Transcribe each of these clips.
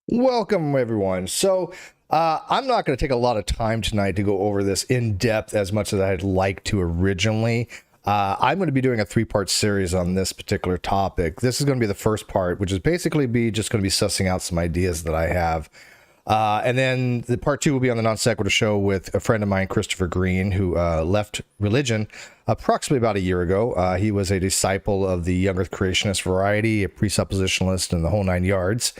Welcome, everyone. I'm not going to take a lot of time tonight to go over this in depth as much as I'd like to originally. I'm going to be doing a three-part series on this particular topic. This is going to be the first part, which is basically just going to be sussing out some ideas that I have. And then the part two will be on the NonSequitur Show with a friend of mine, Christopher Green, who left religion approximately about a year ago. He was a disciple of the young earth creationist variety, a presuppositionalist, and the whole nine yards.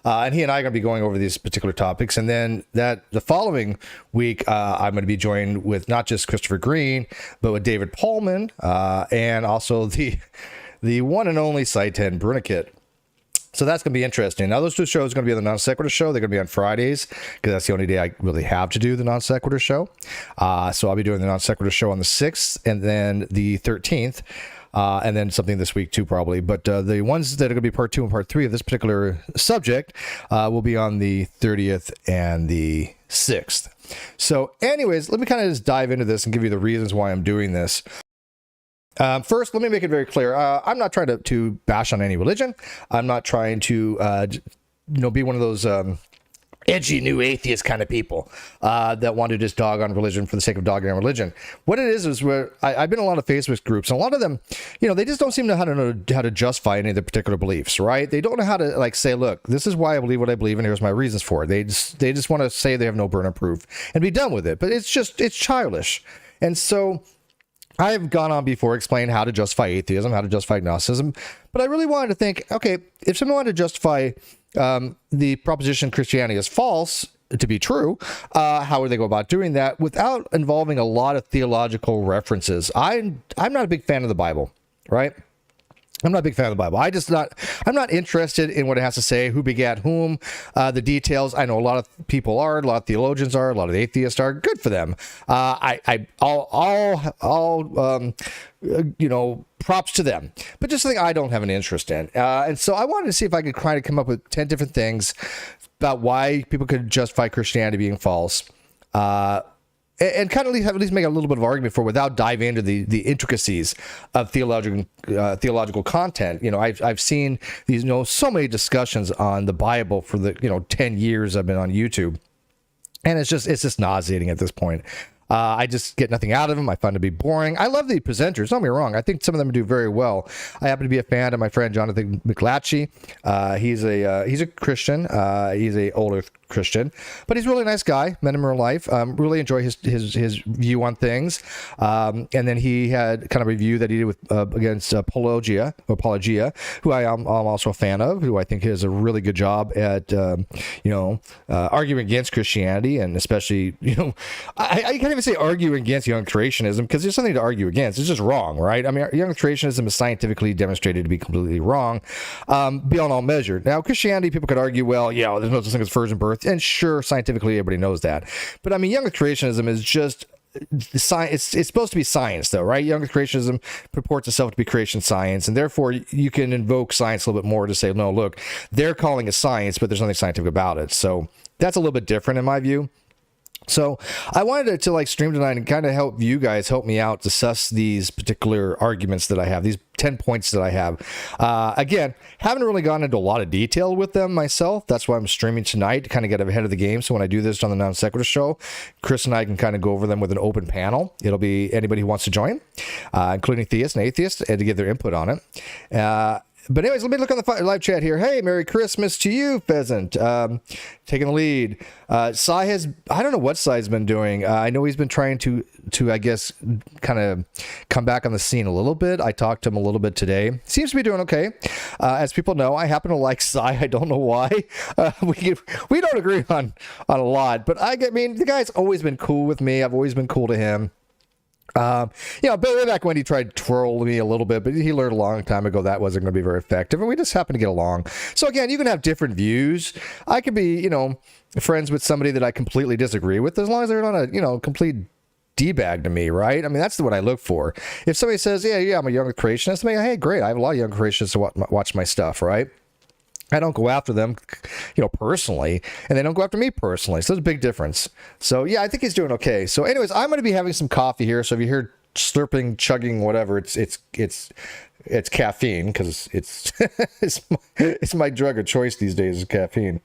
And he and I are going to be going over these particular topics. And then the following week, I'm going to be joined with not just Christopher Green, but with David Paulman, and also the one and only Saitan Bruggencate. So that's going to be interesting. Now, those two shows are going to be on the NonSequitur Show. They're going to be on Fridays because that's the only day I really have to do the NonSequitur Show. So I'll be doing the NonSequitur Show on the 6th and then the 13th. And then something this week too, probably. But the ones that are going to be part 2 and part 3 of this particular subject will be on the 30th and the 6th. So anyways, let me kind of just dive into this and give you the reasons why I'm doing this. First, let me make it very clear. I'm not trying to bash on any religion. I'm not trying to be one of those edgy new atheist kind of people that want to just dog on religion for the sake of dogging on religion. What it is where I've been in a lot of Facebook groups, and a lot of them, they just don't seem to know how to justify any of their particular beliefs, right? They don't know how to say, look, this is why I believe what I believe, and here's my reasons for it. They just want to say they have no burden of proof and be done with it. But it's childish. And so I've gone on before, explained how to justify atheism, how to justify agnosticism, but I really wanted to think, okay, if someone wanted to justify the proposition Christianity is false to be true, how would they go about doing that without involving a lot of theological references? I'm not a big fan of the Bible, right? I'm not a big fan of the Bible. I'm not interested in what it has to say, who begat whom, the details. I know a lot of people are, a lot of theologians are, a lot of atheists are. Good for them. Props to them. But just something I don't have an interest in. And so I wanted to see if I could kind of come up with 10 different things about why people could justify Christianity being false. And kind of at least make a little bit of argument for without diving into the intricacies of theological content. I've seen these so many discussions on the Bible for the 10 years I've been on YouTube, and it's just nauseating at this point. I just get nothing out of them. I find it to be boring. I love the presenters. Don't get me wrong. I think some of them do very well. I happen to be a fan of my friend Jonathan McLatchy. He's a Christian. He's a older Christian, but he's a really nice guy. Met him in real life. Really enjoy his view on things. And then he had kind of a review that he did with against Apologia, who I am also a fan of, who I think does a really good job at arguing against Christianity, and especially I can't even say arguing against young creationism because there's something to argue against. It's just wrong, right? I mean, young creationism is scientifically demonstrated to be completely wrong beyond all measure. Now, Christianity, people could argue, well, there's no such thing as virgin birth. And sure, scientifically, everybody knows that. But I mean, young creationism is just science. It's supposed to be science, though, right? Young creationism purports itself to be creation science, and therefore you can invoke science a little bit more to say, no, look, they're calling it science, but there's nothing scientific about it. So that's a little bit different in my view. So I wanted to stream tonight and kind of help you guys help me out to suss these particular arguments that I have, these 10 points that I have. Again, haven't really gone into a lot of detail with them myself. That's why I'm streaming tonight to kind of get ahead of the game. So when I do this on the NonSequitur Show, Chris and I can kind of go over them with an open panel. It'll be anybody who wants to join, including theists and atheists, and to give their input on it. But anyways, let me look on the live chat here. Hey, Merry Christmas to you, Pheasant. Taking the lead. Sai I don't know what Sai's been doing. I know he's been trying to I guess, kind of come back on the scene a little bit. I talked to him a little bit today. Seems to be doing okay. As people know, I happen to like Sai. I don't know why. We don't agree on a lot, but I mean, the guy's always been cool with me. I've always been cool to him. But way back when he tried to twirl me a little bit, but he learned a long time ago that wasn't going to be very effective, and we just happen to get along. So again, you can have different views. I could be, friends with somebody that I completely disagree with, as long as they're not a, complete D-bag to me, right? I mean, that's what I look for. If somebody says, yeah, I'm a young creationist, I'm like, hey, great, I have a lot of young creationists to watch my stuff, right? I don't go after them, personally, and they don't go after me personally. So there's a big difference. So yeah, I think he's doing okay. So anyways, I'm going to be having some coffee here. So if you hear slurping, chugging, whatever, it's caffeine because it's it's my drug of choice these days is caffeine.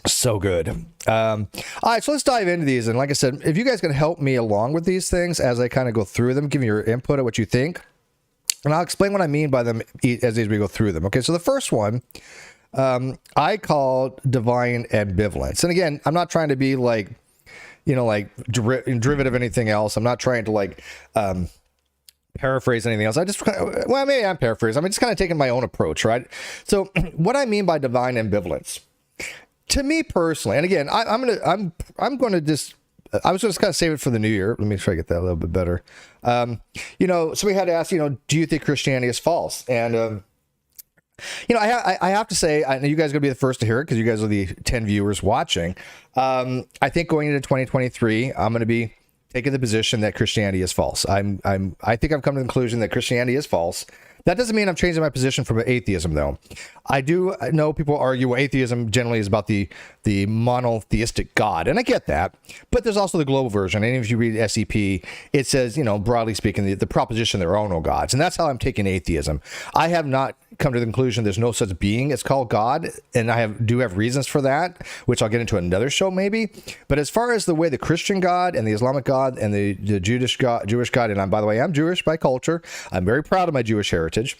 So good. All right, so let's dive into these. And like I said, if you guys can help me along with these things as I kind of go through them, give me your input of what you think, and I'll explain what I mean by them as we go through them. Okay, so the first one I call divine ambivalence. And again, I'm not trying to be like, derivative of anything else. I'm not trying to like paraphrase anything else. Maybe I'm paraphrasing. I'm just kind of taking my own approach, right? So what I mean by divine ambivalence, to me personally, and again, I was just kind of save it for the new year. Let me try to get that a little bit better. So we had to ask, do you think Christianity is false? And, I have to say, I know you guys are going to be the first to hear it because you guys are the 10 viewers watching. I think going into 2023, I'm going to be taking the position that Christianity is false. I think I've come to the conclusion that Christianity is false. That doesn't mean I'm changing my position from atheism, though. I do know people argue, well, atheism generally is about the monotheistic God, and I get that. But there's also the global version, and if you read SEP, it says, broadly speaking, the proposition there are no gods, and that's how I'm taking atheism. I have not come to the conclusion there's no such being. It's called God, and I do have reasons for that, which I'll get into another show maybe. But as far as the way the Christian God and the Islamic God and the Jewish God, and by the way, I'm Jewish by culture. I'm very proud of my Jewish heritage.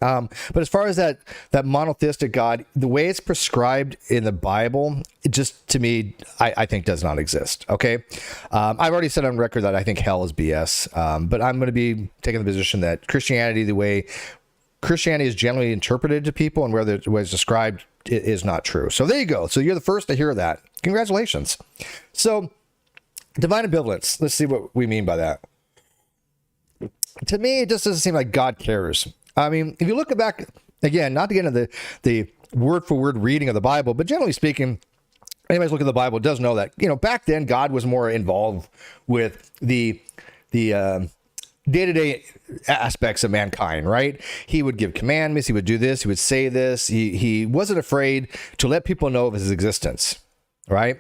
But as far as that monotheistic God, the way it's prescribed in the Bible, it just, to me, I think does not exist. Okay. I've already said on record that I think hell is BS. But I'm going to be taking the position that Christianity, the way Christianity is generally interpreted to people and where it was described, it is not true. So there you go. So you're the first to hear that. Congratulations. So divine ambivalence. Let's see what we mean by that. To me, it just doesn't seem like God cares. I mean, if you look back, again, not to get into the word-for-word reading of the Bible, but generally speaking, anybody's looking at the Bible does know that, back then God was more involved with the day-to-day aspects of mankind, right? He would give commandments, he would do this, he would say this. He wasn't afraid to let people know of his existence, right?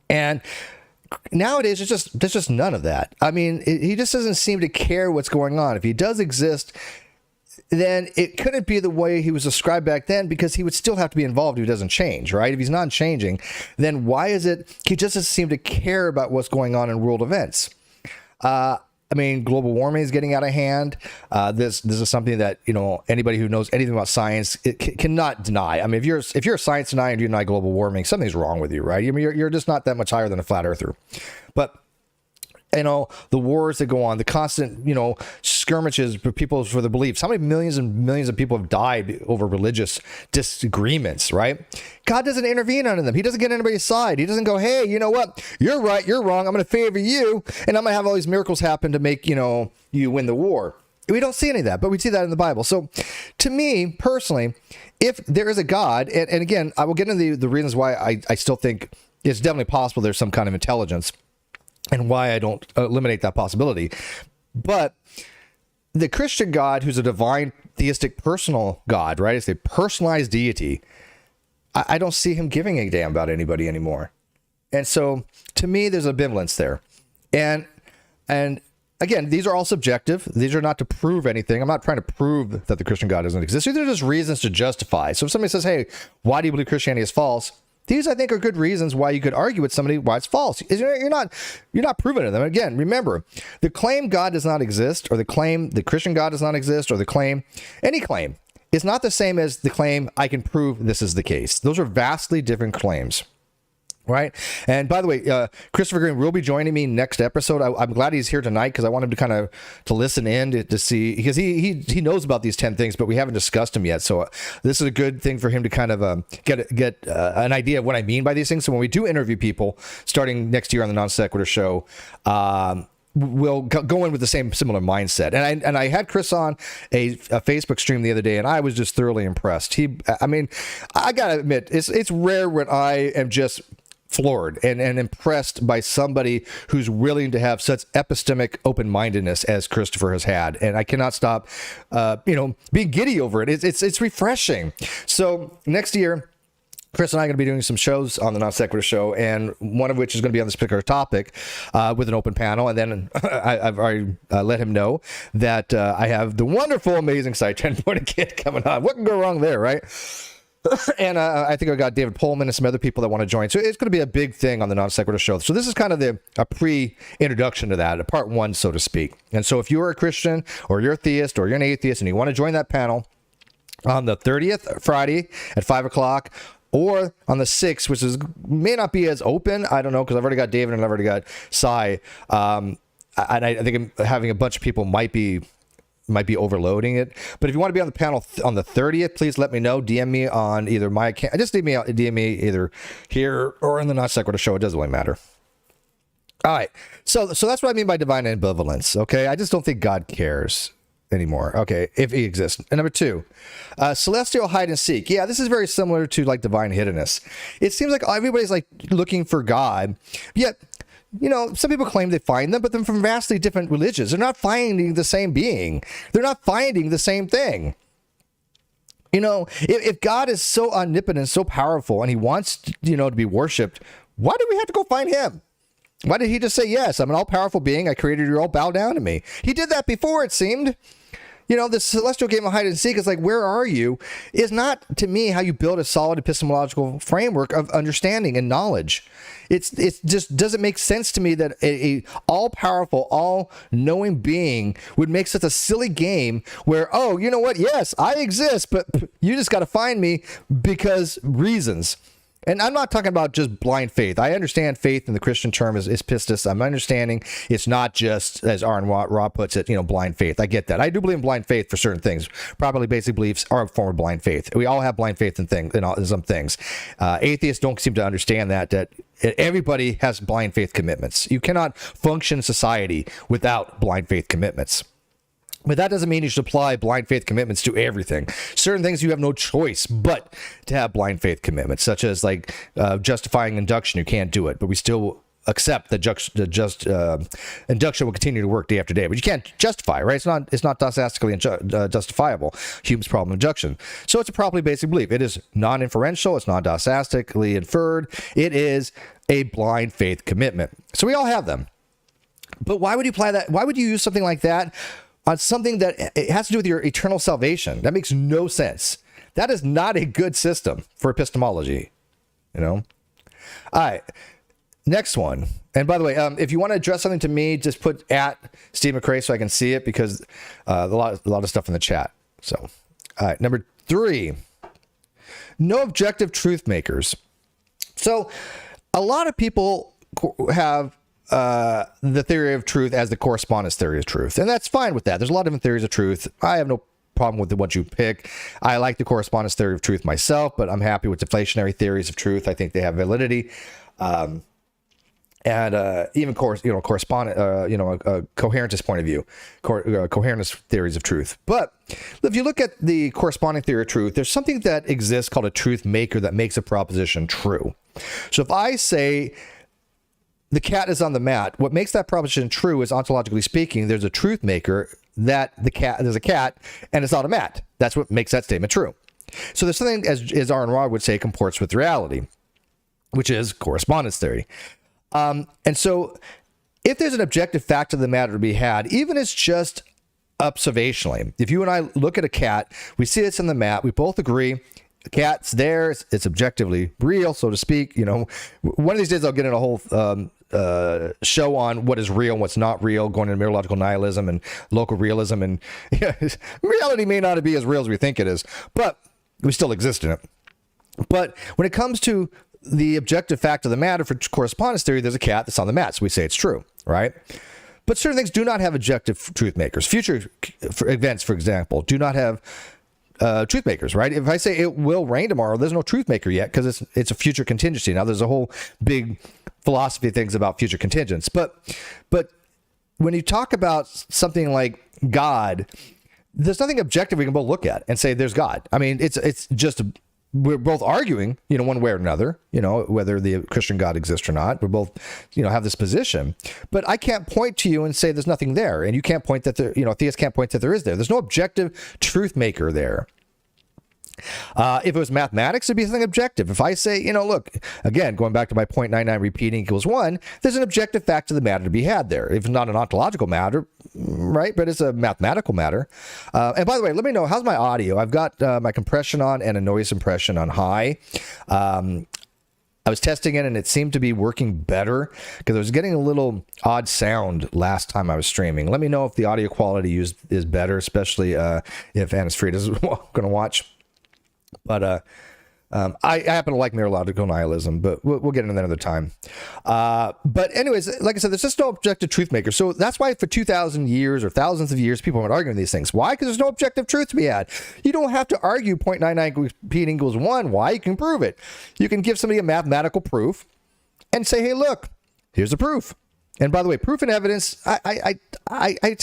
And nowadays, there's just none of that. I mean, he just doesn't seem to care what's going on. If he does exist, then it couldn't be the way he was described back then, because he would still have to be involved if he doesn't change, right? If he's not changing, then why is it he just doesn't seem to care about what's going on in world events? I mean, global warming is getting out of hand. This is something that, anybody who knows anything about science cannot deny. I mean, if you're a science denier and you deny global warming, something's wrong with you, right? I mean, you're just not that much higher than a flat earther. But the wars that go on, the constant, skirmishes for people for the beliefs. How many millions and millions of people have died over religious disagreements, right? God doesn't intervene on them. He doesn't get anybody's side. He doesn't go, hey, you know what? You're right. You're wrong. I'm going to favor you, and I'm going to have all these miracles happen to make, you win the war. We don't see any of that, but we see that in the Bible. So to me, personally, if there is a God, and again, I will get into the reasons why I still think it's definitely possible there's some kind of intelligence, and why I don't eliminate that possibility. But the Christian God, who's a divine, theistic, personal God, right? It's a personalized deity. I don't see him giving a damn about anybody anymore. And so, to me, there's ambivalence there. And again, these are all subjective. These are not to prove anything. I'm not trying to prove that the Christian God doesn't exist. These are just reasons to justify. So if somebody says, hey, why do you believe Christianity is false? These, I think, are good reasons why you could argue with somebody why it's false. You're not proving it to them. Again, remember, the claim God does not exist, or the claim the Christian God does not exist, or the claim, any claim, is not the same as the claim I can prove this is the case. Those are vastly different claims. Right. And by the way, Christopher Green will be joining me next episode. I'm glad he's here tonight because I want him to kind of listen in to see, because he knows about these 10 things, but we haven't discussed them yet. So this is a good thing for him to kind of get an idea of what I mean by these things. So when we do interview people starting next year on the NonSequitur Show, we'll go in with the similar mindset. And I had Chris on a Facebook stream the other day, and I was just thoroughly impressed. I gotta admit, it's rare when I am just floored and impressed by somebody who's willing to have such epistemic open-mindedness as Christopher has had. And I cannot stop, being giddy over it. It's refreshing. So next year, Chris and I are going to be doing some shows on the NonSequitur Show, and one of which is going to be on this particular topic with an open panel. And then I've already let him know that I have the wonderful, amazing site, Bruggencate, coming on. What can go wrong there, right? And I think I got David Pullman and some other people that want to join. So it's going to be a big thing on the NonSequitur Show. So this is kind of a pre-introduction to that, a part one, so to speak. And so if you're a Christian or you're a theist or you're an atheist and you want to join that panel on the 30th, Friday at 5 o'clock, or on the 6th, which may not be as open. I don't know, because I've already got David and I've already got Cy. And I think having a bunch of people might be overloading it. But if you want to be on the panel on the 30th, please let me know. DM me on either my account. Just DM me either here or in the NonSequitur Show. It doesn't really matter. All right. So that's what I mean by divine ambivalence. Okay. I just don't think God cares anymore. Okay. If he exists. And number 2, celestial hide and seek. Yeah. This is very similar to like divine hiddenness. It seems like everybody's like looking for God, yet, you know, some people claim they find them, but they're from vastly different religions. They're not finding the same being. They're not finding the same thing. You know, if God is so omnipotent, so powerful, and he wants, you know, to be worshipped, why do we have to go find him? Why did he just say, yes, I'm an all-powerful being. I created you all. Bow down to me. He did that before, it seemed. You know, this celestial game of hide and seek is like, where are you? Is not, to me, how you build a solid epistemological framework of understanding and knowledge. It just doesn't make sense to me that a all-powerful, all-knowing being would make such a silly game where, oh, you know what? Yes, I exist, but you just got to find me because reasons. And I'm not talking about just blind faith. I understand faith in the Christian term is pistis. I'm understanding it's not just, as Aaron Ra puts it, you know, blind faith. I get that. I do believe in blind faith for certain things. Probably basic beliefs are a form of blind faith. We all have blind faith in some things. Atheists don't seem to understand that everybody has blind faith commitments. You cannot function in society without blind faith commitments. But that doesn't mean you should apply blind faith commitments to everything. Certain things you have no choice but to have blind faith commitments, such as like justifying induction. You can't do it, but we still accept that induction will continue to work day after day. But you can't justify, right? It's not didactically justifiable. Hume's problem of induction. So it's a properly basic belief. It is non-inferential. It's not didactically inferred. It is a blind faith commitment. So we all have them. But why would you apply that? Why would you use something like that on something that it has to do with your eternal salvation? That makes no sense. That is not a good system for epistemology, you know? All right, next one. And by the way, if you want to address something to me, just put at Steve McRae so I can see it, because a lot of stuff in the chat. So, all right, number 3, no objective truth makers. So a lot of people have the theory of truth as the correspondence theory of truth. And that's fine with that. There's a lot of different theories of truth. I have no problem with the one you pick. I like the correspondence theory of truth myself, but I'm happy with deflationary theories of truth. I think they have validity. And even correspondent, a coherentist point of view, coherentist theories of truth. But if you look at the corresponding theory of truth, there's something that exists called a truth maker that makes a proposition true. So if I say the cat is on the mat, what makes that proposition true is, ontologically speaking, there's a truth maker that there's a cat and it's on a mat. That's what makes that statement true. So there's something, as Aaron Ra would say, comports with reality, which is correspondence theory. And so if there's an objective fact of the matter to be had, even if it's just observationally, if you and I look at a cat, we see it's on the mat, we both agree the cat's there, it's objectively real, so to speak. You know, one of these days I'll get in a whole show on what is real and what's not real, going into mereological nihilism and local realism. And reality may not be as real as we think it is, but we still exist in it. But when it comes to the objective fact of the matter for correspondence theory, there's a cat that's on the mat, so we say it's true, right? But certain things do not have objective truth makers. Future events, for example, do not have truth makers, right? If I say it will rain tomorrow, there's no truth maker yet because it's a future contingency. Now, there's a whole big philosophy of things about future contingents, but when you talk about something like God, there's nothing objective we can both look at and say there's God. I mean, it's just we're both arguing, one way or another, whether the Christian God exists or not. We're both, have this position, but I can't point to you and say there's nothing there. And you can't point that theists can't point that there is there. There's no objective truth maker there. If it was mathematics, it'd be something objective. If I say, look, again, going back to my 0.99 repeating equals 1, there's an objective fact of the matter to be had there. If it's not an ontological matter, right? But it's a mathematical matter. And by the way, let me know, how's my audio? I've got my compression on and a noise suppression on high. I was testing it and it seemed to be working better because I was getting a little odd sound last time I was streaming. Let me know if the audio quality is better, especially if Anna's Fried is going to watch. But I happen to like neurological nihilism, but we'll get into that another time. But anyways, like I said, there's just no objective truth maker. So that's why for 2,000 years or thousands of years, people have been arguing these things. Why? Because there's no objective truth to be had. You don't have to argue 0.99 equals 1. Why? You can prove it. You can give somebody a mathematical proof and say, hey, look, here's the proof. And by the way, proof and evidence, I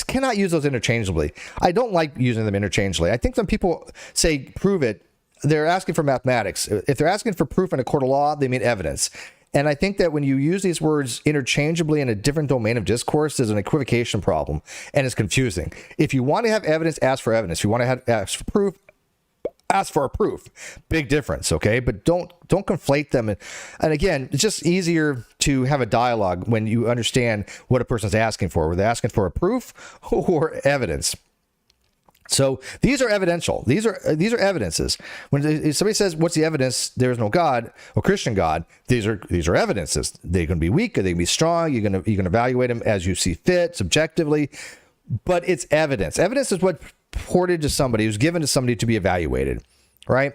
cannot use those interchangeably. I don't like using them interchangeably. I think when people say prove it, they're asking for mathematics. If they're asking for proof in a court of law, they mean evidence. And I think that when you use these words interchangeably in a different domain of discourse, there's an equivocation problem, and it's confusing. If you want to have evidence, ask for evidence. If you want to ask for proof, ask for a proof. Big difference, okay? But don't conflate them. And again, it's just easier to have a dialogue when you understand what a person's asking for. Were they asking for a proof or evidence? So these are evidential. These are evidences. When somebody says, "What's the evidence? There is no God or Christian God." These are evidences. They're going to be weak or they can be strong. You're going to evaluate them as you see fit, subjectively. But it's evidence. Evidence is what ported to somebody, who's given to somebody to be evaluated, right?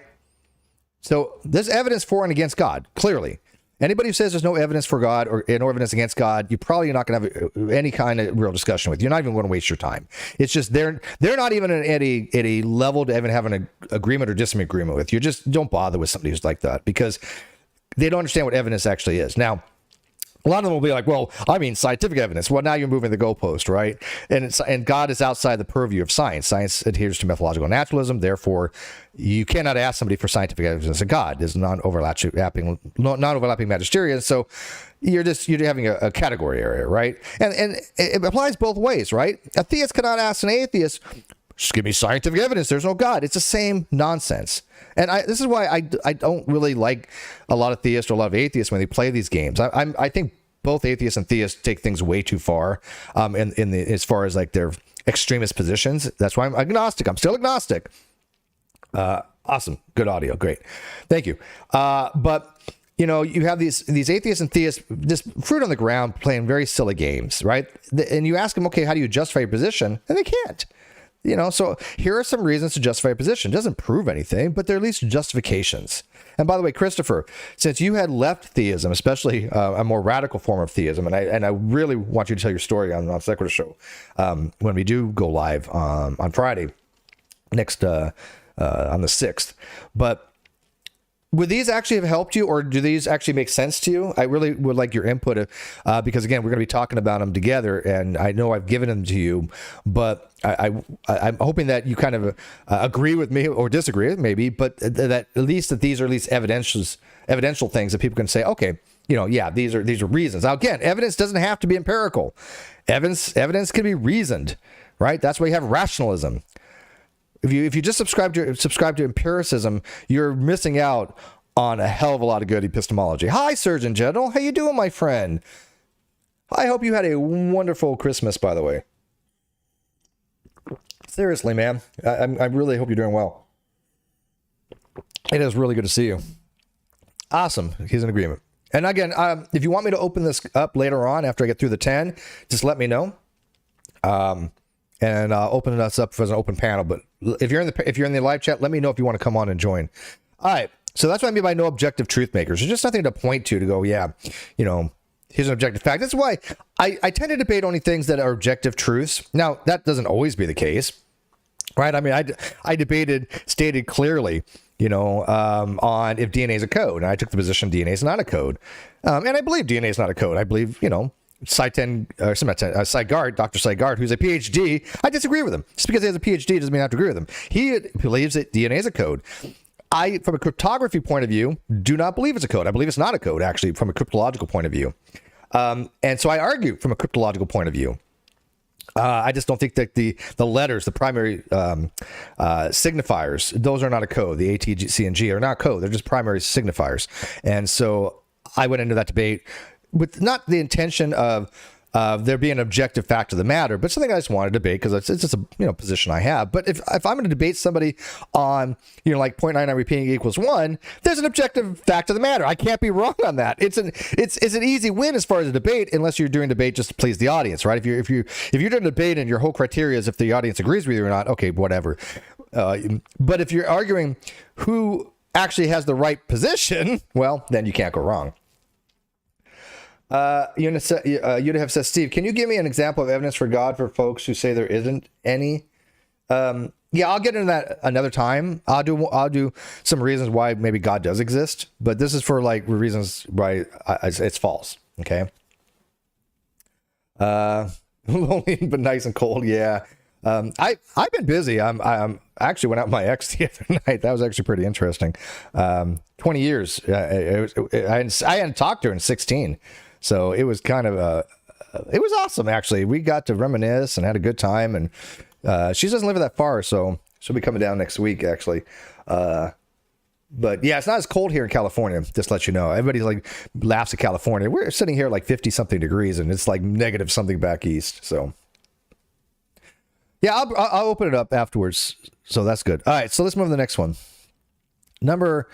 So there's evidence for and against God, clearly. Anybody who says there's no evidence for God or no evidence against God, you probably are not going to have any kind of real discussion with. You're not even going to waste your time. It's just they're not even at a level to even have an agreement or disagreement with. You just don't bother with somebody who's like that because they don't understand what evidence actually is. Now, a lot of them will be like, well, I mean scientific evidence. Well, now you're moving the goalpost, right? And God is outside the purview of science. Science adheres to methodological naturalism. Therefore, you cannot ask somebody for scientific evidence of God. There's non-overlapping magisterium. So you're having a category area, right? And it applies both ways, right? A theist cannot ask an atheist, just give me scientific evidence. There's no God. It's the same nonsense. And this is why I don't really like a lot of theists or a lot of atheists when they play these games. I think both atheists and theists take things way too far as far as like their extremist positions. That's why I'm agnostic. I'm still agnostic. Awesome. Good audio. Great. Thank you. But you have these atheists and theists, just fruit on the ground, playing very silly games, right? And you ask them, okay, how do you justify your position? And they can't. So here are some reasons to justify a position. It doesn't prove anything, but they're at least justifications. And by the way, Christopher, since you had left theism, especially a more radical form of theism, and I really want you to tell your story on the NonSequitur Show when we do go live on Friday next on the 6th. But would these actually have helped you, or do these actually make sense to you? I really would like your input because, again, we're going to be talking about them together, and I know I've given them to you, but I'm hoping that you kind of agree with me or disagree, maybe, but that these are at least evidential things that people can say, okay, these are reasons. Now, again, evidence doesn't have to be empirical. Evidence can be reasoned, right? That's why you have rationalism. If you just subscribe to empiricism, you're missing out on a hell of a lot of good epistemology. Hi, Surgeon General. How you doing, my friend? I hope you had a wonderful Christmas, by the way. Seriously, man. I really hope you're doing well. It is really good to see you. Awesome. He's in agreement. And again, if you want me to open this up later on after I get through the 10, just let me know. And open us up as an open panel. But if you're in the live chat, let me know if you want to come on and join. All right. So that's what I mean by no objective truth makers. There's just nothing to point to go, yeah, here's an objective fact. That's why I tend to debate only things that are objective truths. Now, that doesn't always be the case, right? I mean, I stated clearly, on if DNA is a code. And I took the position DNA is not a code. And I believe DNA is not a code. I believe, Dr. Seigard, who's a PhD, I disagree with him. Just because he has a PhD doesn't mean I have to agree with him. He believes that DNA is a code. I, from a cryptography point of view, do not believe it's a code. I believe it's not a code, actually, from a cryptological point of view. And so I argue from a cryptological point of view. I just don't think that the letters, the primary signifiers, those are not a code. The A, T, G, C, and G are not code. They're just primary signifiers. And so I went into that debate with not the intention of there be an objective fact of the matter, but something I just want to debate because it's just a position I have. But if I'm going to debate somebody on like 0.99 repeating equals 1, there's an objective fact of the matter. I can't be wrong on that. It's an easy win as far as a debate, unless you're doing debate just to please the audience, right? If you're doing a debate and your whole criteria is if the audience agrees with you or not, okay, whatever. But if you're arguing who actually has the right position, well, then you can't go wrong. You'd have said, Steve, can you give me an example of evidence for God for folks who say there isn't any? Yeah, I'll get into that another time. I'll do some reasons why maybe God does exist, but this is for like reasons why it's false. Okay. Lonely but nice and cold. Yeah. I've been busy. I actually went out with my ex the other night. That was actually pretty interesting. 20 years. I hadn't talked to her in 16. So it was kind of it was awesome, actually. We got to reminisce and had a good time. And she doesn't live that far, so she'll be coming down next week, actually. But yeah, it's not as cold here in California, just to let you know. Everybody like laughs at California. We're sitting here like 50 something degrees, and it's like negative something back east. So yeah, I'll open it up afterwards. So that's good. All right, so let's move to the next one. Number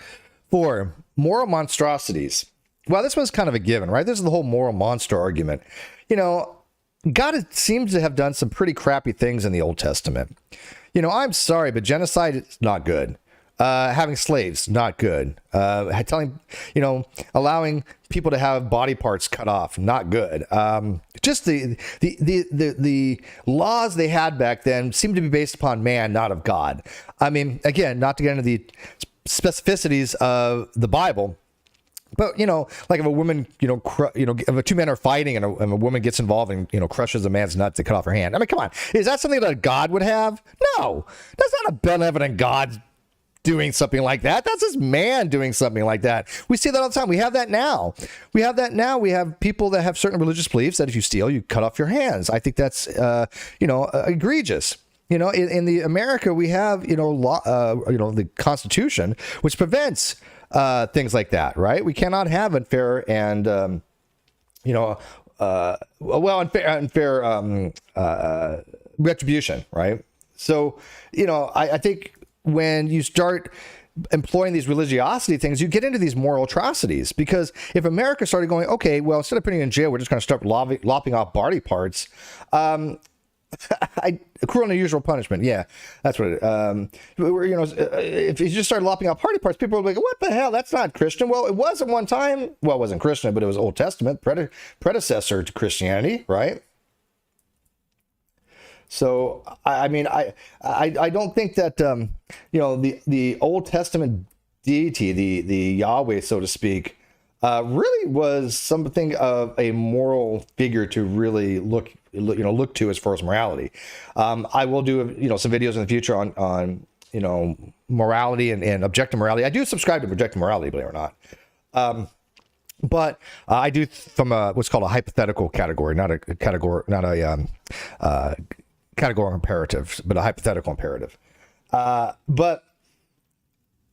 4, moral monstrosities. Well, this one's kind of a given, right? This is the whole moral monster argument. God seems to have done some pretty crappy things in the Old Testament. I'm sorry, but genocide is not good. Having slaves, not good. Allowing people to have body parts cut off, not good. Just the laws they had back then seemed to be based upon man, not of God. I mean, again, not to get into the specificities of the Bible, but like if a woman, if 2 men are fighting and a woman gets involved and crushes a man's nuts to cut off her hand. I mean, come on, is that something that God would have? No, that's not a benevolent God doing something like that. That's just man doing something like that. We see that all the time. We have that now. We have people that have certain religious beliefs that if you steal, you cut off your hands. I think that's egregious. In the America, we have law, the Constitution, which prevents things like that, right? We cannot have unfair and unfair retribution, right? So I think when you start employing these religiosity things, you get into these moral atrocities. Because if America started going, okay, well, instead of putting you in jail, we're just going to start lopping off body parts. Cruel and unusual punishment. Yeah, that's what it. If you just start lopping off body parts, people are like, "What the hell? That's not Christian." Well, it was at one time. Well, it wasn't Christian, but it was Old Testament predecessor to Christianity, right? So, I mean, I don't think that the Old Testament deity, the Yahweh, so to speak, really was something of a moral figure to really look to as far as morality. I will do some videos in the future on morality and objective morality. I do subscribe to objective morality, believe it or not. But I do from what's called a hypothetical category, not a categorical imperative, but a hypothetical imperative. But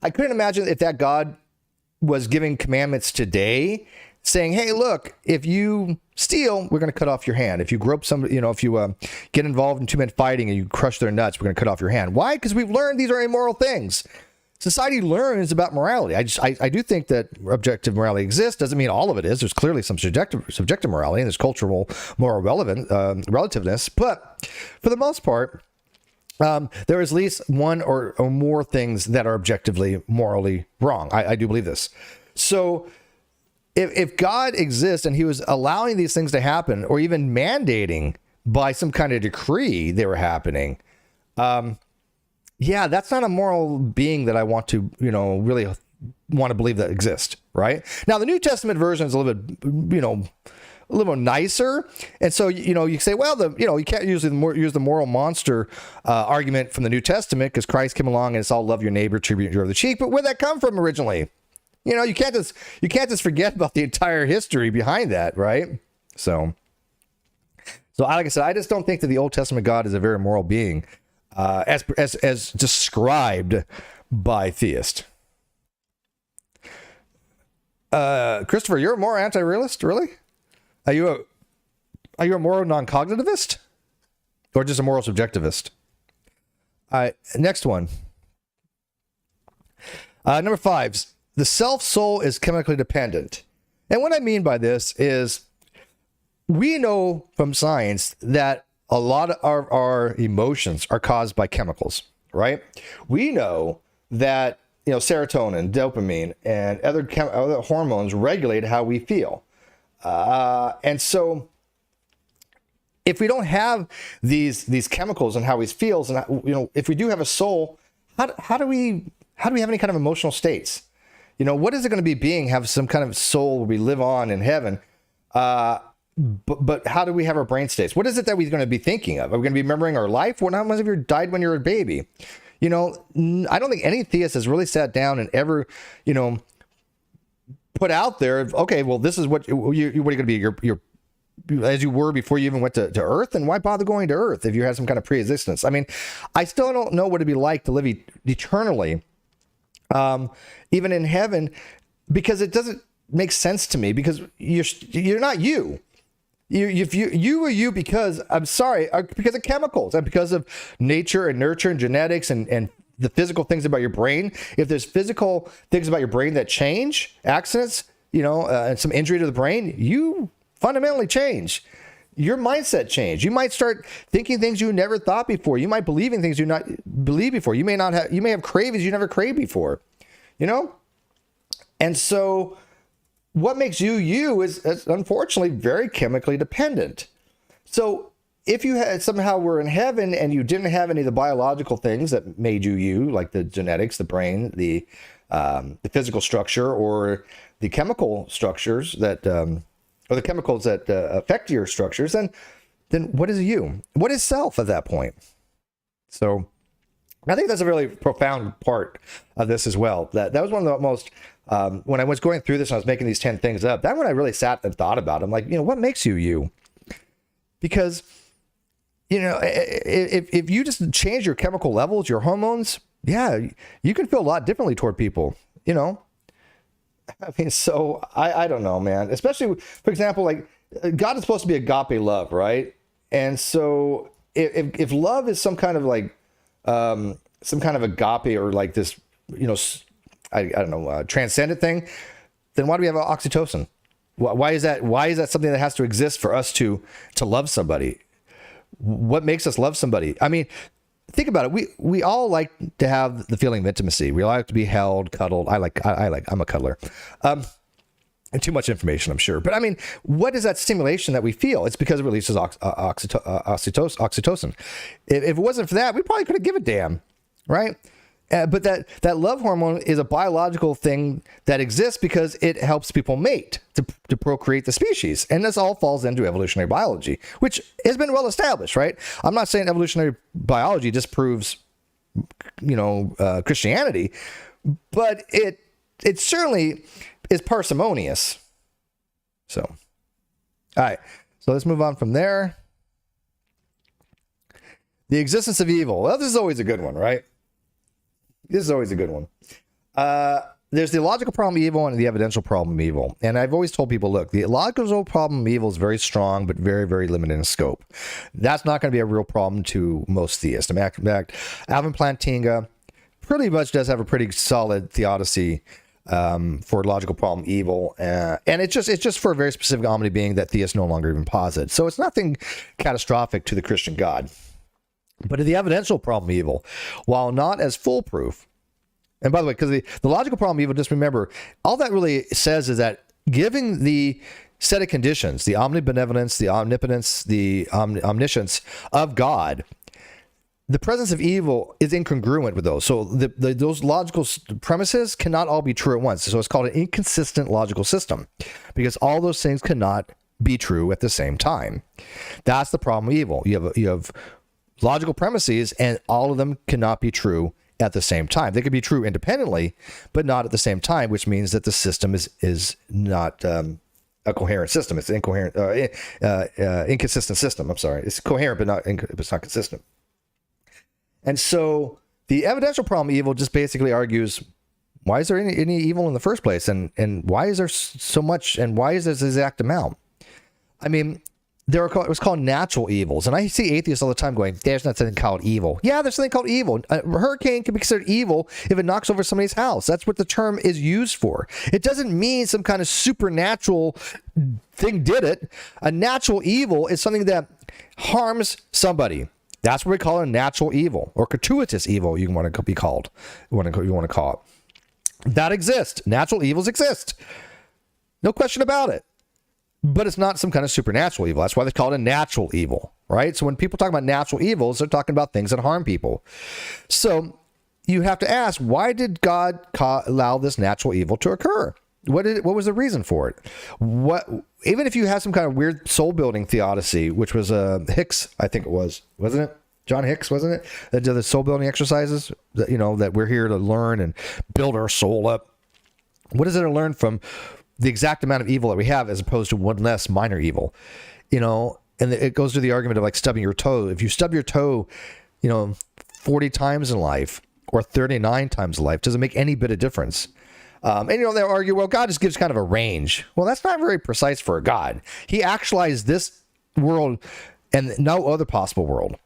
I couldn't imagine if that God was giving commandments today saying, hey, look, if you steal, we're going to cut off your hand. If you grope somebody, if you get involved in 2 men fighting and you crush their nuts, we're going to cut off your hand. Why? Because we've learned these are immoral things. Society learns about morality. I do think that objective morality exists. Doesn't mean all of it is. There's clearly some subjective morality and there's cultural moral relativeness. But for the most part, there is at least one or more things that are objectively morally wrong. I do believe this. So if God exists and he was allowing these things to happen or even mandating by some kind of decree they were happening, yeah, that's not a moral being that I want to, really want to believe that exists, right? Now, the New Testament version is a little bit, a little nicer. And so, you say, well, you can't use the moral monster argument from the New Testament because Christ came along and it's all love your neighbor, treat your other cheek. But where'd that come from originally? You can't just forget about the entire history behind that, right? So like I said, I just don't think that the Old Testament God is a very moral being, as described by theists. Christopher, you're a more anti-realist, really? Are you Are you a moral non-cognitivist? Or just a moral subjectivist? Next one. Number 5, the self-soul is chemically dependent. And what I mean by this is we know from science that a lot of our emotions are caused by chemicals, right? We know that, serotonin, dopamine, and other hormones regulate how we feel. And so if we don't have these chemicals and how we feels, and if we do have a soul, how do we have any kind of emotional states? What is it going to be have some kind of soul where we live on in heaven? But how do we have our brain states? What is it that we're going to be thinking of? Are we going to be remembering our life? Well, how much of you died when you were a baby? I don't think any theist has really sat down and ever, put out there, okay, well, this is what are you going to be, your as you were before you even went to Earth, and why bother going to Earth if you had some kind of pre-existence? I mean, I still don't know what it'd be like to live eternally, even in heaven, because it doesn't make sense to me, because you're not you. You are you because, because of chemicals and because of nature and nurture and genetics and the physical things about your brain. If there's physical things about your brain that change, accidents, and some injury to the brain, you fundamentally change. Your mindset change. You might start thinking things you never thought before. You might believe in things you not believe before. You may have cravings you never craved before, And so what makes you is unfortunately very chemically dependent. So if you had somehow were in heaven and you didn't have any of the biological things that made you, like the genetics, the brain, the physical structure, or the chemical structures that, or the chemicals that affect your structures, then what is you? What is self at that point? So I think that's a really profound part of this as well. That was one of the most, when I was going through this and I was making these 10 things up, that when I really sat and thought about it, I'm like, what makes you? Because, if you just change your chemical levels, your hormones, yeah, you can feel a lot differently toward people, I mean, so I don't know, man. Especially, for example, like God is supposed to be agape love, right? And so if love is some kind of like, some kind of agape or like this, I don't know, transcendent thing, then why do we have oxytocin? Why is that? Why is that something that has to exist for us to love somebody? What makes us love somebody? I mean, think about it. We all like to have the feeling of intimacy. We like to be held, cuddled. I'm a cuddler. And too much information, I'm sure. But I mean, what is that stimulation that we feel? It's because it releases oxytocin. If it wasn't for that, we probably couldn't give a damn, right? But that love hormone is a biological thing that exists because it helps people mate to procreate the species. And this all falls into evolutionary biology, which has been well established, right? I'm not saying evolutionary biology disproves, Christianity, but it certainly is parsimonious. So, all right. So let's move on from there. The existence of evil. Well, this is always a good one, right? This is always a good one. There's the logical problem of evil and the evidential problem of evil. And I've always told people, look, the logical problem of evil is very strong, but very, very limited in scope. That's not going to be a real problem to most theists. In fact, Alvin Plantinga pretty much does have a pretty solid theodicy for logical problem evil. And it's just for a very specific omni being that theists no longer even posit. So it's nothing catastrophic to the Christian God. But the evidential problem evil, while not as foolproof, and by the way, because the logical problem evil, just remember, all that really says is that giving the set of conditions, the omnibenevolence, the omnipotence, the omniscience of God, the presence of evil is incongruent with those. So those logical premises cannot all be true at once. So it's called an inconsistent logical system, because all those things cannot be true at the same time. That's the problem with evil. You have logical premises, and all of them cannot be true at the same time. They could be true independently, but not at the same time, which means that the system is not a coherent system. It's an incoherent, inconsistent system. I'm sorry. It's coherent, but it's not consistent. And so the evidential problem evil just basically argues, why is there any evil in the first place? And why is there so much? And why is there this exact amount? I mean, it was called natural evils. And I see atheists all the time going, there's nothing called evil. Yeah, there's something called evil. A hurricane can be considered evil if it knocks over somebody's house. That's what the term is used for. It doesn't mean some kind of supernatural thing did it. A natural evil is something that harms somebody. That's what we call a natural evil, or gratuitous evil, you want to be called. You want to call it. That exists. Natural evils exist. No question about it. But it's not some kind of supernatural evil. That's why they call it a natural evil, right? So when people talk about natural evils, they're talking about things that harm people. So you have to ask, why did God allow this natural evil to occur? What was the reason for it? Even if you have some kind of weird soul building theodicy, which was Hicks, I think it was, wasn't it? John Hicks, wasn't it? That did the soul building exercises that, that we're here to learn and build our soul up. What is it to learn from the exact amount of evil that we have as opposed to one less minor evil? And it goes to the argument of like stubbing your toe. If you stub your toe, 40 times in life or 39 times in life, doesn't make any bit of difference. And they'll argue, well, God just gives kind of a range. Well, that's not very precise for a God. He actualized this world and no other possible world.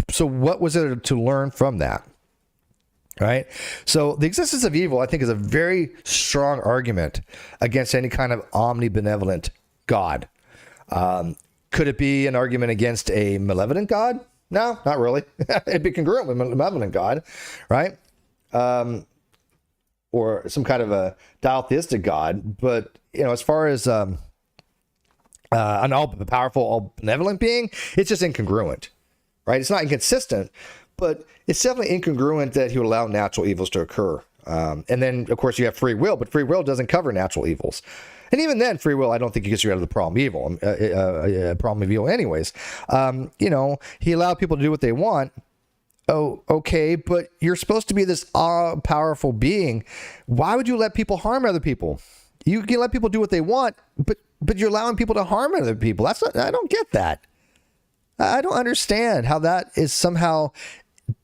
So what was it to learn from that? Right? So the existence of evil, I think, is a very strong argument against any kind of omnibenevolent God. Could it be an argument against a malevolent God? No, not really. It'd be congruent with a malevolent God, right? Or some kind of a diatheistic God. But, as far as an all-powerful, all-benevolent being, it's just incongruent, right? It's not inconsistent, but it's definitely incongruent that he would allow natural evils to occur. And then, of course, you have free will, but free will doesn't cover natural evils. And even then, free will, I don't think gets you out of the problem of evil anyways. He allowed people to do what they want. Oh, okay, but you're supposed to be this all-powerful being. Why would you let people harm other people? You can let people do what they want, but you're allowing people to harm other people. I don't get that. I don't understand how that is somehow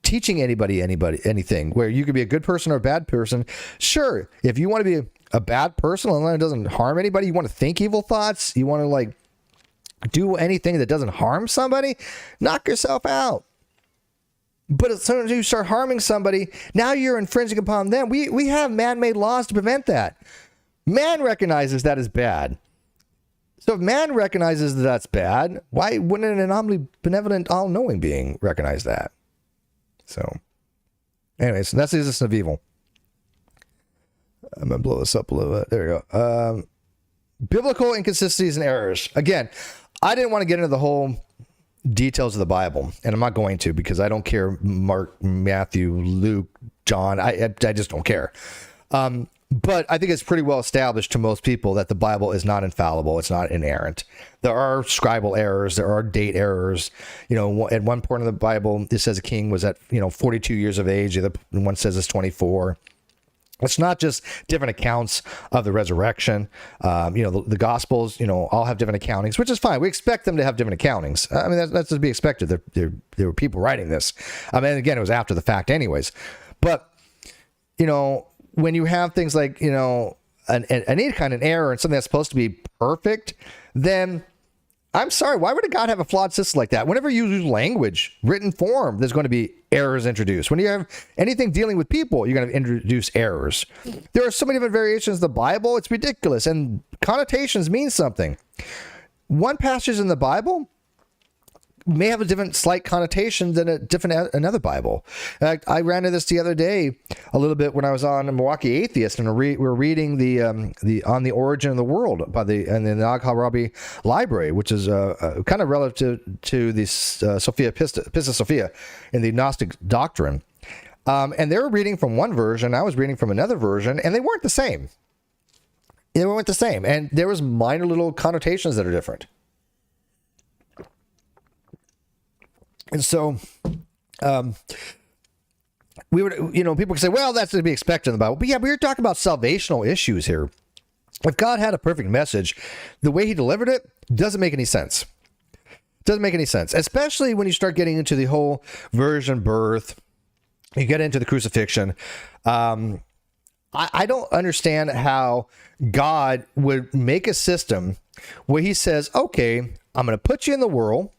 teaching anybody anything, where you could be a good person or a bad person. Sure, if you want to be a bad person and it doesn't harm anybody, you want to think evil thoughts, you want to do anything that doesn't harm somebody, knock yourself out. But as soon as you start harming somebody, now you're infringing upon them. We have man-made laws to prevent that. Man recognizes that as bad. So if man recognizes that that's bad, why wouldn't an omnibenevolent, all-knowing being recognize that? So, anyways, that's the existence of evil. I'm going to blow this up a little bit. There we go. Biblical inconsistencies and errors. Again, I didn't want to get into the whole details of the Bible, and I'm not going to, because I don't care Mark, Matthew, Luke, John. I just don't care. But I think it's pretty well established to most people that the Bible is not infallible. It's not inerrant. There are scribal errors. There are date errors. At one point in the Bible, it says a king was at 42 years of age. The other one says it's 24. It's not just different accounts of the resurrection. The Gospels, all have different accountings, which is fine. We expect them to have different accountings. I mean, that's to be expected. There were people writing this. I mean, again, it was after the fact anyways. But, when you have things like, any kind of error and something that's supposed to be perfect, then I'm sorry, why would a God have a flawed system like that? Whenever you use language, written form, there's going to be errors introduced. When you have anything dealing with people, you're going to introduce errors. There are so many different variations of the Bible, it's ridiculous. And connotations mean something. One passage in the Bible may have a different slight connotation than another Bible. I ran into this the other day a little bit when I was on Milwaukee Atheist, and we're reading the On the Origin of the World in the Nag Hammurabi Library, which is kind of relative to the Pista Sophia in the Gnostic doctrine. And they were reading from one version, I was reading from another version, and they weren't the same. And there was minor little connotations that are different. And so, we would, people can say, well, that's to be expected in the Bible. But yeah, we were talking about salvational issues here. If God had a perfect message, the way he delivered it doesn't make any sense. Doesn't make any sense, especially when you start getting into the whole virgin birth. You get into the crucifixion. I don't understand how God would make a system where he says, okay, I'm going to put you in the world.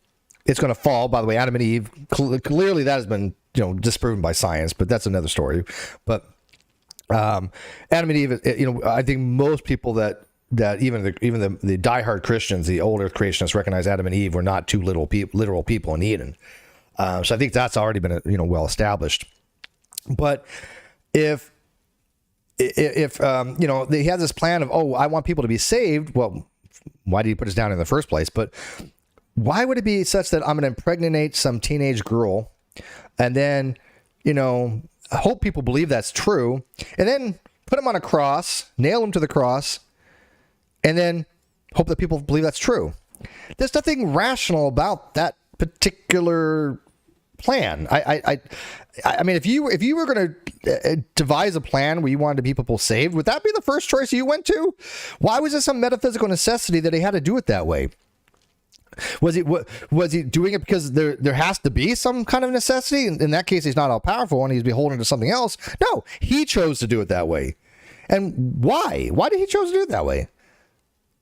It's going to fall. By the way, Adam and Eve, clearly that has been, disproven by science, but that's another story. But Adam and Eve, I think most people that even the diehard Christians, the older creationists, recognize Adam and Eve were not two literal people in Eden. So I think that's already been well established. But if he has this plan of, I want people to be saved. Well, why did he put us down in the first place? But why would it be such that I'm going to impregnate some teenage girl and then, hope people believe that's true, and then put him on a cross, nail him to the cross, and then hope that people believe that's true? There's nothing rational about that particular plan. I mean, if you were going to devise a plan where you wanted to be people saved, would that be the first choice you went to? Why was it some metaphysical necessity that he had to do it that way? Was he doing it because there has to be some kind of necessity? In that case, he's not all powerful and he's beholden to something else. No, he chose to do it that way. And why? Why did he chose to do it that way?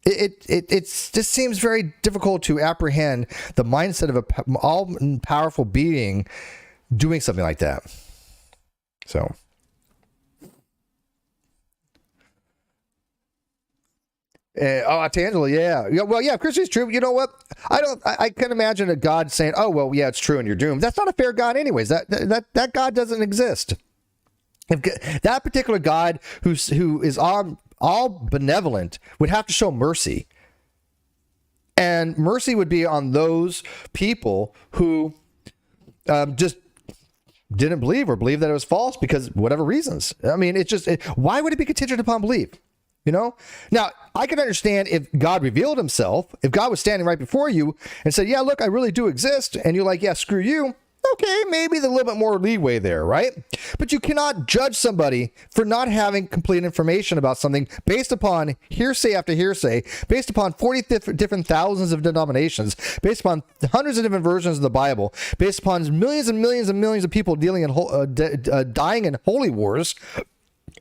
It just seems very difficult to apprehend the mindset of an all-powerful being doing something like that. So, Tangela, yeah. Well, yeah, Christian's true. You know what? I can imagine a God saying, "Oh, well, yeah, it's true, and you're doomed." That's not a fair God, anyways. That God doesn't exist. If that particular God who is all benevolent would have to show mercy, and mercy would be on those people who just didn't believe or believed that it was false because whatever reasons. I mean, why would it be contingent upon belief? Now I can understand if God revealed himself, if God was standing right before you and said, "Yeah, look, I really do exist," and you're like, "Yeah, screw you." Okay, maybe there's a little bit more leeway there, right? But you cannot judge somebody for not having complete information about something based upon hearsay after hearsay, based upon 40 different thousands of denominations, based upon hundreds of different versions of the Bible, based upon millions and millions and millions of people dying in holy wars,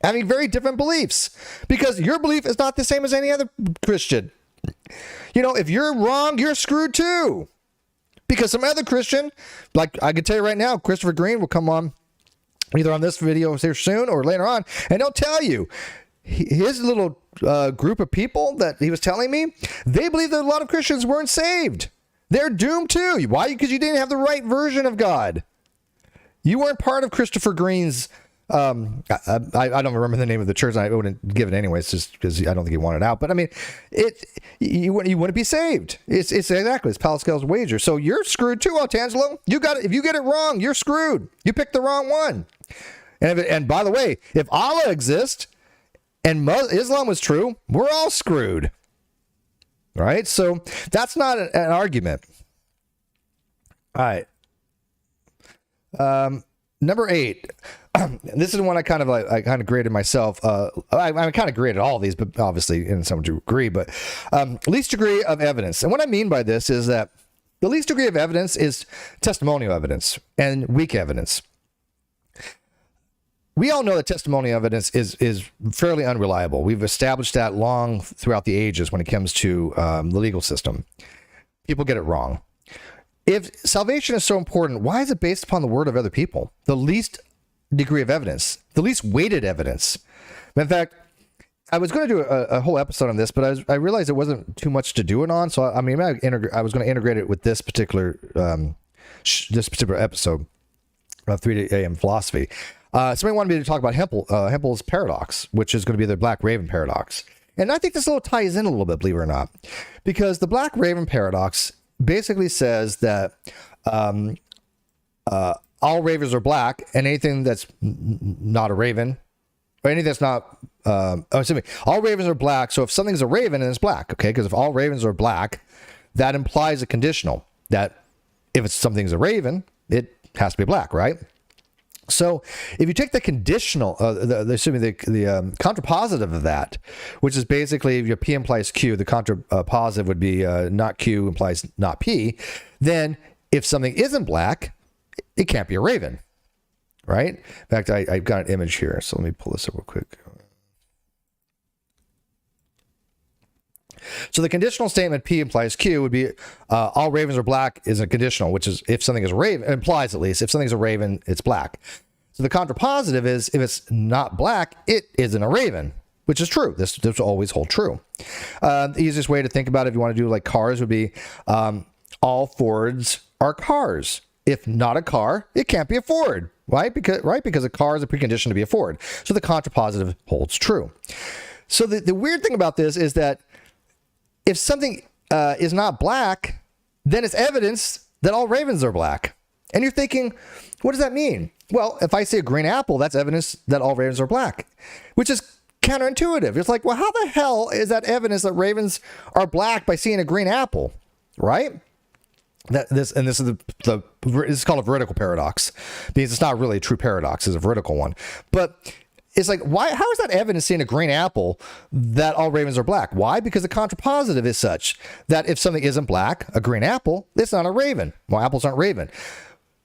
having very different beliefs, because your belief is not the same as any other Christian. If you're wrong, you're screwed too. Because some other Christian, like I can tell you right now, Christopher Green will come on either on this video here soon or later on, and he'll tell you his little group of people that he was telling me, they believe that a lot of Christians weren't saved. They're doomed too. Why? Because you didn't have the right version of God. You weren't part of Christopher Green's I don't remember the name of the church. I wouldn't give it anyways, just because I don't think he wanted out. But I mean, you wouldn't be saved. It's Pascal's wager. So you're screwed too, Altangelo. If you get it wrong, you're screwed. You picked the wrong one. And by the way, if Allah exists and Islam was true, we're all screwed. Right? So that's not an argument. All right. Number 8. This is one I kind of graded myself. I kind of graded all of these, but obviously in some degree. But least degree of evidence, and what I mean by this is that the least degree of evidence is testimonial evidence and weak evidence. We all know that testimonial evidence is fairly unreliable. We've established that long throughout the ages when it comes to the legal system. People get it wrong. If salvation is so important, why is it based upon the word of other people? The least degree of evidence, the least weighted evidence. In fact, I was going to do a whole episode on this, but I realized there wasn't too much to do it on. So I was going to integrate it with this particular episode of 3 a.m. philosophy. Somebody wanted me to talk about Hempel's paradox, which is going to be the Black Raven paradox. And I think this little ties in a little bit, believe it or not, because the Black Raven paradox basically says that all ravens are black, and anything that's not a raven, or anything that's not, all ravens are black. So if something's a raven, then it's black, okay? Because if all ravens are black, that implies a conditional that if something's a raven, it has to be black, right? So if you take the conditional, the contrapositive of that, which is basically if your P implies Q, the contrapositive would be not Q implies not P, then if something isn't black, it can't be a raven, right? In fact, I've got an image here, so let me pull this up real quick. So the conditional statement P implies Q would be all ravens are black is a conditional, which is if something is a raven, implies at least, if something's a raven, it's black. So the contrapositive is if it's not black, it isn't a raven, which is true. This will always hold true. The easiest way to think about it, if you want to do like cars, would be all Fords are cars. If not a car, it can't be a Ford, right? Because a car is a precondition to be a Ford. So the contrapositive holds true. So the weird thing about this is that if something is not black, then it's evidence that all ravens are black. And you're thinking, what does that mean? Well, if I see a green apple, that's evidence that all ravens are black, which is counterintuitive. It's like, well, how the hell is that evidence that ravens are black by seeing a green apple, right? This is called a veridical paradox, because it's not really a true paradox; it's a veridical one. But it's like, why? How is that evidence seeing a green apple that all ravens are black? Why? Because the contrapositive is such that if something isn't black, a green apple, it's not a raven. Well, apples aren't raven.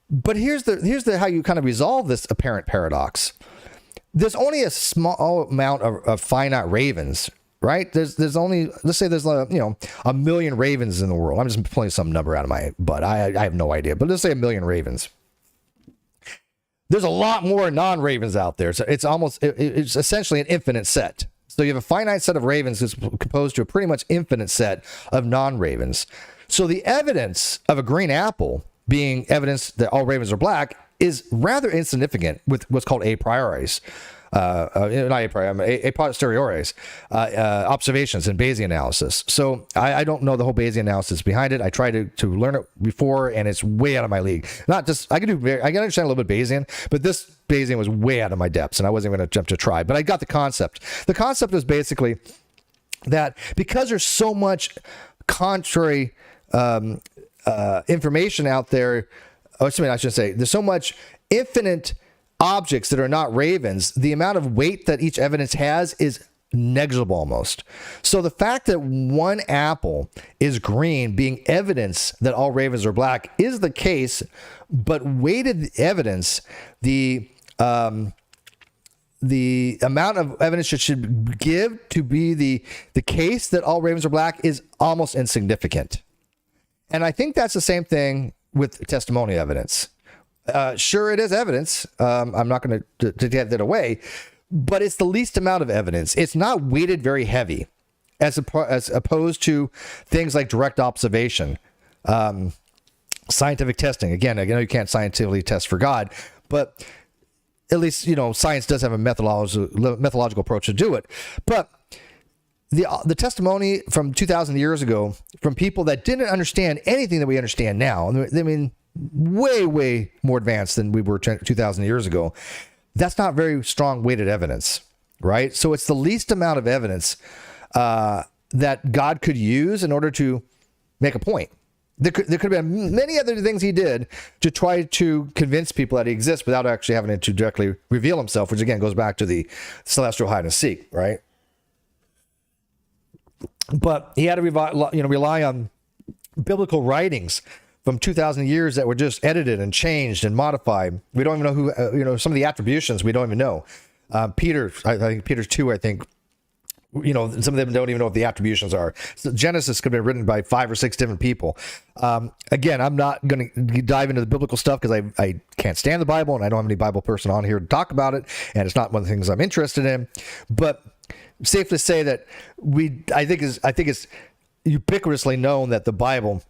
But here's the how you kind of resolve this apparent paradox. There's only a small amount of finite ravens, right? There's only, let's say there's a million ravens in the world. I'm just pulling some number out of my butt. I have no idea, but let's say a million ravens. There's a lot more non-ravens out there. So it's essentially an infinite set. So you have a finite set of ravens that's composed to a pretty much infinite set of non-ravens. So the evidence of a green apple being evidence that all ravens are black is rather insignificant with what's called a priori's. Not a priori, a posteriori's observations in Bayesian analysis. So I don't know the whole Bayesian analysis behind it. I tried to learn it before, and it's way out of my league. I can understand a little bit Bayesian, but this Bayesian was way out of my depths, and I wasn't going to jump to try. But I got the concept. The concept is basically that because there's so much contrary information out there, I should say, there's so much infinite objects that are not ravens, the amount of weight that each evidence has is negligible almost. So the fact that one apple is green being evidence that all ravens are black is the case, but weighted evidence, the amount of evidence it should give to be the case that all ravens are black is almost insignificant. And I think that's the same thing with testimony evidence. Sure, it is evidence. I'm not going to take that away, but it's the least amount of evidence. It's not weighted very heavy, as opposed to things like direct observation, scientific testing. Again, I know you can't scientifically test for God, but at least science does have a methodological approach to do it. But the testimony from 2,000 years ago from people that didn't understand anything that we understand now, I mean, way more advanced than we were 2,000 years ago, that's not very strong weighted evidence, right? So it's the least amount of evidence that God could use in order to make a point. There could have been many other things he did to try to convince people that he exists without actually having to directly reveal himself, which again goes back to the celestial hide and seek, right? But he had to rely on biblical writings from 2,000 years that were just edited and changed and modified. We don't even know who, some of the attributions we don't even know. Peter, I think Peter's 2, I think, some of them don't even know what the attributions are. So Genesis could have been written by 5 or 6 different people. Again, I'm not going to dive into the biblical stuff because I can't stand the Bible, and I don't have any Bible person on here to talk about it, and it's not one of the things I'm interested in. But safe to say that I think it's ubiquitously known that the Bible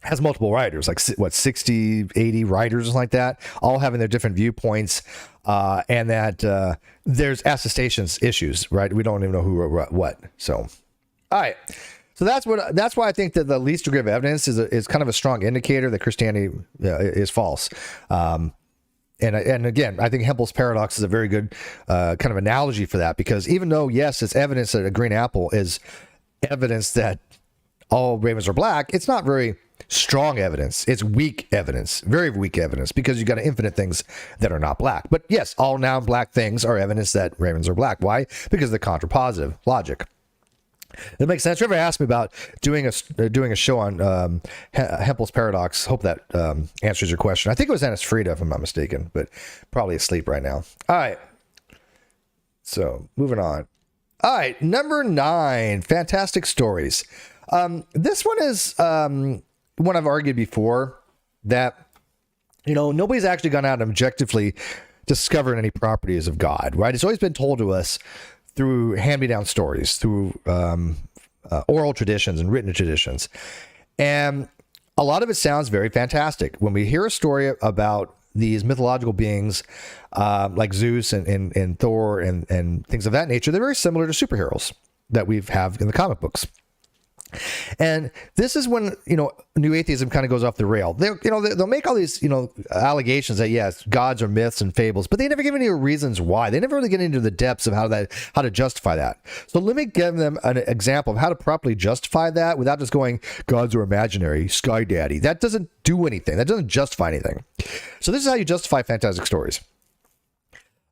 has multiple writers, like 60, 80 writers, something like that, all having their different viewpoints, and that there's attestations issues, right? We don't even know who wrote what. So, all right. So that's why I think that the least degree of evidence is kind of a strong indicator that Christianity is false. And again, I think Hempel's paradox is a very good kind of analogy for that, because even though, yes, it's evidence that a green apple is evidence that all ravens are black, it's not very strong evidence. It's weak evidence, very weak evidence, because you got infinite things that are not black. But yes, all non-black things are evidence that ravens are black. Why? Because of the contrapositive logic. It makes sense. You ever asked me about doing a show on Hempel's paradox? Hope that answers your question. I think it was Annis Frida, if I'm not mistaken, but probably asleep right now. All right. So moving on. All right, number 9, fantastic stories. This one is one I've argued before, that, nobody's actually gone out and objectively discovered any properties of God, right? It's always been told to us through hand-me-down stories, through oral traditions and written traditions. And a lot of it sounds very fantastic. When we hear a story about these mythological beings like Zeus and Thor and things of that nature, they're very similar to superheroes that we have in the comic books. And this is when, new atheism kind of goes off the rail. They'll make all these, allegations that, yes, gods are myths and fables, but they never give any reasons why. They never really get into the depths of how to justify that. So let me give them an example of how to properly justify that without just going, gods are imaginary, sky daddy. That doesn't do anything. That doesn't justify anything. So this is how you justify fantastic stories.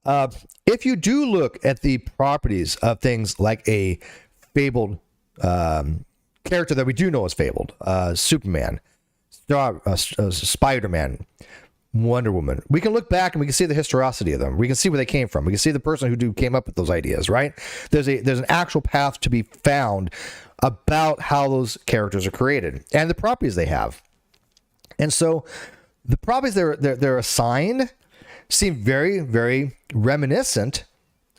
If you do look at the properties of things like a fabled character that we do know is fabled, Superman, Spider-Man, Wonder Woman, we can look back and we can see the historicity of them. We can see where they came from. We can see the person who came up with those ideas, right? There's an actual path to be found about how those characters are created and the properties they have. And so the properties they're assigned seem very, very reminiscent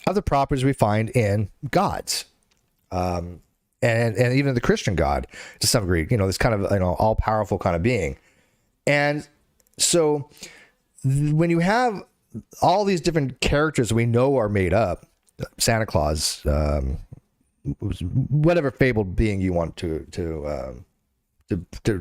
of the properties we find in gods. And even the Christian God to some degree, this kind of, all powerful kind of being. And so when you have all these different characters we know are made up, Santa Claus, whatever fabled being you want to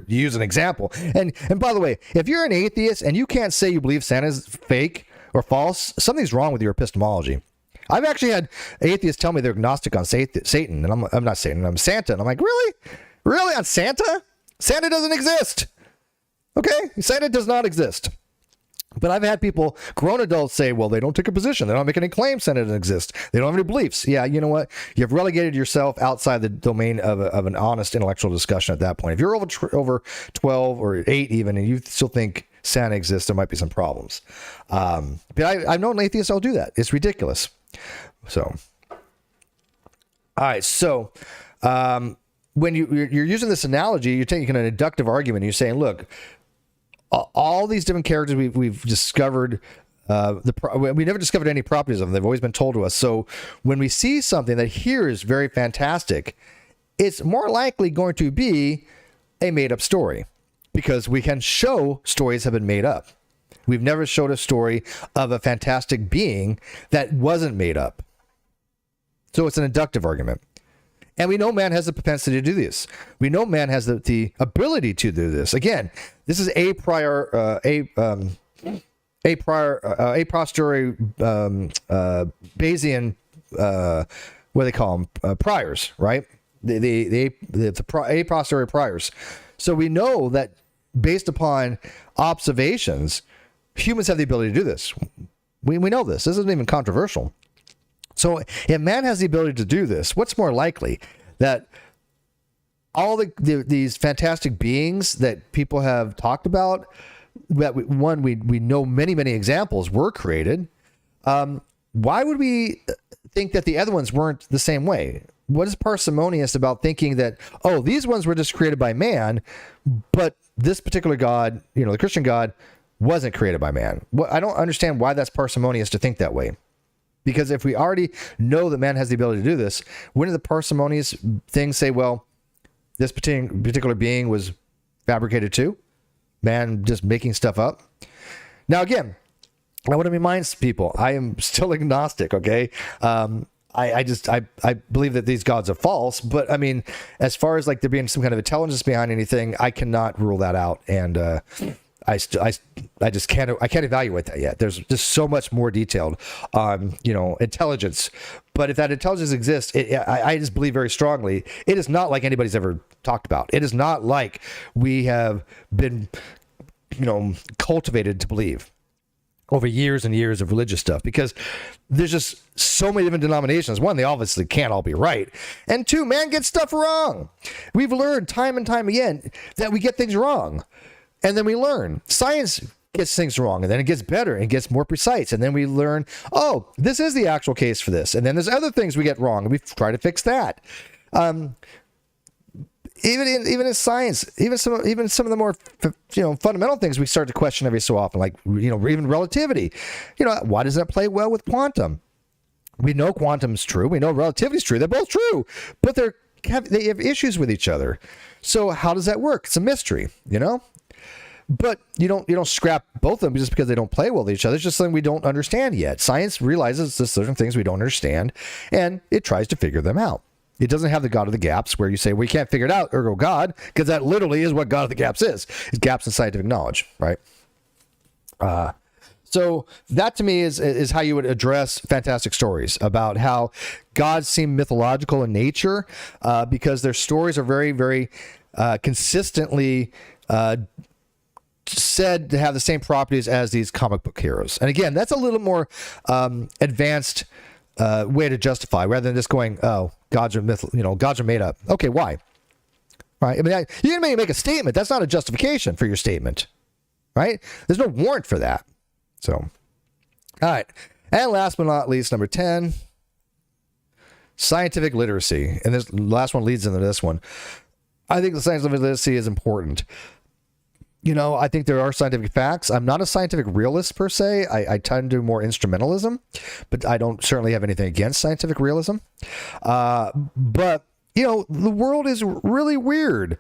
use an example. And by the way, if you're an atheist and you can't say you believe Santa's fake or false, something's wrong with your epistemology. I've actually had atheists tell me they're agnostic on Satan, and I'm not Satan, I'm Santa. And I'm like, really? Really, on Santa? Santa doesn't exist. Okay? Santa does not exist. But I've had people, grown adults, say, well, they don't take a position. They don't make any claims Santa doesn't exist. They don't have any beliefs. Yeah, you know what? You've relegated yourself outside the domain of an honest intellectual discussion at that point. If you're over 12 or 8 even, and you still think Santa exists, there might be some problems. But I've known atheists that'll do that. It's ridiculous. So, all right. So, when you're using this analogy, you're taking an inductive argument. And you're saying, look, all these different characters we've discovered, we never discovered any properties of them. They've always been told to us. So when we see something that here is very fantastic, it's more likely going to be a made up story, because we can show stories have been made up. We've never showed a story of a fantastic being that wasn't made up. So it's an inductive argument. And we know man has the propensity to do this. We know man has the ability to do this. Again, this is a posteriori Bayesian, what do they call them? Priors, right? A posteriori priors. So we know that based upon observations, humans have the ability to do this. We know this. This isn't even controversial. So if man has the ability to do this, what's more likely? That all these fantastic beings that people have talked about, that we know many examples were created. Why would we think that the other ones weren't the same way? What is parsimonious about thinking that, oh, these ones were just created by man, but this particular God, the Christian God, wasn't created by man? I don't understand why that's parsimonious to think that way. Because if we already know that man has the ability to do this, wouldn't the parsimonious thing say, well, this particular being was fabricated too? Man just making stuff up? Now, again, I want to remind people, I am still agnostic, okay? I believe that these gods are false, but I mean, as far as like there being some kind of intelligence behind anything, I cannot rule that out. And I just can't evaluate that yet. There's just so much more detailed on, intelligence. But if that intelligence exists, I just believe very strongly, it is not like anybody's ever talked about. It is not like we have been, cultivated to believe over years and years of religious stuff, because there's just so many different denominations. One, they obviously can't all be right. And two, man gets stuff wrong. We've learned time and time again that we get things wrong. And then we learn. Science gets things wrong, and then it gets better and gets more precise, and then we learn, oh, this is the actual case for this, and then there's other things we get wrong, and we try to fix that. Even in science, even some of the more fundamental things we start to question every so often, like even relativity. Why does that play well with quantum? We know quantum's true, we know relativity's true. They're both true, but they have issues with each other. So how does that work? It's a mystery, But you don't scrap both of them just because they don't play well with each other. It's just something we don't understand yet. Science realizes there's certain things we don't understand, and it tries to figure them out. It doesn't have the God of the gaps where you say, we can't figure it out, ergo God, because that literally is what God of the gaps is. It's gaps in scientific knowledge, right? So that to me is how you would address fantastic stories about how gods seem mythological in nature because their stories are very, very consistently said to have the same properties as these comic book heroes. And again, that's a little more advanced way to justify rather than just going, oh, gods are gods are made up. Okay, why? Right? I mean, you can make a statement. That's not a justification for your statement, right? There's no warrant for that. So, all right. And last but not least, number 10, scientific literacy. And this last one leads into this one. I think the scientific literacy is important. I think there are scientific facts. I'm not a scientific realist per se. I tend to do more instrumentalism, but I don't certainly have anything against scientific realism. But, the world is really weird.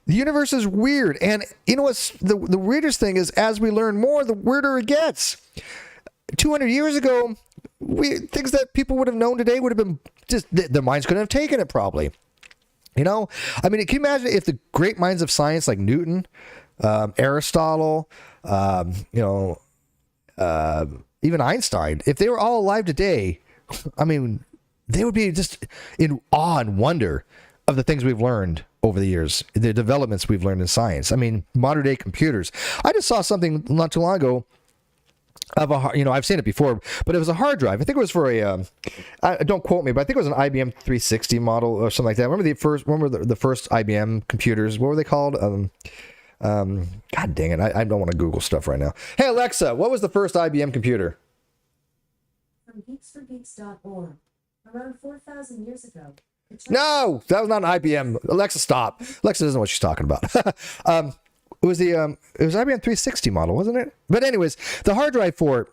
The universe is weird. And what's the weirdest thing is as we learn more, the weirder it gets. 200 years ago, things that people would have known today would have been just, their minds couldn't have taken it probably. I mean, can you imagine if the great minds of science like Newton, Aristotle, even Einstein, if they were all alive today, I mean, they would be just in awe and wonder of the things we've learned over the years, the developments we've learned in science. I mean, modern day computers. I just saw something not too long ago of I've seen it before, but it was a hard drive. I think it was for don't quote me, but I think it was an IBM 360 model or something like that. Remember the first IBM computers? What were they called? God dang it. I don't want to Google stuff right now. Hey, Alexa, what was the first IBM computer? From geeksforgeeks.org. Around 4,000 years ago. No, that was not an IBM. Alexa, stop. Alexa doesn't know what she's talking about. It was IBM 360 model, wasn't it? But anyways, the hard drive for it,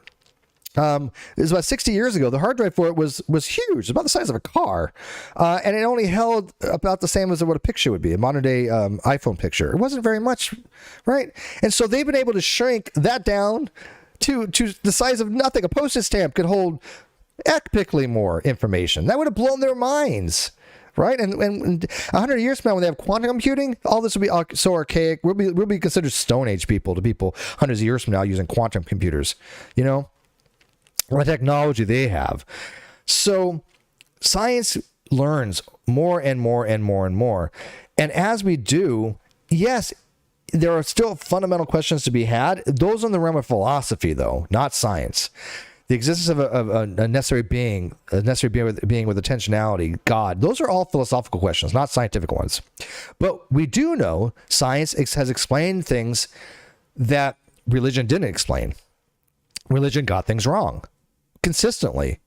it was about 60 years ago. The hard drive for it was huge. It was about the size of a car. And it only held about the same as what a picture would be, a modern day iPhone picture. It wasn't very much, right? And so they've been able to shrink that down to the size of nothing. A postage stamp could hold epically more information. That would have blown their minds. Right? And 100 years from now, when they have quantum computing, all this will be so archaic. We'll be considered Stone Age people to people hundreds of years from now using quantum computers, the technology they have. So science learns more and more and more and more. And as we do, yes, there are still fundamental questions to be had. Those are in the realm of philosophy, though, not science. The existence of a necessary being, with intentionality, God, those are all philosophical questions, not scientific ones. But we do know science has explained things that religion didn't explain. Religion got things wrong consistently,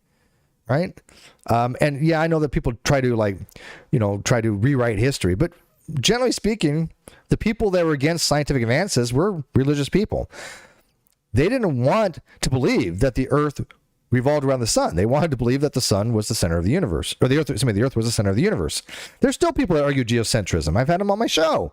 right? And yeah, I know that people try to rewrite history, but generally speaking, the people that were against scientific advances were religious people. They didn't want to believe that the earth revolved around the sun. They wanted to believe that the sun was the center of the universe, or the earth was the center of the universe. There's still people that argue geocentrism. I've had them on my show.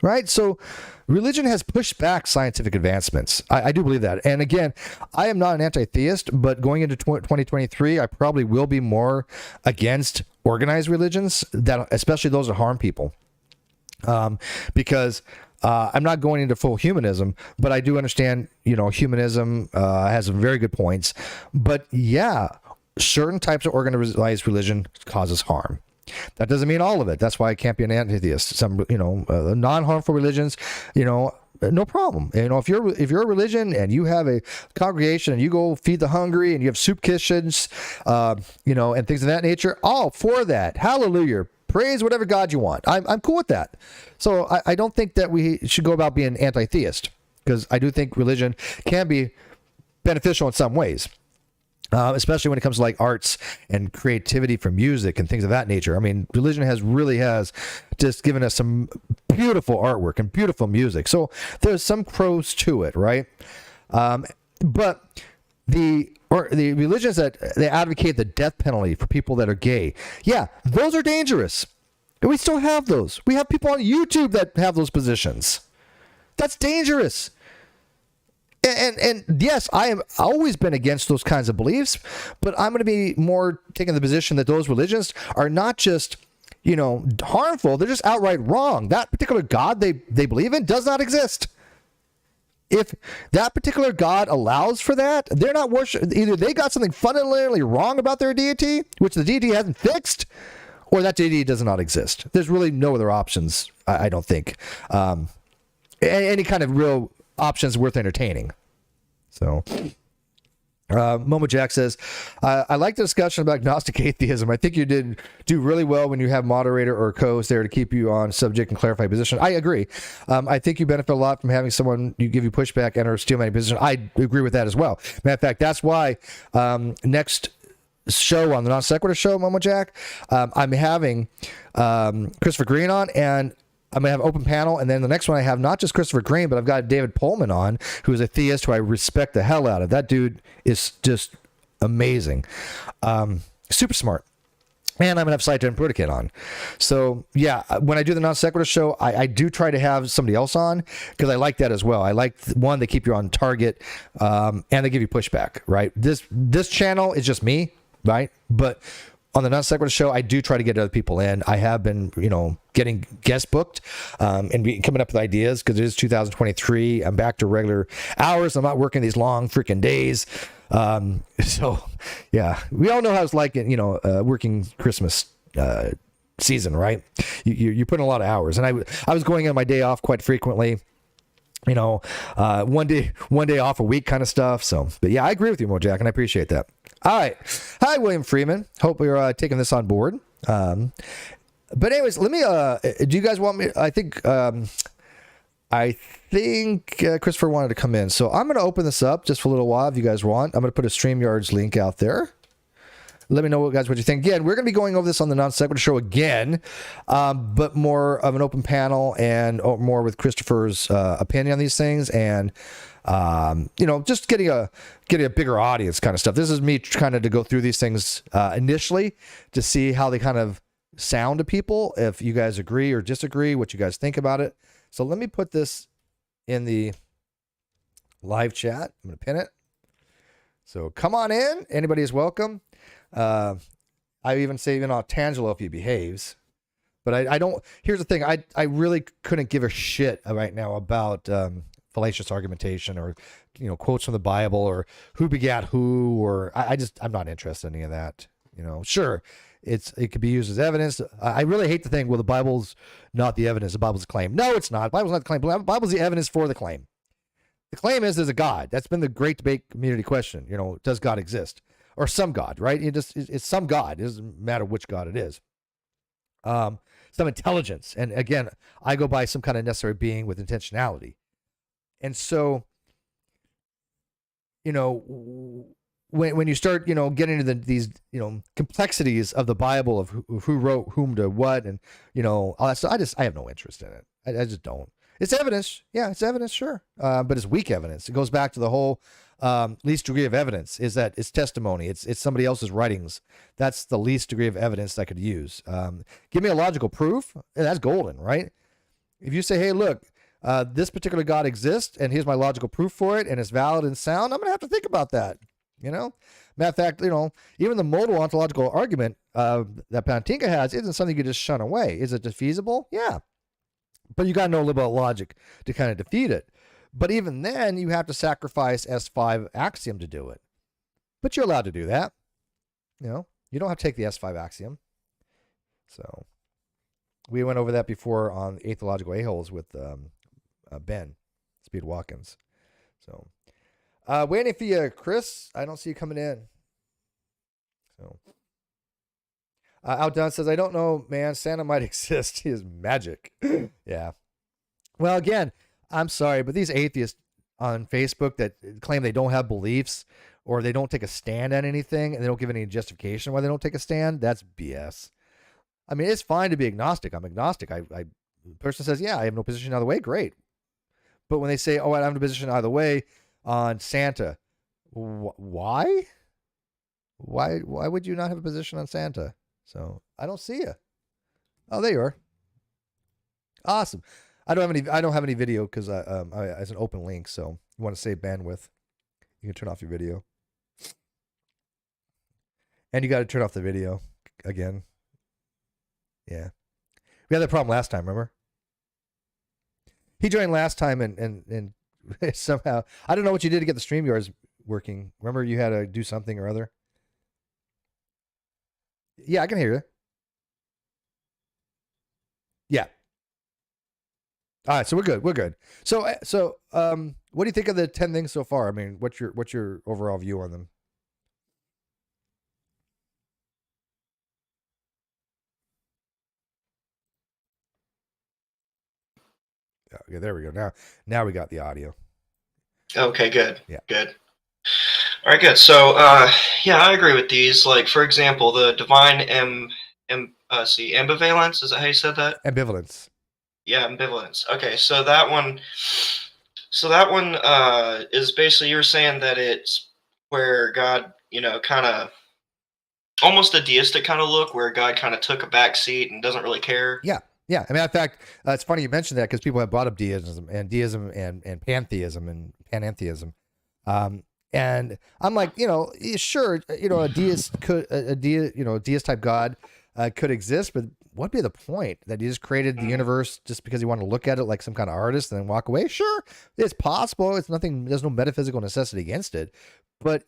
Right? So religion has pushed back scientific advancements. I do believe that. And again, I am not an anti-theist, but going into 2023, I probably will be more against organized religions, that especially those that harm people. Because I'm not going into full humanism, but I do understand, humanism has some very good points. But yeah, certain types of organized religion causes harm. That doesn't mean all of it. That's why I can't be an anti-theist. Some, non-harmful religions, no problem. If you're a religion and you have a congregation and you go feed the hungry and you have soup kitchens, and things of that nature, all for that. Hallelujah. Praise whatever God you want. I'm cool with that. So I don't think that we should go about being anti-theist, because I do think religion can be beneficial in some ways. Especially when it comes to like arts and creativity for music and things of that nature. I mean, religion really has just given us some beautiful artwork and beautiful music. So there's some pros to it, right? But the religions that they advocate the death penalty for people that are gay, yeah, those are dangerous. And we still have those. We have people on YouTube that have those positions. That's dangerous. And yes, I have always been against those kinds of beliefs, but I'm going to be more taking the position that those religions are not just, harmful. They're just outright wrong. That particular God they believe in does not exist. If that particular God allows for that, they're not worship. Either they got something fundamentally wrong about their deity, which the deity hasn't fixed, or that deity does not exist. There's really no other options, I don't think. Any kind of real options worth entertaining. So Momo Jack says, I like the discussion about agnostic atheism. I think you did do really well when you have moderator or co-host there to keep you on subject and clarify position. I agree. I think you benefit a lot from having someone you give you pushback and or steel man position. I agree with that as well. Matter of fact, that's why next show on the NonSequitur Show, Momo Jack, I'm having Christopher Green on, and I'm going to have an open panel, and then the next one I have not just Christopher Green, but I've got David Pullman on, who is a theist who I respect the hell out of. That dude is just amazing. Super smart. And I'm going to have Saita and Bruggencate on. So, yeah, when I do the Non-Sequitur Show, I do try to have somebody else on, because I like that as well. I like, one, they keep you on target, and they give you pushback, right? This channel is just me, right? But on the Non-Sequitur Show, I do try to get other people in. I have been, getting guest booked and coming up with ideas, because it is 2023. I'm back to regular hours. I'm not working these long freaking days. So, yeah, we all know how it's like, working Christmas season, right? You put in a lot of hours. And I was going on my day off quite frequently. One day off a week kind of stuff. So, but yeah, I agree with you, Mo Jack, and I appreciate that. All right. Hi, William Freeman. Hope you're taking this on board. But anyways, let me, do you guys want me? I think Christopher wanted to come in. So I'm going to open this up just for a little while if you guys want. I'm going to put a StreamYards link out there. Let me know, guys, what you think. Again, we're going to be going over this on the Non-Sequitur Show again, but more of an open panel and more with Christopher's opinion on these things, and just getting a bigger audience kind of stuff. This is me kind of to go through these things initially to see how they kind of sound to people, if you guys agree or disagree, what you guys think about it. So let me put this in the live chat. I'm going to pin it. So come on in. Anybody is welcome. I even say, Tangelo, if he behaves, but I don't, here's the thing. I really couldn't give a shit right now about, fallacious argumentation or, quotes from the Bible or who begat who, or I'm not interested in any of that. Sure, it could be used as evidence. I really hate the thing, well, the Bible's not the evidence, the Bible's the claim. No, it's not. The Bible's not the claim. The Bible's the evidence for the claim. The claim is there's a God. That's been the great debate community question. Does God exist? Or some God, right? It's some God. It doesn't matter which God it is. Some intelligence. And again, I go by some kind of necessary being with intentionality. And so, when you start, getting into these, complexities of the Bible of who wrote whom to what, and, all that stuff, I have no interest in it. I just don't. It's evidence. Yeah, it's evidence, sure. But it's weak evidence. It goes back to the whole least degree of evidence is that it's testimony. It's somebody else's writings. That's the least degree of evidence I could use. Give me a logical proof. That's golden, right? If you say, hey, look, this particular God exists, and here's my logical proof for it, and it's valid and sound, I'm going to have to think about that. Matter of fact, even the modal ontological argument that Pantinka has isn't something you can just shun away. Is it defeasible? Yeah. But you got to know a little bit of logic to kind of defeat it. But even then, you have to sacrifice S5 axiom to do it. But you're allowed to do that. You don't have to take the S5 axiom. So we went over that before on Atheological A-holes with Ben Speed Watkins. So waiting for you, Chris. I don't see you coming in. So Outdone says, I don't know, man. Santa might exist. He is magic. Yeah. Well, again, I'm sorry, but these atheists on Facebook that claim they don't have beliefs or they don't take a stand on anything and they don't give any justification why they don't take a stand, that's BS. I mean, it's fine to be agnostic. I'm agnostic. Person says, yeah, I have no position either way. Great. But when they say, oh, I have no position either way on Santa, why? Why would you not have a position on Santa? So I don't see you. Oh, there you are. Awesome. I don't have any video because it's an open link. So you want to save bandwidth, you can turn off your video, and you got to turn off the video again. Yeah, we had that problem last time. Remember? He joined last time and somehow I don't know what you did to get the StreamYards working. Remember, you had to do something or other. Yeah, I can hear you. Yeah. All right, so we're good. We're good. So what do you think of the 10 things so far? I mean, what's your overall view on them? Okay, there we go. Now we got the audio. Okay, good. Yeah. Good. All right, good. So, yeah, I agree with these. Like, for example, the divine ambivalence. Is that how you said that? Ambivalence. Yeah, ambivalence. Okay, so that one. Is basically you're saying that it's where God, kind of almost a deistic kind of look, where God kind of took a back seat and doesn't really care. Yeah. Yeah. I mean, in fact, it's funny you mentioned that because people have brought up deism and pantheism and panentheism. And I'm like, sure, a deist deist type God could exist, but what'd be the point that he just created the universe just because he wanted to look at it like some kind of artist and then walk away? Sure, it's possible. It's nothing. There's no metaphysical necessity against it, but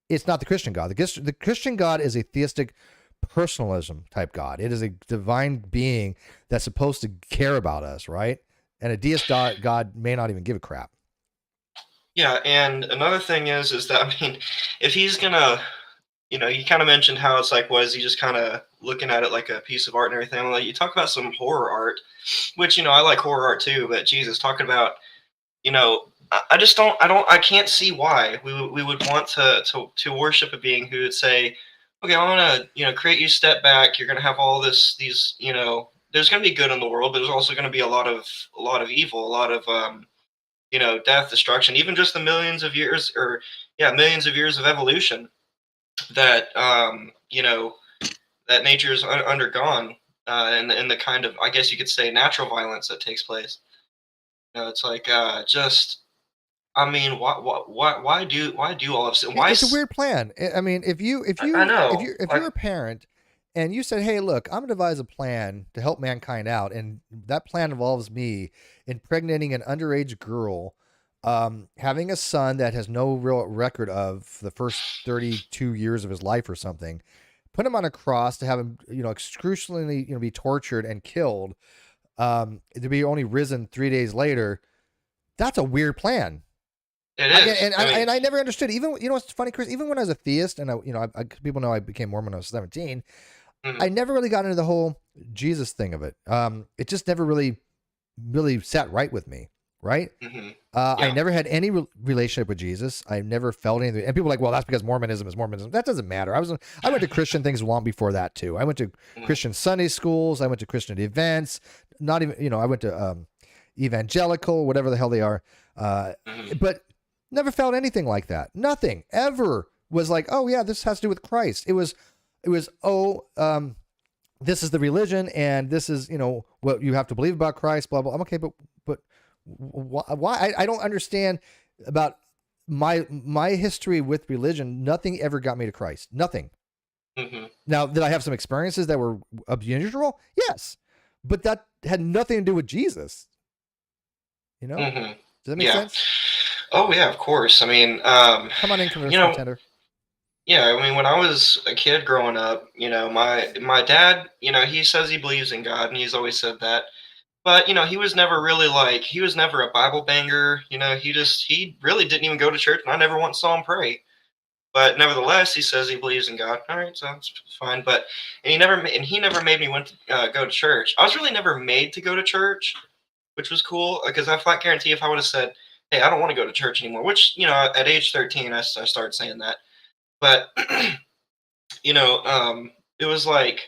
it's not the Christian God. The Christian God is a theistic personalism type God. It is a divine being that's supposed to care about us, right? And a deist God may not even give a crap. Yeah, and another thing is that, I mean, if he's gonna, you kind of mentioned how it's like, was he just kind of looking at it like a piece of art and everything? Like, you talk about some horror art, which, I like horror art too, but Jesus, talking about, I can't see why we would want to worship a being who would say, okay, I want to, create you, step back, you're going to have all these, there's going to be good in the world, but there's also going to be a lot of evil, a lot of, death, destruction, even just the millions of years of evolution that, that nature's undergone, and the kind of, I guess you could say, natural violence that takes place. It's like, I mean, why do all of this? Why? It's a weird plan. I mean, if you're a parent and you said, "Hey, look, I'm gonna devise a plan to help mankind out," and that plan involves me impregnating an underage girl, having a son that has no real record of the first 32 years of his life or something, put him on a cross to have him, excruciatingly, be tortured and killed, to be only risen 3 days later. That's a weird plan. It is. I never understood. Even what's funny, Chris. Even when I was a theist, and people know I became Mormon when I was 17. I never really got into the whole Jesus thing of it. It just never really sat right with me. Right. Yeah. I never had any relationship with Jesus. I never felt anything. And people are like, well, that's because Mormonism is Mormonism. That doesn't matter. I went to Christian things long before that too. I went to Christian Sunday schools. I went to Christian events. Not even, I went to evangelical, whatever the hell they are. But never felt anything like that. Nothing ever was like, oh yeah, this has to do with Christ. It was, this is the religion and this is, what you have to believe about Christ, blah, blah. I'm okay, but why? I don't understand about my history with religion. Nothing ever got me to Christ. Nothing. Now, did I have some experiences that were unusual? Yes. But that had nothing to do with Jesus. Does that make sense? Oh yeah, of course. I mean, come on in, contender. Yeah, I mean, when I was a kid growing up, my dad, he says he believes in God, and he's always said that. But he was never really he was never a Bible banger. He really didn't even go to church, and I never once saw him pray. But nevertheless, he says he believes in God. All right, so that's fine. But he never made me go to church. I was really never made to go to church, which was cool because I flat guarantee if I would have said, hey, I don't want to go to church anymore. Which, you know, at age 13, I started saying that. But you know, it was like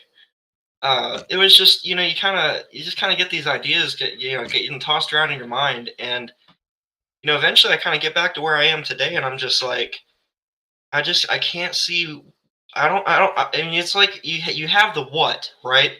it was just, you know, you just kind of get these ideas getting tossed around in your mind, and you know, eventually I kind of get back to where I am today, and I'm just like, I can't see. I mean, it's like you have the what, right?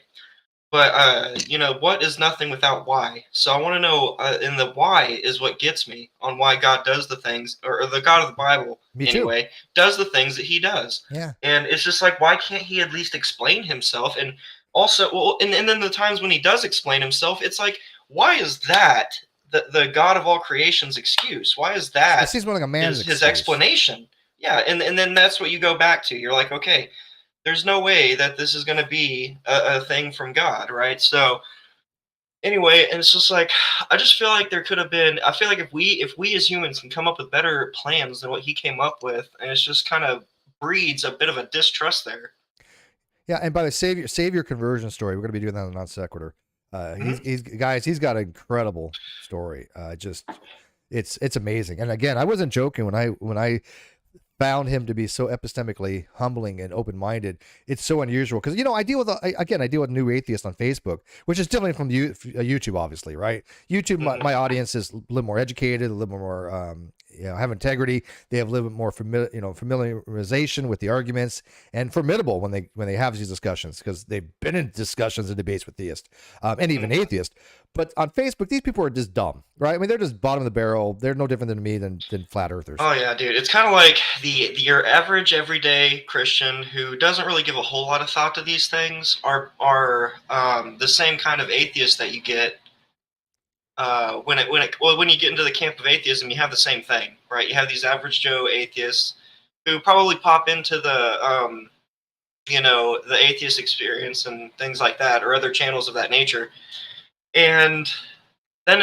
But you know, what is nothing without why? So I want to know, and the why is what gets me on why God does the things, or the God of the Bible, Me too. anyway, does the things that He does. Yeah. And it's just like, why can't He at least explain Himself? And also, well, and then the times when He does explain Himself, it's like, why is that the God of all creation's excuse? Why is It that seems more like a man's his excuse. explanation? Yeah, and then that's what you go back to. You're like, okay, there's no way that this is going to be a thing from God, right? So anyway, and it's just like, I just feel like there could have been. I feel like if we as humans can come up with better plans than what he came up with, and it's just kind of breeds a bit of a distrust there. Yeah, and by the savior conversion story, we're going to be doing that on Non Sequitur. He's guys, he's got an incredible story. Just it's amazing. And again, I wasn't joking when I found him to be so epistemically humbling and open-minded. It's so unusual because, you know, I deal with new atheists on Facebook, which is different from YouTube, obviously, right? YouTube, my audience is a little more educated, a little more, have integrity. They have a little bit more familiarization with the arguments, and formidable when they have these discussions because they've been in discussions and debates with theists and even atheists. But on Facebook, these people are just dumb, right? I mean, they're just bottom of the barrel. They're no different than me than flat earthers. Oh yeah, dude. It's kind of like your average everyday Christian who doesn't really give a whole lot of thought to these things are the same kind of atheist that you get when you get into the camp of atheism. You have the same thing, right? You have these average Joe atheists who probably pop into the the atheist experience and things like that, or other channels of that nature. And then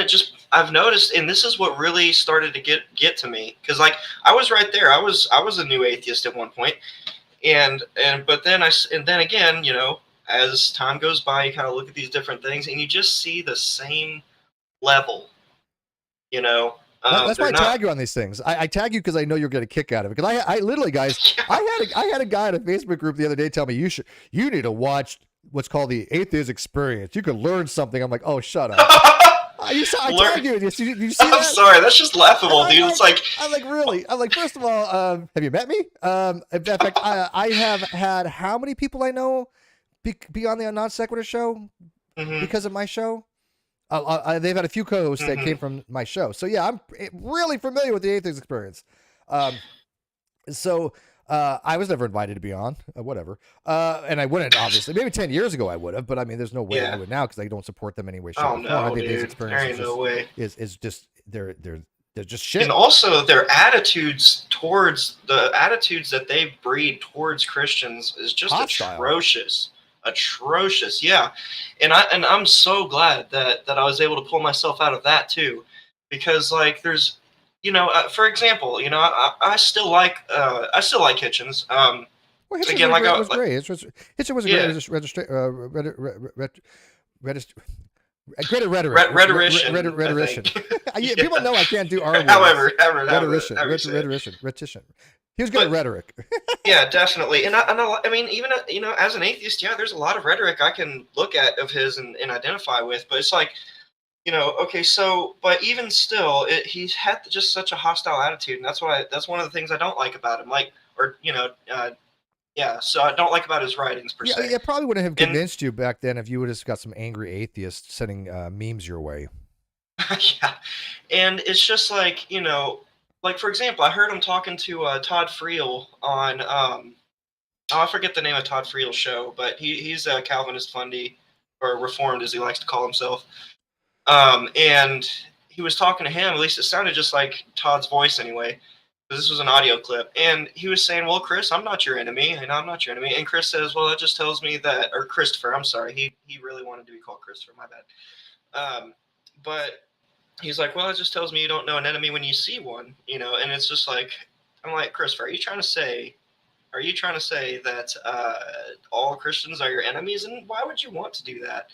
I've noticed, and this is what really started to get to me, because like I was right there. I was a new atheist at one point, and then again, you know, as time goes by, you kind of look at these different things, and you just see the same level. You know, That's why they're I not. tag you on these things. I tag you because I know you're going to kick out of it. Because I literally, guys, Yeah. I had a guy in a Facebook group the other day tell me you need to watch what's called the atheist experience. You can learn something. I'm like, oh, shut up. I tagged you. You see that? I'm sorry, that's just laughable, dude. It's like, I'm like, really? I'm like, first of all, have you met me? In fact, I have had how many people I know be on the Non-Sequitur Show because of my show? They've had a few co-hosts that came from my show. So yeah, I'm really familiar with the atheist experience. So I was never invited to be on, whatever. And I wouldn't, obviously. Maybe 10 years ago I would have, but I mean, there's no way I would now because I don't support them anyway. oh no, dude, there ain't no way. Is just they're just shit. And also their attitudes that they breed towards Christians is just Hostile. atrocious. Yeah. And I'm so glad that I was able to pull myself out of that too, because like there's, you know, for example, you know, I still like Hitchens. Well, Hitchens again, was great. Hitchens was a great rhetorician. People know I can't do R words. However, rhetorician. He was good at rhetoric. Yeah, definitely. And I mean, even you know, as an atheist, yeah, there's a lot of rhetoric I can look at of his and identify with. But it's like, you know, okay, so, but even still, he's had just such a hostile attitude, and that's one of the things I don't like about him. Like, or you know, yeah, so I don't like about his writings per se. Yeah, probably wouldn't have convinced you back then if you would have got some angry atheists sending memes your way. Yeah, and it's just like, you know, like for example, I heard him talking to Todd Friel on I forget the name of Todd Friel's show, but he's a Calvinist fundy, or Reformed as he likes to call himself. And he was talking to him, at least it sounded just like Todd's voice anyway, because this was an audio clip. And he was saying, well, Chris, I'm not your enemy, and I'm not your enemy. And Chris says, well, that just tells me that, or Christopher, I'm sorry. He really wanted to be called Christopher, my bad. But he's like, well, it just tells me you don't know an enemy when you see one, you know? And it's just like, I'm like, Christopher, are you trying to say that all Christians are your enemies? And why would you want to do that?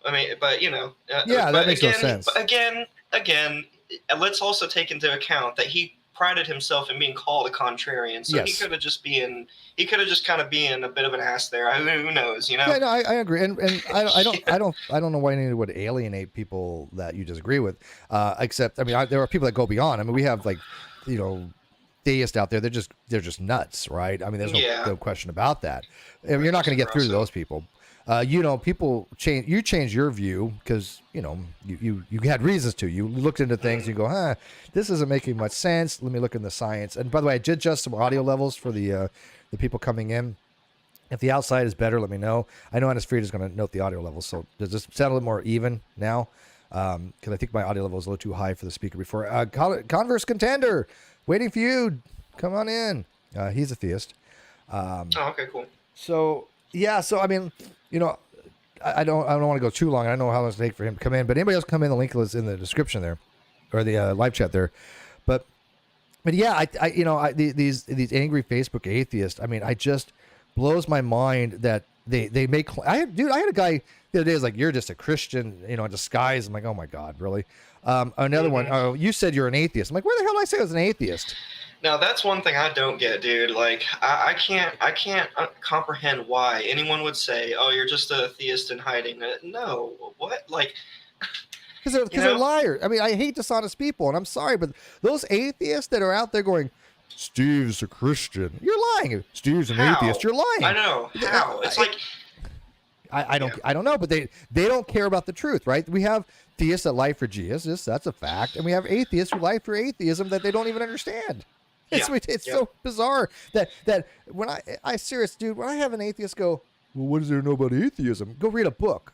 I mean, but you know, yeah, that makes no sense. But again, let's also take into account that he prided himself in being called a contrarian. So Yes. he could have just kind of been a bit of an ass there. Who knows, you know? Yeah, no, I agree, and I don't know why anyone would alienate people that you disagree with, except I mean there are people that go beyond. I mean we have like, you know, theists out there. They're just nuts, right? I mean there's no question about that. I mean, you're not going to get through to those people. You know, people change your view because, you know, you had reasons to. You looked into things and you go, this isn't making much sense. Let me look in the science. And by the way, I did adjust some audio levels for the people coming in. If the outside is better, let me know. I know Anasfried is going to note the audio levels. So does this sound a little more even now? Because I think my audio level is a little too high for the speaker before. Converse Contender, waiting for you. Come on in. He's a theist. Okay, cool. So, yeah. So, I mean, you know, I don't want to go too long. I don't know how long it's take for him to come in, but anybody else come in, the link is in the description there, or the live chat there. But yeah, these angry Facebook atheists. I mean, I just blows my mind that they make. I had a guy the other day was like, "You're just a Christian, you know, in disguise." I'm like, "Oh my God, really?" Another one. Oh, you said you're an atheist. I'm like, "Where the hell did I say I was an atheist?" Now that's one thing I don't get, dude. Like I can't comprehend why anyone would say, "Oh, you're just a theist in hiding." No, what? Like, because they're liars. I mean, I hate dishonest people, and I'm sorry, but those atheists that are out there going, "Steve's a Christian," you're lying. Steve's an atheist. You're lying. I know how. It's like I don't know, but they don't care about the truth, right? We have theists that lie for Jesus. That's a fact, and we have atheists who lie for atheism that they don't even understand. It's so bizarre that when I serious dude, when I have an atheist go, "Well, what is there to know about atheism?" Go read a book.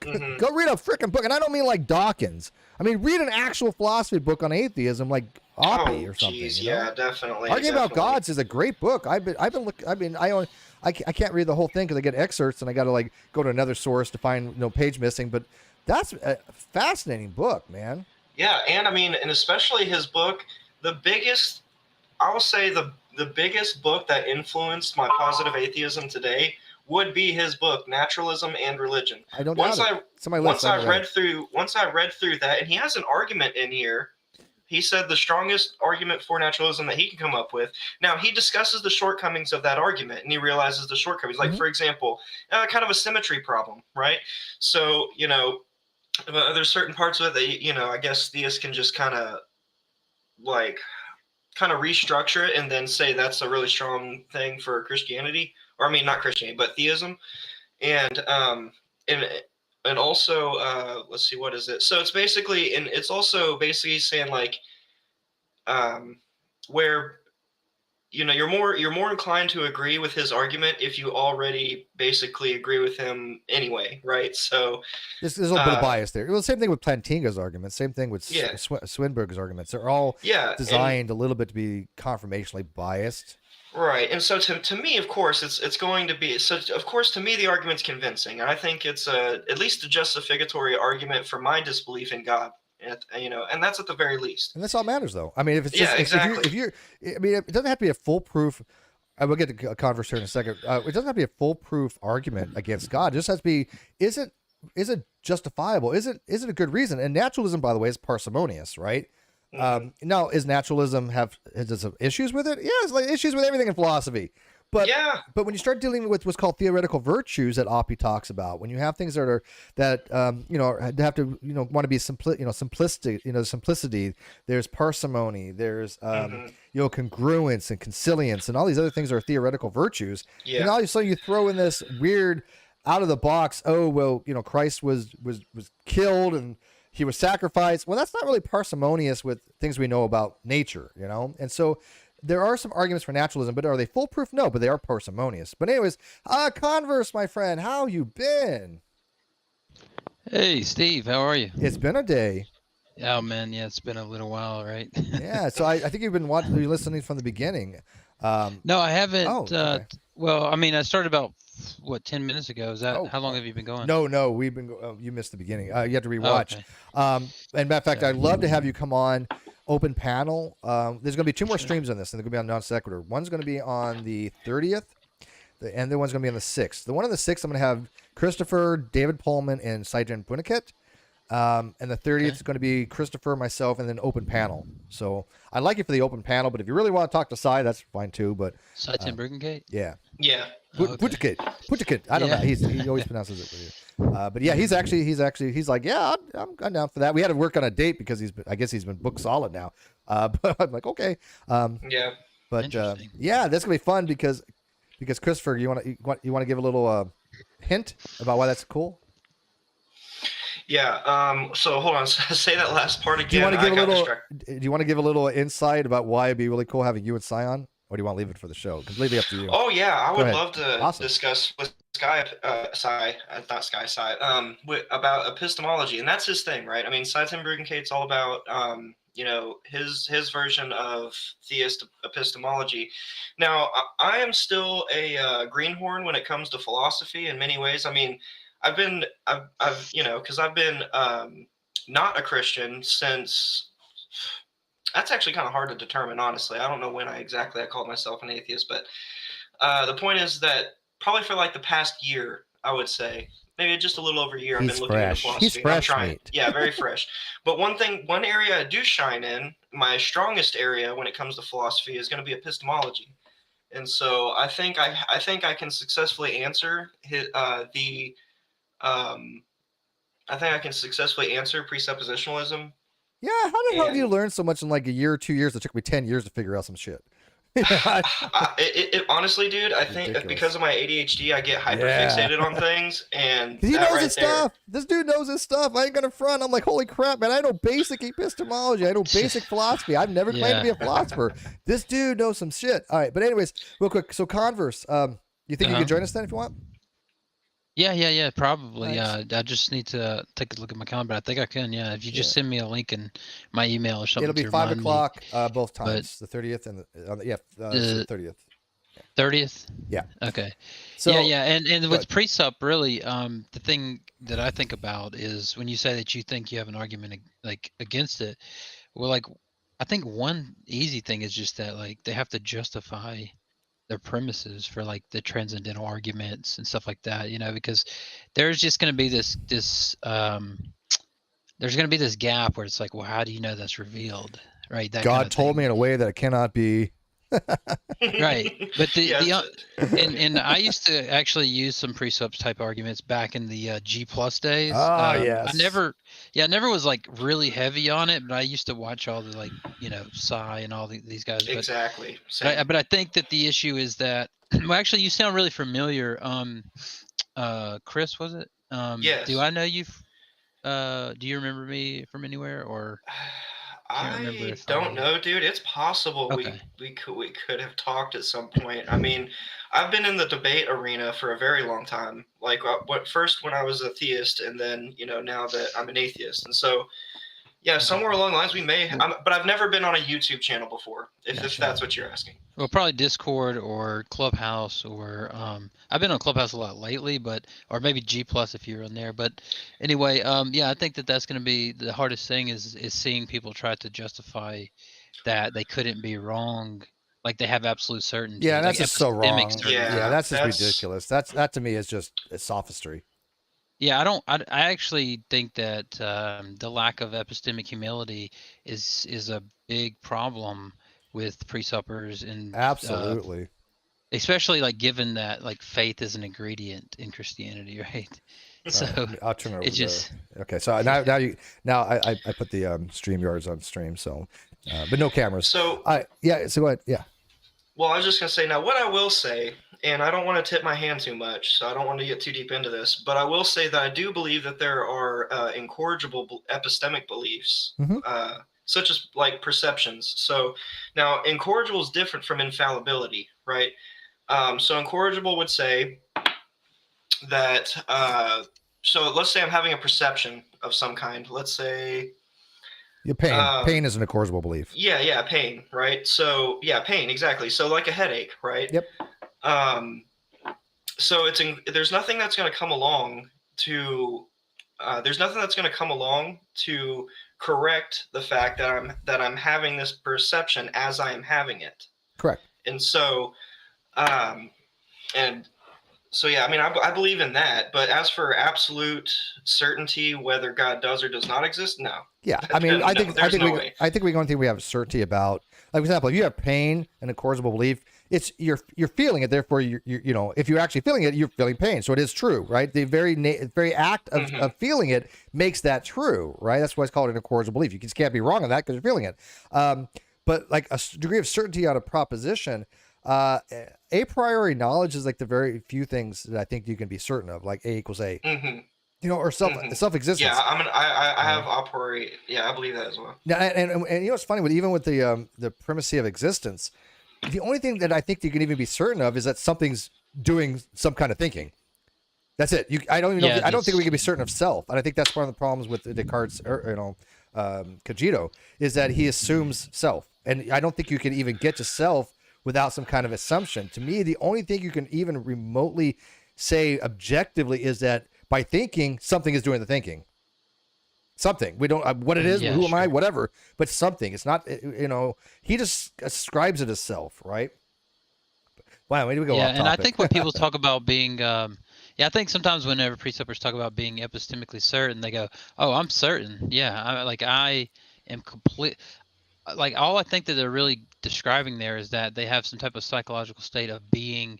Mm-hmm. Go read a freaking book, and I don't mean like Dawkins. I mean read an actual philosophy book on atheism, like Oppie or something. Geez, you know? Yeah, definitely. Arguing About Gods is a great book. I can't read the whole thing because I get excerpts and I got to like go to another source to find page missing. But that's a fascinating book, man. Yeah, and I mean, and especially his book, I will say the biggest book that influenced my positive atheism today would be his book, Naturalism and Religion. I don't know. Once I read through that, and he has an argument in here. He said the strongest argument for naturalism that he can come up with. Now, he discusses the shortcomings of that argument, and he realizes the shortcomings. Like, for example, kind of a symmetry problem, right? So, you know, there's certain parts of it that, you know, I guess theists can just kind of restructure it and then say that's a really strong thing for Christianity, or I mean not Christianity but theism, and also let's see, what is it? So it's also basically saying like where, you know, you're more inclined to agree with his argument if you already basically agree with him anyway, right? So there's a little bit of bias there. Well, same thing with Plantinga's arguments. Same thing with Swinburne's arguments. They're all designed a little bit to be confirmationally biased. Right, and so to me, of course, it's going to be so. Of course, to me, the argument's convincing, and I think it's at least a justificatory argument for my disbelief in God. You know, and that's at the very least. And that's all matters, though. I mean, if it's just, exactly. if you're, I mean, it doesn't have to be a foolproof. I will get to Converse here in a second. It doesn't have to be a foolproof argument against God. It just has to be, is it justifiable? Is it a good reason? And naturalism, by the way, is parsimonious, right? Now, is naturalism has some issues with it? Yeah, it's like issues with everything in philosophy. But when you start dealing with what's called theoretical virtues that Oppie talks about, when you have things that have to want to be simplistic, simplicity. There's parsimony. There's congruence and consilience, and all these other things are theoretical virtues. Yeah. And all of a sudden you throw in this weird out of the box. Oh well, Christ was killed and he was sacrificed. Well, that's not really parsimonious with things we know about nature, and so. There are some arguments for naturalism, but are they foolproof? No, but they are parsimonious. But anyways, Converse, my friend, how you been? Hey, Steve, how are you? It's been a day. Oh, man, yeah, it's been a little while, right? Yeah, so I think you've been listening from the beginning. No, I haven't. Okay. Well, I mean, I started about, 10 minutes ago. Is that how long have you been going? No, we've been. You missed the beginning. You have to rewatch. Okay. And matter of fact, I'd love to have you come on. Open panel. There's going to be 2 more streams on this, and they're going to be on NonSequitur. One's going to be on the 30th, and the other one's going to be on the 6th. The one on the 6th, I'm going to have Christopher, David Pullman, and Sajan Bruggencate. And the 30th is going to be Christopher, myself, and then open panel. So I'd like it for the open panel, but if you really want to talk to Cy, that's fine too. But Cy Bruggencate? yeah. Yeah. Putikit. I don't know. He always pronounces it weird. But yeah, he's like, yeah, I'm down for that. We had to work on a date because I guess he's been booked solid now. But I'm like, okay. Yeah. But yeah, that's gonna be fun because Christopher, you want to give a little hint about why that's cool? Yeah. So hold on. Say that last part again. Do you want to give a little insight about why it'd be really cool having you and Cy on? Or do you want to leave it for the show? Completely up to you. Oh yeah, I would ahead. love to discuss with Cy, about epistemology, and that's his thing, right? I mean, Cy Bruggencate's all about his version of theist epistemology. Now, I am still a greenhorn when it comes to philosophy in many ways. I mean, I've been not a Christian since. That's actually kind of hard to determine, honestly. I don't know when I called myself an atheist, but the point is that probably for like the past year, I would say, maybe just a little over a year, I've been looking into philosophy. He's fresh, mate. Yeah, very fresh. But one area I do shine in, my strongest area when it comes to philosophy is going to be epistemology. And so I think I can successfully answer presuppositionalism. Yeah, how the hell do you learn so much in like a year or 2 years? It took me 10 years to figure out some shit. Honestly, dude, I think because of my ADHD, I get hyperfixated on things, and he knows his stuff. This dude knows his stuff. I ain't gonna front. I'm like, holy crap, man! I know basic epistemology. I know basic philosophy. I've never claimed to be a philosopher. This dude knows some shit. All right, but anyways, real quick. So Converse, you think you can join us then if you want? Yeah, probably. Nice. I just need to take a look at my calendar. I think I can. Yeah, if you just send me a link in my email or something. It'll be 5 o'clock both times, the 30th and the 30th. 30th. Yeah. Okay. So yeah, and with presup, really, the thing that I think about is when you say that you think you have an argument like against it. Well, like I think one easy thing is just that like they have to justify their premises for like the transcendental arguments and stuff like that, because there's just going to be this there's going to be this gap where it's like, well, how do you know that's revealed, right? That God told me in a way that it cannot be. Right, but and I used to actually use some presups type arguments back in the G plus days. Yes. I never was like really heavy on it, but I used to watch all the like Psy and all these guys. Exactly. But I think that the issue is that well, actually, you sound really familiar. Chris, was it? Yes. Do I know you? Do you remember me from anywhere or? I don't know, dude. It's possible we could have talked at some point. I mean, I've been in the debate arena for a very long time. Like first when I was a theist, and then now that I'm an atheist. And so, yeah, somewhere along the lines we may. But I've never been on a YouTube channel before. If that's what you're asking. Well, probably Discord or Clubhouse, or I've been on Clubhouse a lot lately, or maybe G Plus if you're on there. But anyway, I think that's going to be the hardest thing is seeing people try to justify that they couldn't be wrong, like they have absolute certainty. Yeah, that's just so wrong. Yeah, that's just ridiculous. That to me is just sophistry. Yeah, I actually think that the lack of epistemic humility is a big problem with presuppers and absolutely, especially like given that like faith is an ingredient in Christianity, right? So I'll turn it over. Okay, so now I put the StreamYards on stream, so but no cameras. So so go ahead. Yeah. Well, I was just gonna say now what I will say, and I don't want to tip my hand too much, so I don't want to get too deep into this, but I will say that I do believe that there are incorrigible epistemic beliefs. Such as like perceptions. So now incorrigible is different from infallibility, right? So incorrigible would say that, so let's say I'm having a perception of some kind. Let's say pain is an incorrigible belief. Yeah, pain, right? So yeah, pain, exactly. So like a headache, right? Yep. So there's nothing that's going to come along to correct the fact that I'm having this perception as I am having it. Correct. And so, and yeah, I mean, I believe in that. But as for absolute certainty whether God does or does not exist, no. Yeah, I mean, I No, think there's no way. I think we one thing we have certainty about. Like, for example, if you have pain and a incorrigible belief, it's you're feeling it. Therefore, you know, if you're actually feeling it, you're feeling pain. So it is true, right? The very act of feeling it makes that true, right? That's why it's called an incorrigible belief. You just can't be wrong on that because you're feeling it. But like a degree of certainty on a proposition, a priori knowledge is like the very few things that I think you can be certain of, like A equals A. You know, or self-existence. Yeah, I have a priori. Yeah, I believe that as well. Now, and you know what's funny, even with the primacy of existence, the only thing that I think you can even be certain of is that something's doing some kind of thinking. That's it. I don't even know. I don't think we can be certain of self, and I think that's one of the problems with Descartes, cogito, is that he assumes self, and I don't think you can even get to self without some kind of assumption. To me, the only thing you can even remotely say objectively is that by thinking, something is doing the thinking. Something. We don't what it is, who am I, whatever, but something. It's not, you know, he just ascribes it as self, right? Wow, where do we go off topic? And I think when people talk about being, I think sometimes whenever preceptors talk about being epistemically certain, they go, "Oh, I'm certain." Yeah, I am complete. Like all I think that they're really describing there is that they have some type of psychological state of being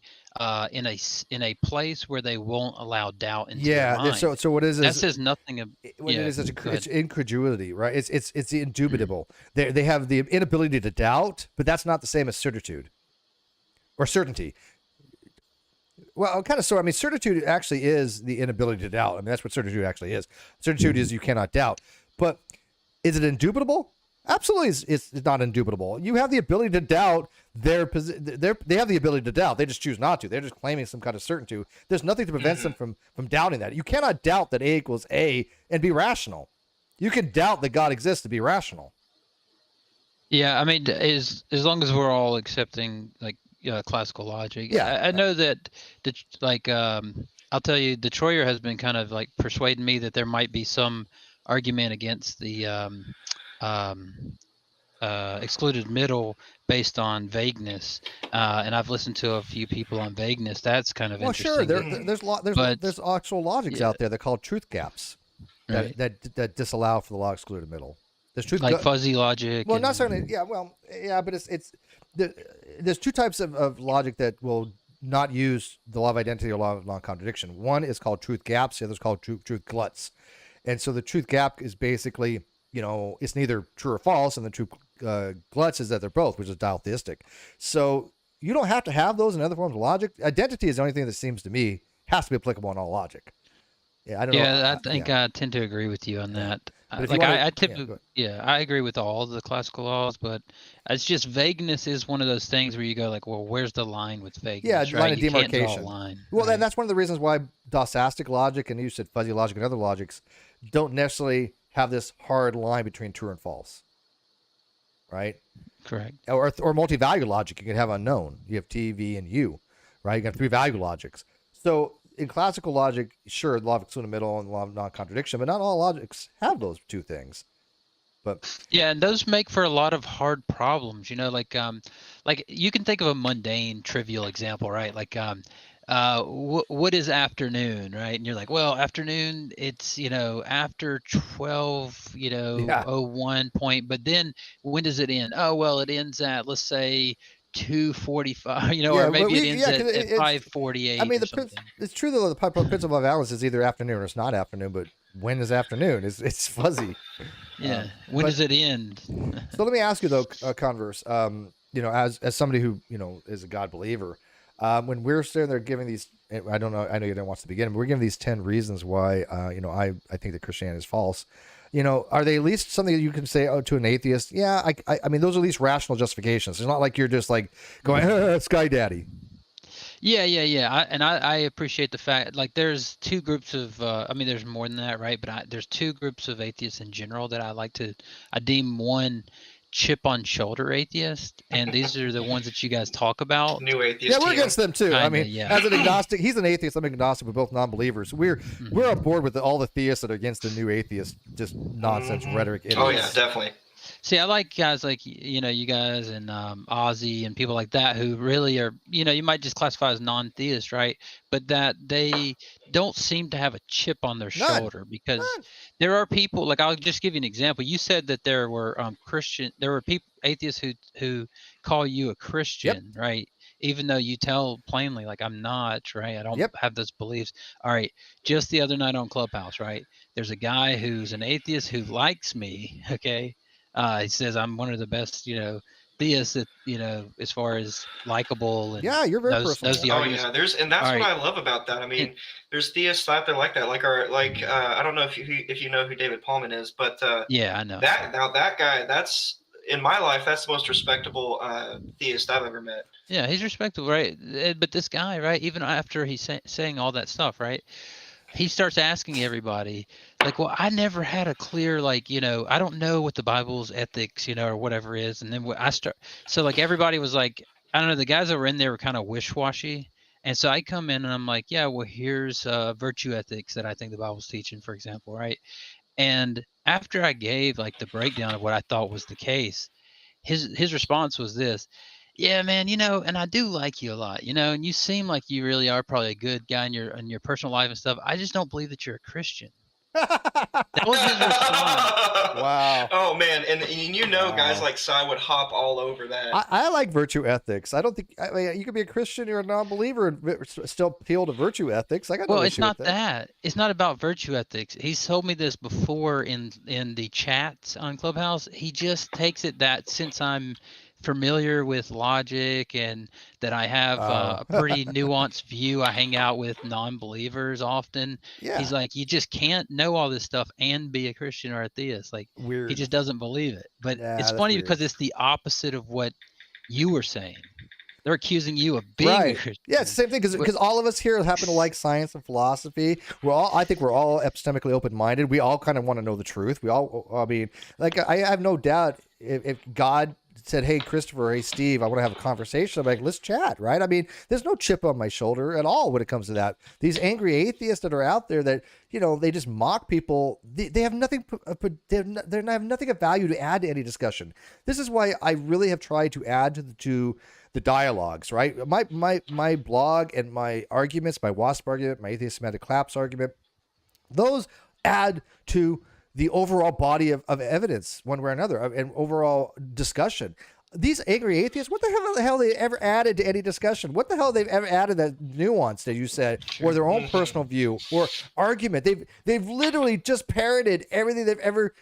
in a place where they won't allow doubt into their mind. So what is it? That says nothing of what it is, it's incredulity, right? It's the indubitable. They have the inability to doubt, but that's not the same as certitude or certainty. Well, kind of so. I mean, certitude actually is the inability to doubt. I mean, that's what certitude actually is. Certitude is you cannot doubt. But is it indubitable? Absolutely, it's not indubitable. You have the ability to doubt they have the ability to doubt. They just choose not to. They're just claiming some kind of certainty. There's nothing to prevent them from doubting that. You cannot doubt that A equals A and be rational. You can doubt that God exists to be rational. Yeah, I mean, as long as we're all accepting like classical logic. Yeah, I know that I'll tell you, the Troyer has been kind of like persuading me that there might be some argument against the excluded middle based on vagueness, and I've listened to a few people on vagueness. That's kind of interesting. Sure. There's actual logics out there that call truth gaps that disallow for the law excluded middle. There's truth fuzzy logic. Well, not certainly. Yeah. Well, yeah, but there's two types of logic that will not use the law of identity or law of non-contradiction. One is called truth gaps. The other is called truth gluts. And so the truth gap is basically, you know, it's neither true or false, and the truth gluts is that they're both, which is diatheistic. So you don't have to have those in other forms of logic. Identity is the only thing that seems to me has to be applicable in all logic. Yeah, I don't know. Yeah, I think I tend to agree with you on that. Like I typically, I agree with all of the classical laws, but it's just vagueness is one of those things where you go like, well, where's the line with vagueness? Yeah, line of demarcation. Can't draw a line, well, then that's one of the reasons why doxastic logic, and you said fuzzy logic and other logics, don't necessarily have this hard line between true and false. Right? Correct. Or multi-value logic, you can have unknown. You have T, V, and U, right? You got three value logics. So in classical logic, sure, the law of excluded middle and the law of non-contradiction, but not all logics have those two things. But yeah, and those make for a lot of hard problems. You know, like you can think of a mundane, trivial example, right? Like what is afternoon, right? And you're like, well, afternoon, it's, you know, after 12, you know, 01 point, but then when does it end? Oh, well, it ends at, let's say, 2:45, you know, or maybe it ends at 5:48. I mean, it's true though. The principle of balance is either afternoon or it's not afternoon, but when is afternoon? It's fuzzy. Yeah. When does it end? So let me ask you though, Converse. You know, as somebody who, you know, is a God believer, when we're sitting there giving these, I don't know, I know you didn't watch the beginning, but we're giving these 10 reasons why, you know, I think that Christianity is false. You know, are they at least something that you can say to an atheist? Yeah, I mean, those are at least rational justifications. It's not like you're just like going, Sky Daddy. Yeah. I appreciate the fact, like, there's two groups of, I mean, there's more than that, right? But there's two groups of atheists in general that I deem one chip on shoulder atheist, and these are the ones that you guys talk about. New atheist. Yeah, we're against them too. Kinda, I mean, as an agnostic, he's an atheist, I'm agnostic, we're both non-believers. We're on board with all the theists that are against the new atheist, just nonsense rhetoric. Oh yeah, definitely. See, I like guys like you guys and Ozzy and people like that who really are, you might just classify as non-theist, right? But that they don't seem to have a chip on their None. shoulder, because there are people, like, I'll just give you an example. You said that there were people, atheists who call you a Christian, right? Even though you tell plainly, like, I'm not, right? I don't have those beliefs. All right. Just the other night on Clubhouse, right? There's a guy who's an atheist who likes me. Okay. He says I'm one of the best, theists that, as far as likable, and Yeah, you're very knows personal. the Oh arguments. yeah, and that's All what right. I love about that. I mean, there's theists out there like that, I don't know if you know who David Paulman is, but Yeah, I know. that guy, that's in my life, that's the most respectable theist I've ever met. Yeah, he's respectable, right? But this guy, right, even after he's saying all that stuff, right, he starts asking everybody, like, well, I never had a clear, like, I don't know what the Bible's ethics, or whatever is. And then so like everybody was like, I don't know, the guys that were in there were kind of wish-washy. And so I come in and I'm like, yeah, well, here's virtue ethics that I think the Bible's teaching, for example, right? And after I gave like the breakdown of what I thought was the case, his response was this: yeah, man, and I do like you a lot, and you seem like you really are probably a good guy in your personal life and stuff. I just don't believe that you're a Christian. That was his response. Wow. Oh man, and guys like Cy would hop all over that. I like virtue ethics. I don't think, I mean, you could be a Christian or a non-believer and still appeal to virtue ethics. I got no Well, issue it's not with that. that. It's not about virtue ethics. He's told me this before in the chats on Clubhouse. He just takes it that since I'm familiar with logic and that I have a pretty nuanced view, I hang out with non-believers often. Yeah. He's like, you just can't know all this stuff and be a Christian or a theist. Like, Weird. he just doesn't believe it. But Yeah, it's that's funny weird. because it's the opposite of what you were saying. They're accusing you of being a Christian. Yeah, it's the same thing because all of us here happen to like science and philosophy. I think we're all epistemically open-minded. We all kind of want to know the truth. I mean, like, I have no doubt if God said, hey, Christopher, hey, Steve, I want to have a conversation, I'm like, let's chat, right? I mean, there's no chip on my shoulder at all when it comes to that. These angry atheists that are out there that, they just mock people. They have nothing, they have nothing of value to add to any discussion. This is why I really have tried to add to the dialogues, right? My blog and my arguments, my WASP argument, my atheist semantic collapse argument, those add to the overall body of evidence one way or another and overall discussion. These angry atheists, what the hell they ever added to any discussion? What the hell they've ever added that nuance that you said, or their own personal view or argument? They've literally just parroted everything they've ever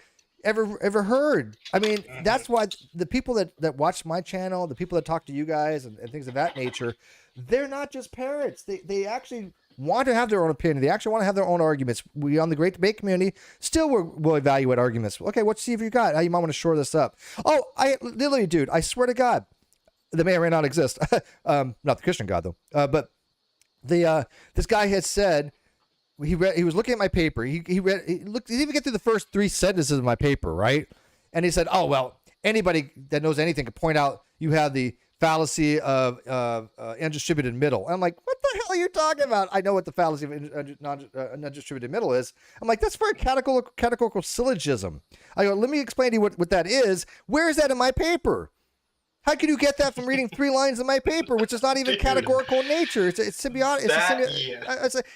heard. I mean, that's why the people that watch my channel, the people that talk to you guys and things of that nature, they're not just parrots. They actually want to have their own opinion. They actually want to have their own arguments. We on the Great Debate community still will evaluate arguments. Okay, what Steve you got? You might want to shore this up. Oh, I literally, dude, I swear to God, they may or may not exist. Not the Christian God though. But this guy had said, he was looking at my paper. He didn't even get through the first 3 sentences of my paper, right? And he said, oh, well, anybody that knows anything could point out you have the fallacy of undistributed middle. And I'm like, what the hell are you talking about? I know what the fallacy of undistributed middle is. I'm like, that's for a categorical syllogism. I go, let me explain to you what that is. Where is that in my paper? How can you get that from reading 3 lines of my paper, which is not even categorical in nature? It's symbiotic.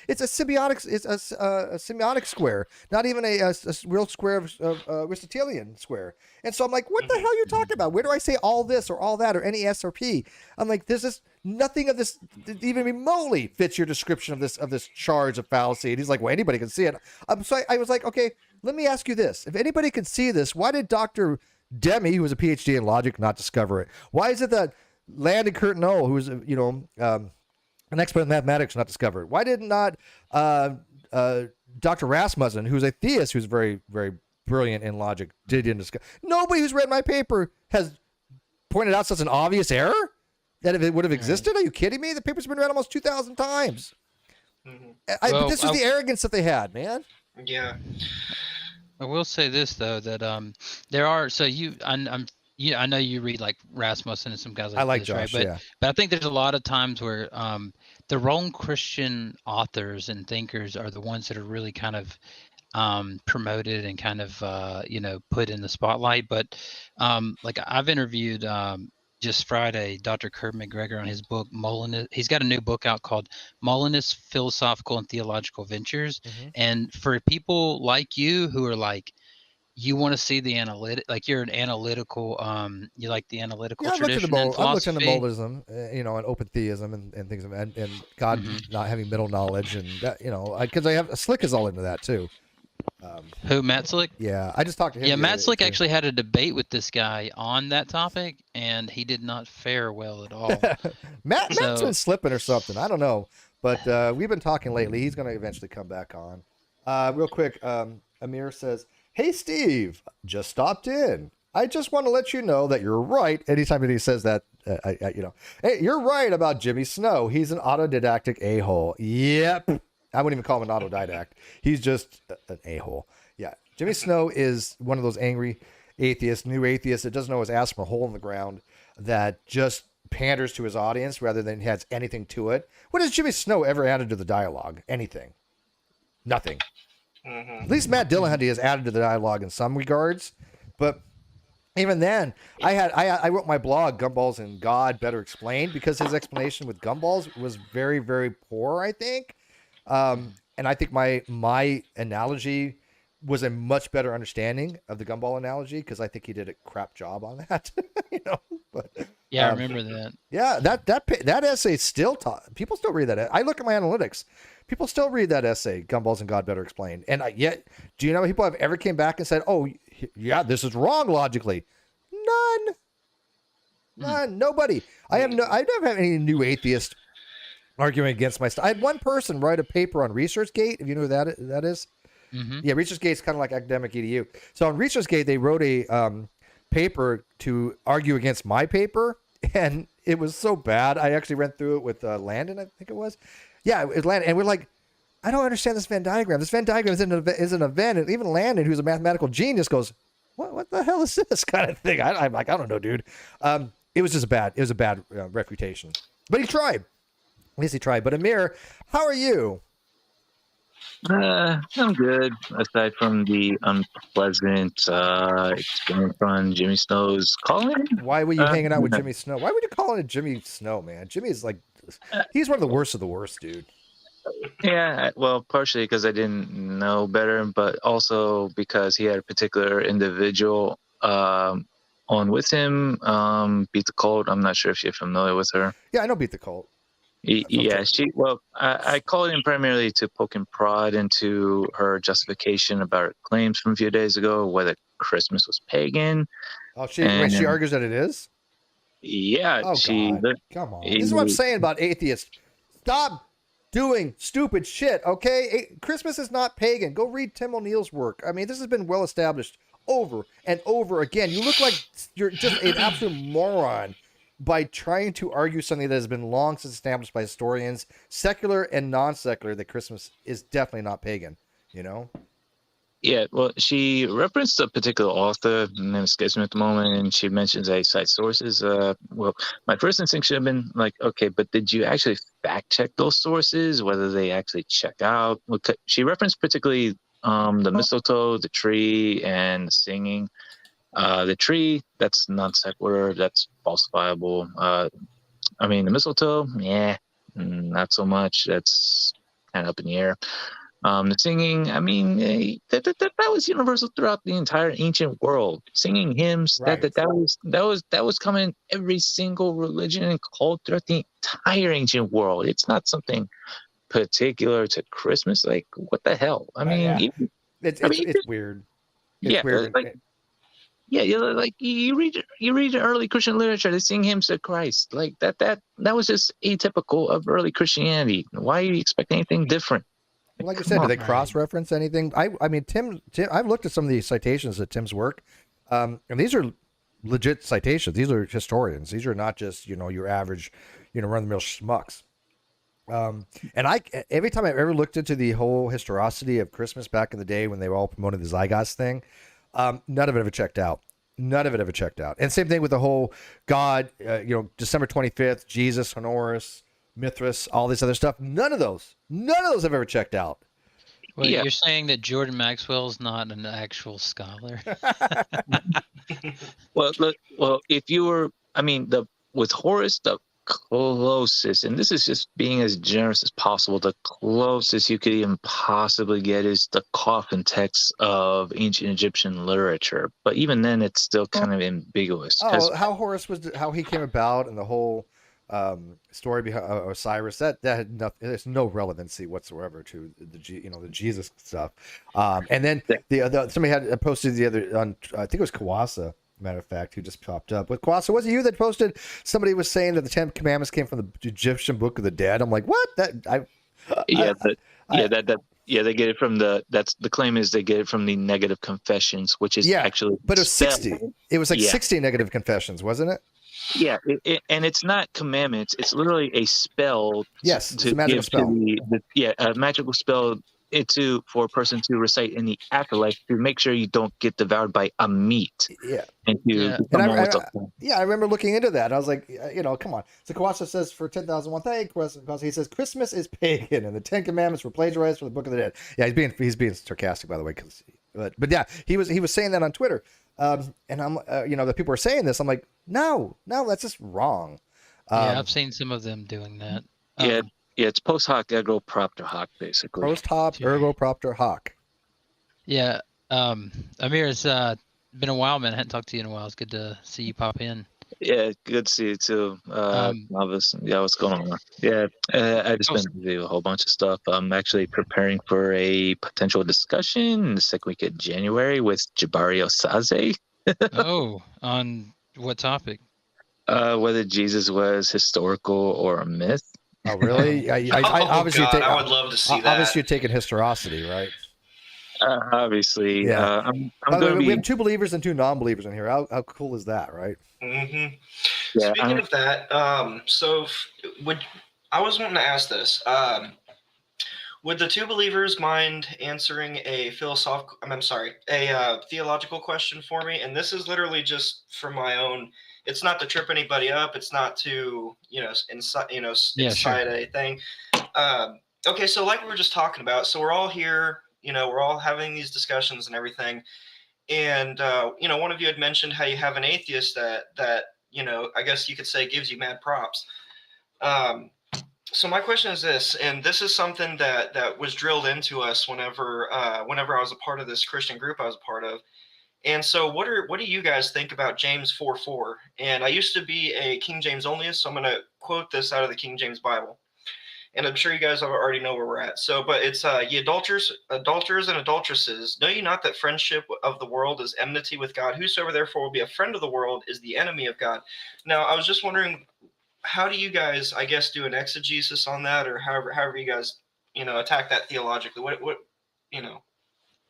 It's a symbiotic. It's a semiotic square, not even a real square of Aristotelian square. And so I'm like, what the hell are you talking about? Where do I say all this or all that or any S or P? I'm like, this is nothing of this even remotely fits your description of this charge of fallacy. And he's like, well, anybody can see it. So I was like, okay, let me ask you this: if anybody can see this, why did Dr. Demi, who was a PhD in logic, not discover it? Why is it that Landon Curtin-O, who was an expert in mathematics, not discover it? Why did not Dr. Rasmussen, who's a theist, who's very, very brilliant in logic, didn't discover? Nobody who's read my paper has pointed out such an obvious error that if it would have existed. Are you kidding me? The paper's been read almost 2,000 times. But this was the arrogance that they had, man. Yeah. I will say this though, that there are, so I know you read like Rasmussen and some guys like I like this, Josh, right? yeah. But I think there's a lot of times where the wrong Christian authors and thinkers are the ones that are really kind of promoted and kind of put in the spotlight. But like I've interviewed just Friday Dr. Kurt McGregor on his book Molinist. He's got a new book out called Molinist Philosophical and Theological Ventures. And for people like you who are like, you want to see the analytic, like you're an analytical, you like the analytical tradition and I'm looking philosophy. at monism, and open theism and things, and God not having middle knowledge, and that, because I have Slick is all into that too. Who, Matt Slick? Yeah, I just talked to him. Yeah, the Matt other Slick day. actually had a debate with this guy on that topic, and he did not fare well at all. Matt's So- been slipping or something. I don't know, but we've been talking lately. He's going to eventually come back on. Real quick, Amir says, "Hey Steve, just stopped in. I just want to let you know that you're right." Anytime that he says that, hey, you're right about Jimmy Snow. He's an autodidactic a-hole. Yep. I wouldn't even call him an autodidact. He's just an a-hole. Yeah. Jimmy Snow is one of those angry atheists, new atheists that doesn't know his ass from a hole in the ground, that just panders to his audience rather than has anything to it. What has Jimmy Snow ever added to the dialogue? Anything. Nothing. At least Matt Dillahunty has added to the dialogue in some regards, but even then, I wrote my blog Gumballs and God Better Explained because his explanation with gumballs was very, very poor, I think. And I think my analogy was a much better understanding of the gumball analogy because I think he did a crap job on that. But Yeah, I remember that. yeah, that essay still taught. People still read that. I look at my analytics. People still read that essay, Gumballs and God Better Explained. And yet, do you know people have ever came back and said, "Oh, yeah, this is wrong logically"? None. Nobody. I never have any new atheist arguing against my stuff. I had one person write a paper on ResearchGate. If you know who that is. Yeah, ResearchGate's kind of like academic EDU. So on ResearchGate, they wrote a paper to argue against my paper, and it was so bad. I actually went through it with Landon, I think it was. Yeah, it was Landon, and we're like, I don't understand this Venn diagram. This Venn diagram is an event, and even Landon, who's a mathematical genius, goes, "What the hell is this?" kind of thing. I'm like, I don't know, dude. It was just bad. It was a bad refutation, but he tried. At least he tried. But Amir, how are you? I'm good, aside from the unpleasant experience on Jimmy Snow's calling. Why were you hanging out with Jimmy Snow? Why would you call it Jimmy Snow, man? Jimmy's like, he's one of the worst of the worst, dude. Yeah, well, partially because I didn't know better, but also because he had a particular individual on with him, Beat the Cold. I'm not sure if you're familiar with her. Yeah, I know Beat the Cult. Yeah, I called in primarily to poke and prod into her justification about her claims from a few days ago, whether Christmas was pagan. Oh, she argues that it is? Yeah, Oh, God. Come on. This is what I'm saying about atheists. Stop doing stupid shit, okay? Christmas is not pagan. Go read Tim O'Neill's work. I mean, this has been well established over and over again. You look like you're just an absolute moron by trying to argue something that has been long since established by historians, secular and non-secular, that Christmas is definitely not pagan, Yeah, well, she referenced a particular author, and name escapes me at the moment, and she mentions a cite sources. Well, my first instinct should have been like, okay, but did you actually fact check those sources, whether they actually check out? She referenced particularly the mistletoe, the tree, and the singing. The tree, that's non-sequitur, that's falsifiable. I mean, the mistletoe, yeah, not so much. That's kind of up in the air. The singing, I mean, that was universal throughout the entire ancient world. Singing hymns, Right. that was common in every single religion and cult throughout the entire ancient world. It's not something particular to Christmas. Like, what the hell? I mean, It's weird. It's weird. Yeah, like you read early Christian literature, they sing hymns to Christ. Like that was just atypical of early Christianity. Why are you expecting anything different? Like I said, do they cross-reference anything? I mean, Tim, I've looked at some of these citations of Tim's work, and these are legit citations. These are historians. These are not just your average, run-of-the-mill schmucks. And every time I've ever looked into the whole historicity of Christmas back in the day when they were all promoting the Zygots thing, none of it ever checked out. None of it ever checked out. And same thing with the whole God, December 25th, Jesus, Honoris, Mithras, all this other stuff. None of those have ever checked out. Well, Yeah. you're saying that Jordan Maxwell's not an actual scholar. Well, look, well, if you were, I mean, with Horace, the closest, and this is just being as generous as possible, the closest you could even possibly get is the coffin text of ancient Egyptian literature. But even then, it's still kind of ambiguous because Oh, how Horus how he came about, and the whole story behind Osiris. That had nothing. There's no relevancy whatsoever to the the Jesus stuff. And then somebody had posted the other on. I think it was Kawasa. Matter of fact, who just popped up with Kawasa. Was it you that posted? Somebody was saying that the Ten Commandments came from the Egyptian Book of the Dead. I'm like, what? yeah, they get it from the claim is they get it from the negative confessions, which is actually but it was 60. It was like 60 negative confessions, wasn't it? Yeah, and it's not commandments. It's literally a spell. Yes, it's a magical spell. A magical spell for a person to recite in the afterlife to make sure you don't get devoured by a meat. Yeah. And I remember looking into that. I was like, come on. So Kawasa says for 10,001 because he says Christmas is pagan and the Ten Commandments were plagiarized from the Book of the Dead. Yeah, he's being sarcastic, by the way. But yeah, he was saying that on Twitter. And I'm, that people are saying this. I'm like, no, that's just wrong. Yeah, I've seen some of them doing that. It's post hoc ergo propter hoc, basically. Post hoc ergo propter hoc. Yeah, Amir, it's been a while, man. I hadn't talked to you in a while. It's good to see you pop in. Yeah, good to see you too. What's going on? Yeah, I just been busy with a whole bunch of stuff. I'm actually preparing for a potential discussion the second week of January with Jabari Osaze. Oh, on what topic? Whether Jesus was historical or a myth. Oh, really? I would love to see that. Obviously, you're taking historicity, right? Obviously, yeah. By the way, we have 2 believers and 2 non-believers in here. How cool is that, right? Mm-hmm. Yeah, Speaking of that, I was wanting to ask this. Would the 2 believers mind answering a theological question for me? And this is literally just for my own. It's not to trip anybody up. It's not to incite a thing. Okay, so like we were just talking about, so we're all here. We're all having these discussions and everything. And one of you had mentioned how you have an atheist that I guess you could say gives you mad props. So my question is this, and this is something that was drilled into us whenever I was a part of this Christian group I was a part of. And so what do you guys think about James 4:4? And I used to be a King James onlyist, so I'm going to quote this out of the King James Bible. And I'm sure you guys already know where we're at. So, but it's ye adulterers and adulteresses, know ye not that friendship of the world is enmity with God? Whosoever therefore will be a friend of the world is the enemy of God. Now, I was just wondering, how do you guys, I guess, do an exegesis on that, or however you guys, attack that theologically? What.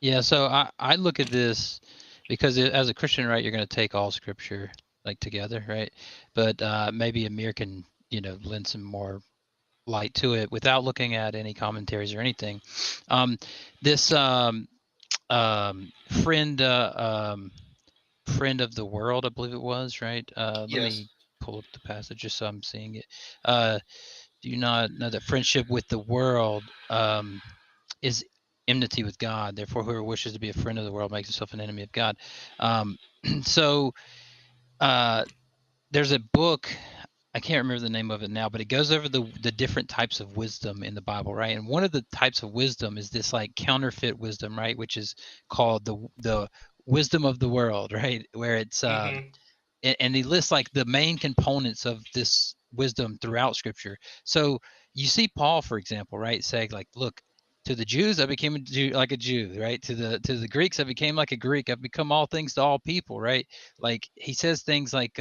Yeah, so I look at this because as a Christian, right, you're going to take all Scripture like together, right? But maybe Amir can, lend some more light to it without looking at any commentaries or anything. This friend of the world, I believe it was, right? Let me pull up the passage just so I'm seeing it. Do you not know that friendship with the world is enmity with God? Therefore, whoever wishes to be a friend of the world makes himself an enemy of God. So there's a book, I can't remember the name of it now, but it goes over the different types of wisdom in the Bible, right? And one of the types of wisdom is this like counterfeit wisdom, right? Which is called the wisdom of the world, right? Where it's and he lists like the main components of this wisdom throughout Scripture. So you see Paul, for example, right, saying like, look, to the Jews, I became a Jew, like a Jew, right? To the Greeks, I became like a Greek. I've become all things to all people, right? Like he says things like,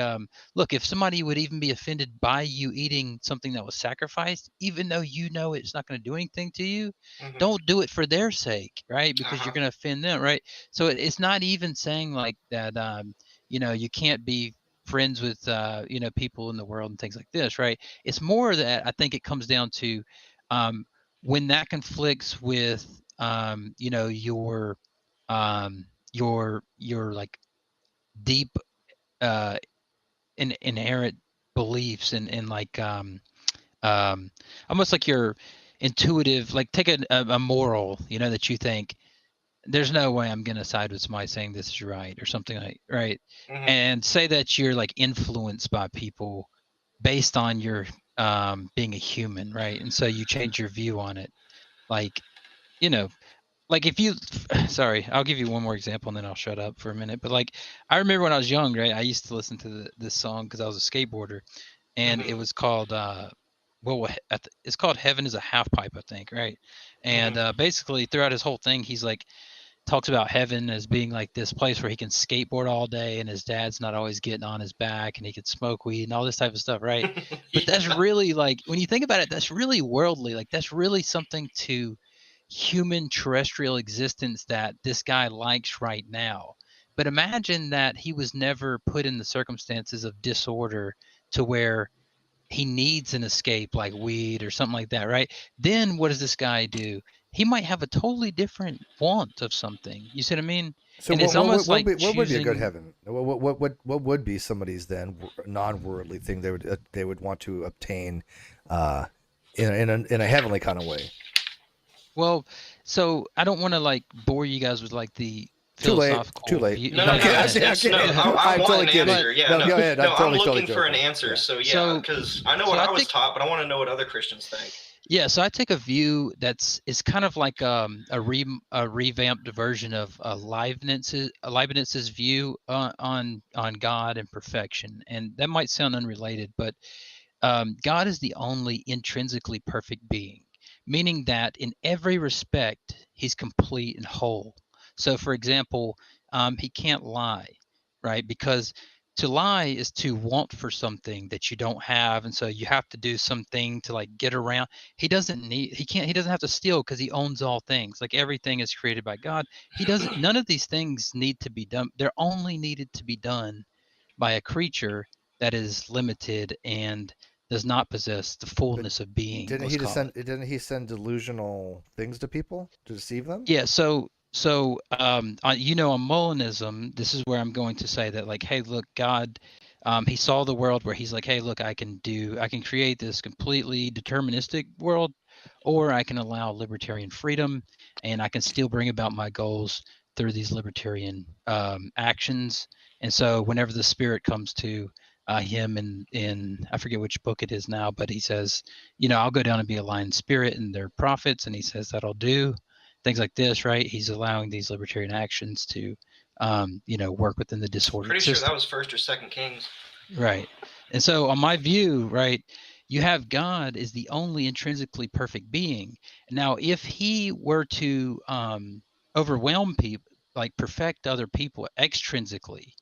look, if somebody would even be offended by you eating something that was sacrificed, even though you know it's not going to do anything to you, don't do it for their sake, right? Because you're going to offend them, right? So it's not even saying like that, you can't be friends with, people in the world and things like this, right? It's more that I think it comes down to, when that conflicts with your like deep inherent beliefs and like almost like your intuitive, like take a moral, that you think there's no way I'm going to side with somebody saying this is right or something like, right. Mhm. And say that you're like influenced by people based on your being a human, right? And so you change your view on it. Like, like if you sorry, I'll give you one more example and then I'll shut up for a minute. But like I remember when I was young, right? I used to listen to this song because I was a skateboarder, and it Mhm. was called it's called Heaven is a Half Pipe, I think, right? And basically throughout his whole thing, he's like talks about heaven as being like this place where he can skateboard all day and his dad's not always getting on his back and he can smoke weed and all this type of stuff, right? But that's Yeah. really like when you think about it, that's really worldly. Like that's really something to human terrestrial existence that this guy likes right now. But imagine that he was never put in the circumstances of disorder to where he needs an escape like weed or something like that, right? Then what does this guy do? He might have a totally different want of something. You see what I mean? So And it's almost like what would be a good choosing. heaven? What would be somebody's then non-worldly thing they would want to obtain in a heavenly kind of way? Well, so I don't want to like bore you guys with like the Too late. Too philosophical late. view. No, No, no, I'm no. kidding. Go I'm It's, ahead. it's no. kidding. I I'm want totally an kidding. answer. Yeah, No, no. go ahead. No, I'm totally looking for an joking. answer. Yeah. So yeah, So because I know so what I I was think taught, but I want to know what other Christians think. Yeah, so I take a view it's kind of like a revamped version of Leibniz's view on God and perfection, and that might sound unrelated, but God is the only intrinsically perfect being, meaning that in every respect he's complete and whole. So, for example, he can't lie, right? Because to lie is to want for something that you don't have, and so you have to do something to like get around. He doesn't have to steal because he owns all things. Like everything is created by God. He doesn't. None of these things need to be done. They're only needed to be done by a creature that is limited and does not possess the But fullness of being, let's call it. didn't he send delusional things to people to deceive them? Yeah, on Molinism, this is where I'm going to say that, like, hey, look, God, he saw the world where he's like, hey, look, I can create this completely deterministic world, or I can allow libertarian freedom, and I can still bring about my goals through these libertarian actions. And so, whenever the Spirit comes to him in I forget which book it is now, but he says, I'll go down and be a lion spirit, and they're prophets, and he says that'll do things like this, right? He's allowing these libertarian actions to, work within the disordered Pretty sure that system, was First or Second Kings. right? And so, on my view, right, you have God is the only intrinsically perfect being. Now, if he were to overwhelm people, like perfect other people extrinsically,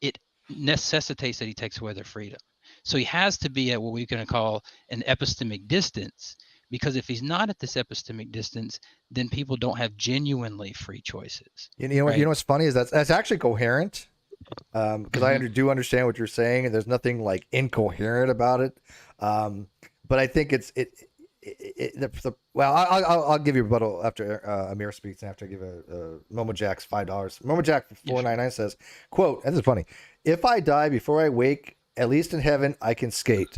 it necessitates that he takes away their freedom. So he has to be at what we're going to call an epistemic distance, because if he's not at this epistemic distance, then people don't have genuinely free choices. You know what? Right? You know what's funny is that's actually coherent. Because I Mhm. do understand what you're saying, and there's nothing like incoherent about it. But I think well, I'll give you a rebuttal after Amir speaks, and after I give a Momo Jack's $5. Momo Jack 499 says, "Quote," and this is funny: "If I die before I wake, at least in heaven I can skate."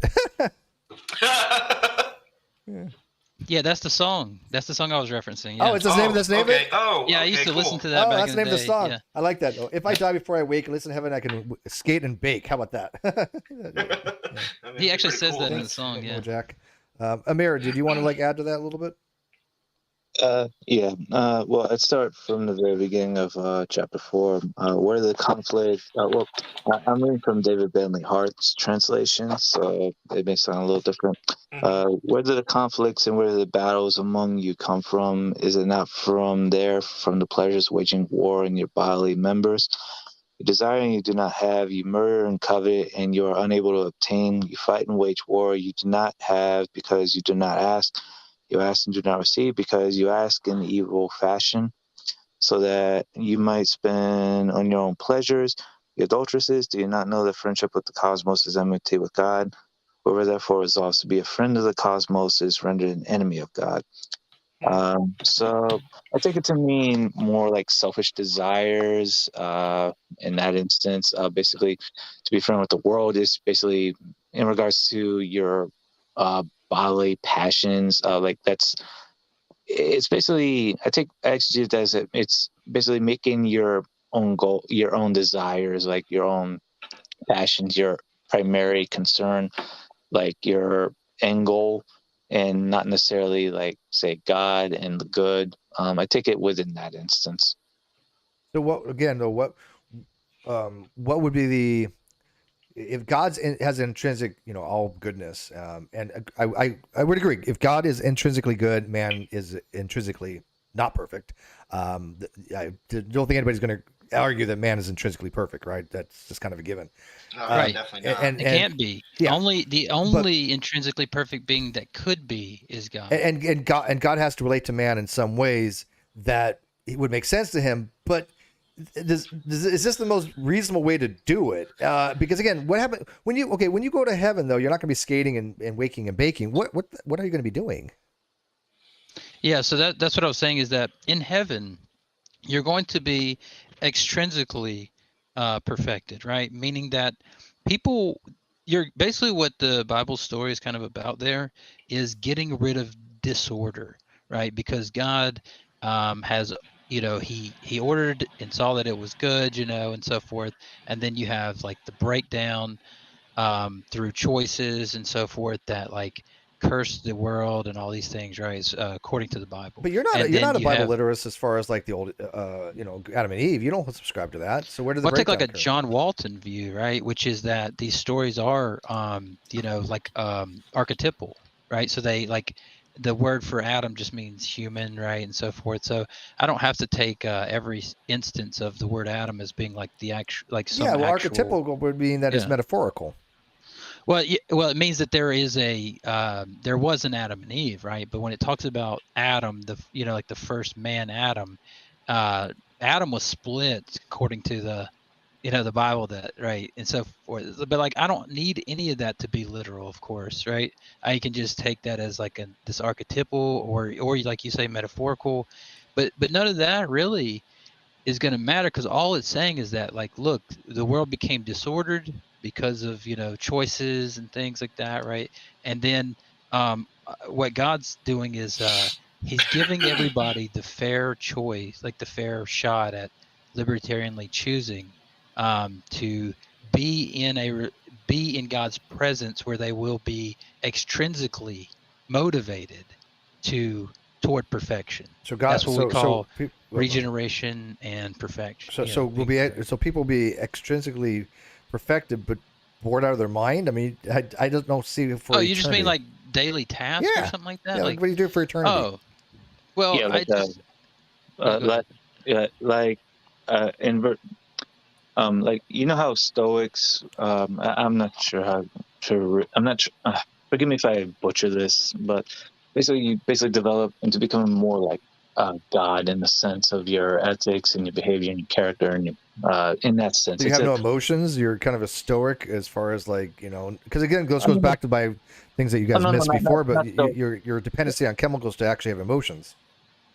Yeah, that's the song. That's the song I was referencing. Oh, Yeah. it's the name. That's the name of okay. it. Oh, Yeah, I okay, used to cool. listen to that Oh, back that's in the the name of the day. song. Yeah. I like that. Oh, if I die before I wake, at least in heaven I can skate and bake. How about that? I mean, He actually pretty says cool. that in the Thanks, song. Yeah. Momo Jack. Amir, did you want to like add to that a little bit? Yeah. Well, I'd start from the very beginning of chapter 4, where the conflict. I'm reading from David Bentley Hart's translation, so it may sound a little different. Where do the conflicts and where do the battles among you come from? Is it not from the pleasures waging war in your bodily members? You desire and you do not have, you murder and covet, and you are unable to obtain. You fight and wage war, you do not have because you do not ask. You ask and do not receive because you ask in evil fashion, so that you might spend on your own pleasures. You adulteresses, do you not know that friendship with the cosmos is enmity with God? Whoever therefore resolves to be a friend of the cosmos is rendered an enemy of God. So I take it to mean more like selfish desires in that instance. Basically, to be friend with the world is basically in regards to your bodily passions. Like it's basically, I actually it as it's basically making your own goal, your own desires, like your own passions, your primary concern, like your end goal, and not necessarily like say God and the good. I take it within that instance. So what again though? What would be the if has intrinsic, all goodness, and I would agree. If God is intrinsically good, man is intrinsically not perfect. I don't think anybody's going to argue that man is intrinsically perfect, right? That's just kind of a given. Right. Definitely not. And It can't be. yeah, The only intrinsically perfect being that could be is God. and God has to relate to man in some ways that it would make sense to him, but is this the most reasonable way to do it? Because again, what happened when you go to heaven though? You're not going to be skating and waking and baking. What are you going to be doing? Yeah, so that's what I was saying is that in heaven, you're going to be extrinsically perfected, right? Meaning that you're basically what the Bible story is kind of about there is getting rid of disorder, right? Because God has, he ordered and saw that it was good, and so forth. And then you have like the breakdown through choices and so forth that like curse the world and all these things, right? According to the Bible. But you're not And you're then not a you Bible have, literist as far as like the old Adam and Eve. You don't subscribe to that. So where does the Well, take like breakdown a occur? John Walton view, right? Which is that these stories are, archetypal, right? So they like the word for Adam just means human, right, and so forth. So I don't have to take every instance of the word Adam as being like the actual, like Yeah, some well, actual. archetypal would mean that it's Yeah. metaphorical. Well, it means that there is there was an Adam and Eve, right? But when it talks about Adam, like the first man, Adam, Adam was split according to the Bible, that right, and so forth. But like I don't need any of that to be literal, of course, right? I can just take that as like this archetypal or like you say metaphorical, but none of that really is going to matter, because all it's saying is that like look, the world became disordered because of choices and things like that, right? And then what God's doing is he's giving everybody the fair choice, like the fair shot at libertarianly choosing to be in God's presence, where they will be extrinsically motivated toward perfection. So God, That's what we call pe- regeneration and perfection. so people be extrinsically perfected, but bored out of their mind. I mean, I just don't see it for Oh, eternity. you just mean like daily tasks or something like that? Yeah, like what do you do for eternity? Oh, well, Yeah, like go ahead. like like how Stoics. I'm not sure how to. I'm not sure. Forgive me if I butcher this, but basically, you develop into becoming more like God in the sense of your ethics and your behavior and your character, and in that sense, So you have no emotions. You're kind of a stoic as far as like because again, this goes back to my things that you guys missed before. But your dependency on chemicals to actually have emotions.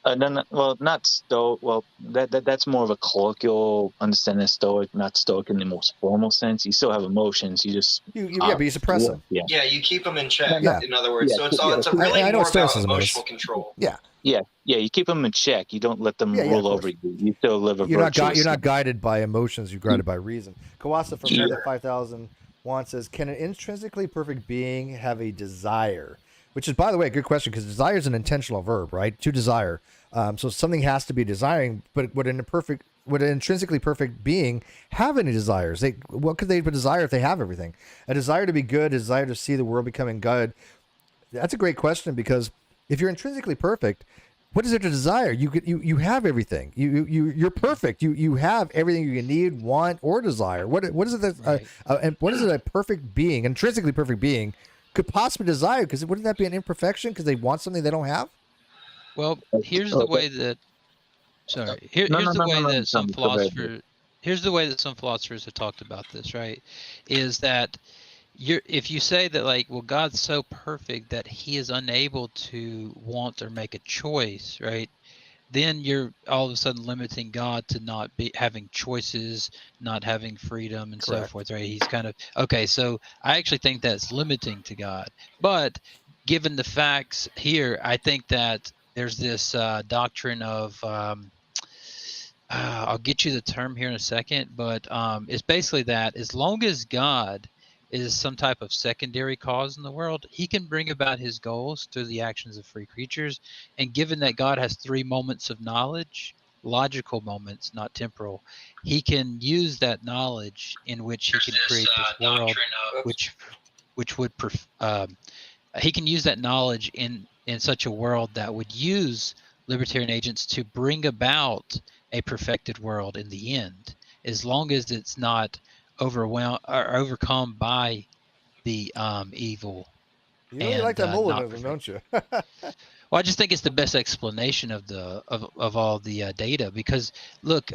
Not stoic. Well, that's more of a colloquial understanding of stoic, not stoic in the most formal sense. You still have emotions. You just but you suppress them. Yeah, you keep them in check. Yeah. In other words, Yeah. so it's really I know more what about stoicism is. emotional control. Yeah. Yeah. You keep them in check. You don't let them rule over you. You still live a virtuous. You're not guided by emotions. You're guided by reason. Kawasa from Meta 5001 says, "Can an intrinsically perfect being have a desire?" Which is, by the way, a good question, because desire is an intentional verb, right? To desire. So something has to be desiring, but would an intrinsically perfect being have any desires? What could they desire if they have everything? A desire to be good, a desire to see the world becoming good. That's a great question, because if you're intrinsically perfect, what is it to desire? You have everything. You're perfect. You have everything you can need, want, or desire. What is it that and what is it a perfect being, intrinsically perfect being, could possibly desire? Because wouldn't that be an imperfection? Because they want something they don't have. Well, here's the way that. Sorry. Here's the way that some philosophers. Here's the way that some philosophers have talked about this. Right, is that if you say that like, well, God's so perfect that he is unable to want or make a choice, right? Then you're all of a sudden limiting God to not be having choices, not having freedom, and so forth, right? He's kind of okay. So I actually think that's limiting to God, but given the facts here, I think that there's this doctrine of I'll get you the term here in a second, but it's basically that as long as God is some type of secondary cause in the world, he can bring about his goals through the actions of free creatures. And given that God has 3 moments of knowledge, logical moments, not temporal, he can use that knowledge in which he can create this world, which would he can use that knowledge in such a world that would use libertarian agents to bring about a perfected world in the end, as long as it's not overwhelmed or overcome by the evil. You really and like that not Molinism, perfect. don't you? Well, I just think it's the best explanation of all the data, because look,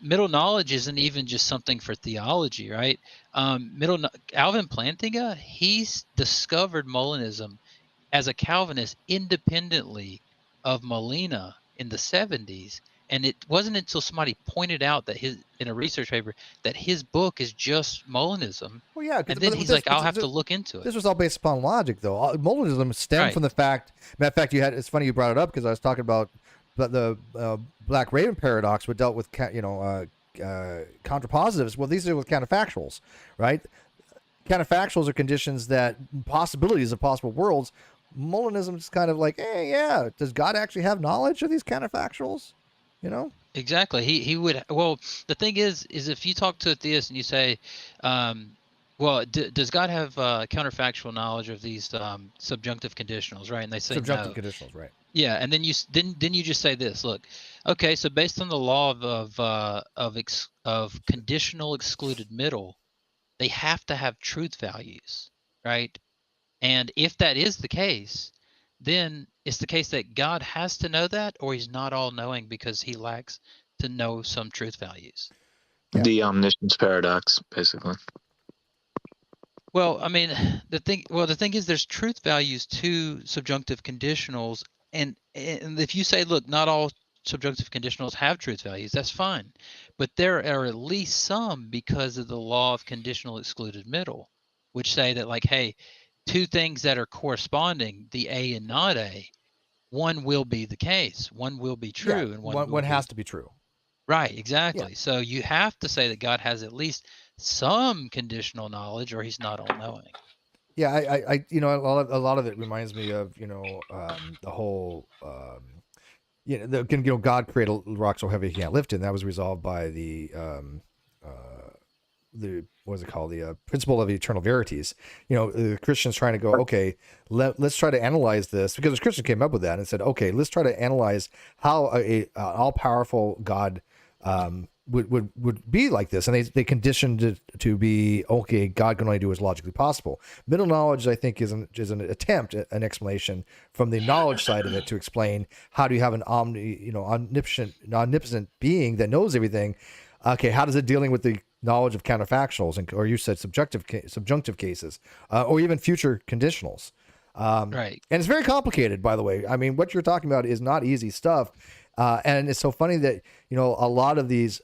middle knowledge isn't even just something for theology, right? Alvin Plantinga, he's discovered Molinism as a Calvinist independently of Molina in the 70s. And it wasn't until somebody pointed out that in a research paper that his book is just Molinism. Well, yeah. And then he's like, I'll have to look into it. This was all based upon logic, though. Molinism stemmed Right. from the fact. Matter of fact, it's funny you brought it up, because I was talking about the Black Raven paradox, which dealt with contrapositives. Well, these are with counterfactuals, right? Counterfactuals are conditions that possibilities of possible worlds. Molinism is kind of like, hey, yeah, does God actually have knowledge of these counterfactuals? You know? Exactly. He would. Well, the thing is if you talk to a theist and you say, well, does God have counterfactual knowledge of these subjunctive conditional, right? And they say Subjunctive no. conditionals, right? Yeah, and then you just say this. Look, okay, so based on the law of conditional excluded middle, they have to have truth values, right? And if that is the case, then it's the case that God has to know that, or he's not all-knowing because he lacks to know some truth values. Yeah. The omniscience paradox, basically. Well, I mean, the thing is there's truth values to subjunctive conditionals, and if you say, look, not all subjunctive conditionals have truth values, that's fine. But there are at least some, because of the law of conditional excluded middle, which say that, like, hey, 2 things that are corresponding, the A and not A, one will be the case. One will be true, Yeah, and one has to be true. Right, exactly. So you have to say that God has at least some conditional knowledge, or he's not all-knowing. Yeah, I a lot of it reminds me of the whole God created a rock so heavy he can't lift it. And that was resolved by the what is it called, the principle of eternal verities. The Christians trying to go, okay, let's try to analyze this, because the Christians came up with that and said, okay, let's try to analyze how a all-powerful God would be like this, and they conditioned it to be, okay, God can only do what's logically possible. Middle knowledge, I think, is an attempt at an explanation from the knowledge side of it to explain how do you have an omnipotent being that knows everything. Okay, how does it dealing with the knowledge of counterfactuals, or you said subjunctive cases, or even future conditionals. Right. And it's very complicated, by the way. I mean, what you're talking about is not easy stuff. And it's so funny that, a lot of these